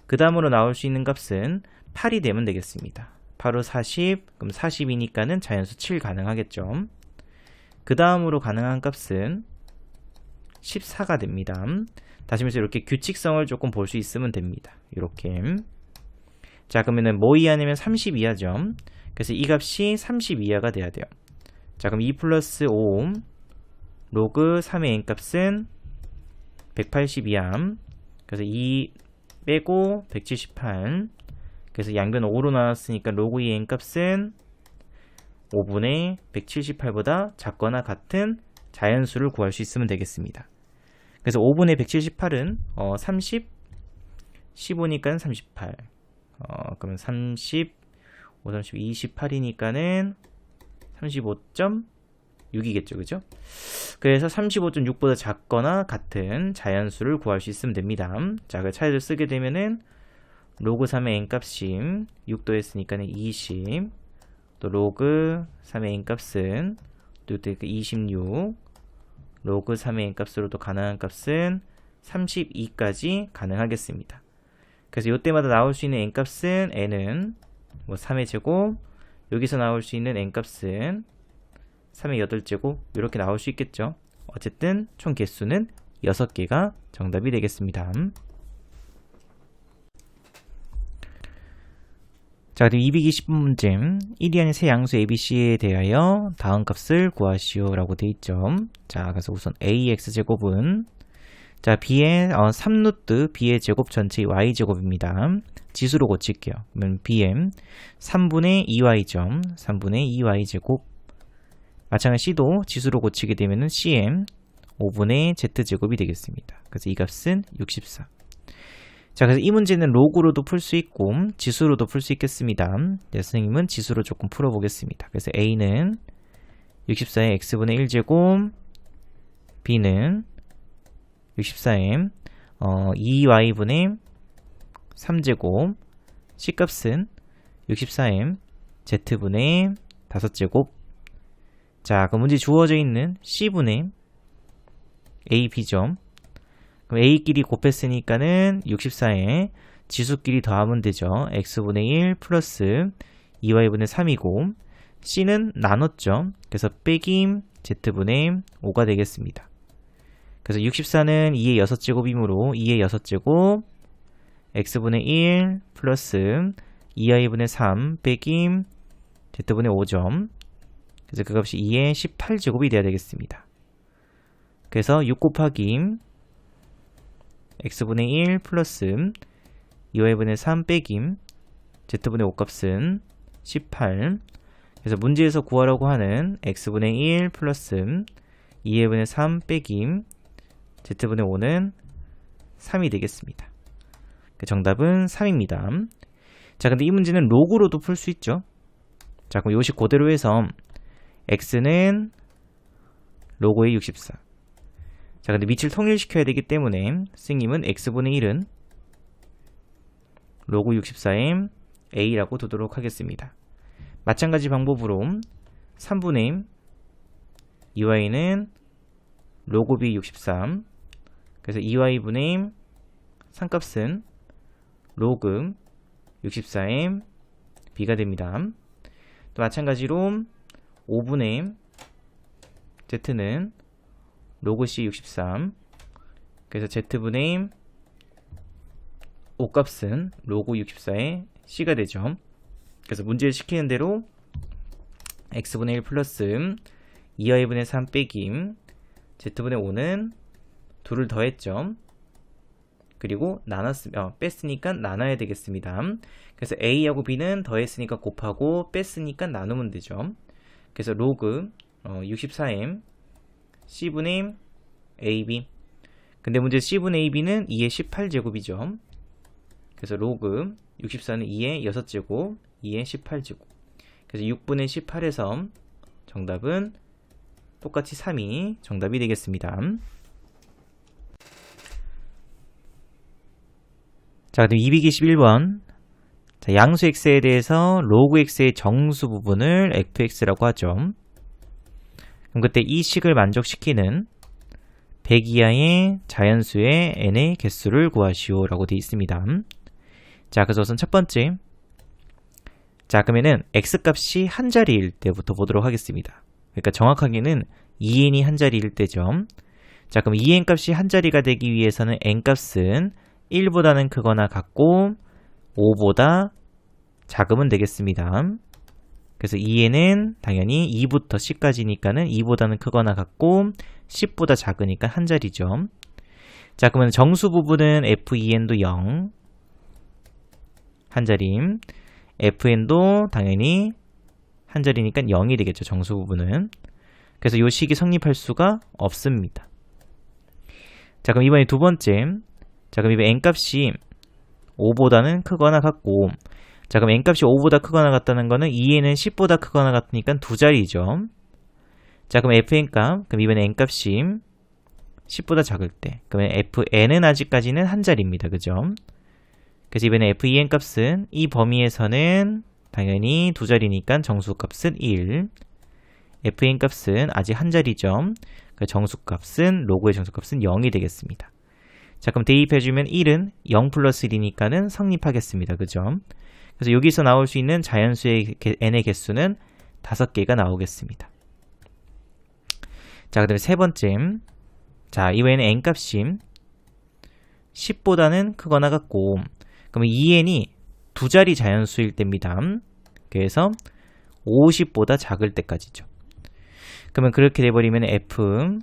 그 다음으로 나올 수 있는 값은 8이 되면 되겠습니다. 8로 40, 그럼 40이니까는 자연수 7 가능하겠죠. 그 다음으로 가능한 값은 14가 됩니다. 다시 말해서 이렇게 규칙성을 조금 볼 수 있으면 됩니다. 이렇게. 자, 그러면은 뭐 이하냐면 30 이하죠. 그래서 이 값이 30 이하가 돼야 돼요. 자, 그럼 2 플러스 5 로그 3의 n값은 182암. 그래서 2 빼고 178. 그래서 양변 5로 나왔으니까 로그 2의 n값은 5분의 178보다 작거나 같은 자연수를 구할 수 있으면 되겠습니다. 그래서 5분의 178은 30, 15니까는 38. 그러면 30, 5, 30, 28이니까는 35.6이겠죠. 그죠? 그래서 35.6보다 작거나 같은 자연수를 구할 수 있으면 됩니다. 자, 그 차이를 쓰게 되면은 로그 3의 n값이 6도 했으니까는 20. 또 로그 3의 n값은 또 26. 로그 3의 n값으로 또 가능한 값은 32까지 가능하겠습니다. 그래서 이때마다 나올 수 있는 n값은 n은 뭐 3의 제곱, 여기서 나올 수 있는 n값은 3의 8제곱 이렇게 나올 수 있겠죠. 어쨌든 총 개수는 6개가 정답이 되겠습니다. 자, 그리고 220번 문제 1이 아닌 세 양수 ABC에 대하여 다음 값을 구하시오 라고 되어 있죠. 자, 그래서 우선 AX제곱은 자, B의 3루트 B의 제곱 전체의 Y제곱입니다. 지수로 고칠게요. 그러면 B의 3분의 2Y죠. 3분의 2Y제곱. 마찬가지 C도 지수로 고치게 되면 C의 5분의 Z제곱이 되겠습니다. 그래서 이 값은 64. 자, 그래서 이 문제는 로그로도 풀 수 있고 지수로도 풀 수 있겠습니다. 네, 선생님은 지수로 조금 풀어보겠습니다. 그래서 A는 64의 X분의 1제곱, B는 64의 2Y분의 3제곱, C값은 64의 Z분의 5제곱. 자, 그 문제 주어져 있는 C분의 AB,B죠. 그럼 A끼리 곱했으니까는 64에 지수끼리 더하면 되죠. X분의 1 플러스 2Y분의 3이고 C는 나눴죠. 그래서 빼기 Z분의 5가 되겠습니다. 그래서 64는 2의 6제곱이므로 2의 6제곱 X분의 1 플러스 2Y분의 3 빼기 Z분의 5점. 그래서 그 값이 2의 18제곱이 돼야 되겠습니다. 그래서 6 곱하기 X분의 1 플러스 2Y분의 3 빼기 Z분의 5 값은 18. 그래서 문제에서 구하라고 하는 X분의 1 플러스 2Y분의 3 빼기 Z분의 5는 3이 되겠습니다. 정답은 3입니다. 자, 근데 이 문제는 로그로도 풀 수 있죠. 자, 그럼 요식 그대로 해서 X는 로그의 64. 자, 근데 밑을 통일시켜야 되기 때문에 선생님은 X분의 1은 로그 64의 A라고 두도록 하겠습니다. 마찬가지 방법으로 3분의 2Y는 로그 B 63. 그래서 2Y분의 3값은 로그 64의 B가 됩니다. 또 마찬가지로 5분의 Z는 로그 C 63. 그래서 Z분의 5 값은 로그 64의 C가 되죠. 그래서 문제를 시키는 대로 X분의 1 플러스 2Y분의 3 빼기 Z분의 5는 2를 더했죠. 그리고 뺐으니까 나눠야 되겠습니다. 그래서 A하고 B는 더했으니까 곱하고 뺐으니까 나누면 되죠. 그래서 로그 64의 C분의 AB. 근데 문제 C분의 AB는 2의 18제곱이죠. 그래서 로그 64는 2의 6제곱, 2의 18제곱. 그래서 6분의 18에서 정답은 똑같이 3이 정답이 되겠습니다. 자, 그럼 221번. 자, 양수 x에 대해서 로그 x의 정수 부분을 fx라고 하죠. 그럼 그때 이 식을 만족시키는 100 이하의 자연수의 n의 개수를 구하시오 라고 되어 있습니다. 자, 그래서 우선 첫 번째. 자, 그러면은 x값이 한 자리일 때부터 보도록 하겠습니다. 그러니까 정확하게는 2n이 한 자리일 때죠. 자, 그럼 2n 값이 한 자리가 되기 위해서는 n 값은 1보다는 크거나 같고 5보다 작으면 되겠습니다. 그래서 2n은 당연히 2부터 c까지니까는 2보다는 크거나 같고 10보다 작으니까 한 자리죠. 자, 그러면 정수 부분은 FEN도 0, 한 자림. FN도 당연히 한 자리니까 0이 되겠죠, 정수 부분은. 그래서 이 식이 성립할 수가 없습니다. 자, 그럼 이번에 두 번째. 자, 그럼 이번 n값이 5보다는 크거나 같고, 자, 그럼 n값이 5보다 크거나 같다는 거는 2n은 10보다 크거나 같으니까 두 자리죠. 자, 그럼 fn값, 그럼 이번에 n값이 10보다 작을 때, 그러면 fn은 아직까지는 한 자리입니다. 그죠? 그래서 이번에 fen 값은 이 범위에서는 당연히 두 자리니까 정수값은 1. fn 값은 아직 한 자리죠. 정수값은, 로그의 정수값은 0이 되겠습니다. 자, 그럼 대입해주면 1은 0 플러스 1이니까는 성립하겠습니다. 그죠? 그래서 여기서 나올 수 있는 자연수의 n의 개수는 5개가 나오겠습니다. 자, 그 다음에 세 번째. 자, 이번에는 n값이 10보다는 크거나 같고, 그러면 2n이 두 자리 자연수일 때입니다. 그래서 50보다 작을 때까지죠. 그러면 그렇게 돼버리면 f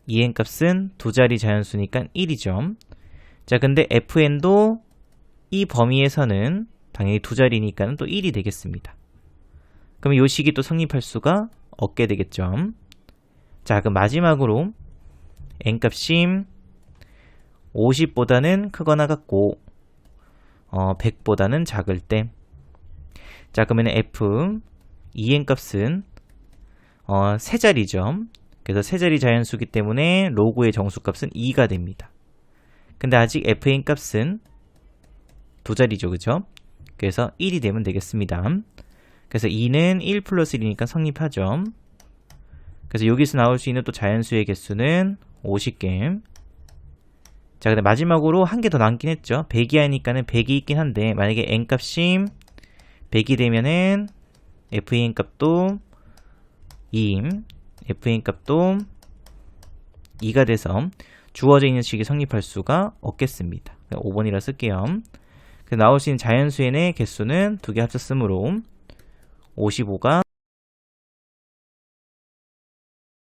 2n 값은 두 자리 자연수니까 1이죠. 자, 근데 fn도 이 범위에서는 당연히 두 자리니까 또 1이 되겠습니다. 그러면 이 식이 또 성립할 수가 없게 되겠죠. 자, 그럼 마지막으로 n 값이 50보다는 크거나 같고 100보다는 작을 때, 자, 그러면 f 2n 값은 세 자리죠. 그래서 세 자리 자연수기 때문에 로그의 정수값은 2가 됩니다. 근데 아직 fn 값은 두 자리죠. 그죠? 그래서 1이 되면 되겠습니다. 그래서 2는 1 플러스 1이니까 성립하죠. 그래서 여기서 나올 수 있는 또 자연수의 개수는 50개. 자, 근데 마지막으로 한 개 더 남긴 했죠. 100이 하니까는 100이 있긴 한데, 만약에 n 값이 100이 되면은 fn 값도 2임, fn 값도 2가 돼서 주어져 있는 식이 성립할 수가 없겠습니다. 5번이라 쓸게요. 그래서 나올 수 있는 자연수의 개수는 두 개 합쳤으므로 55가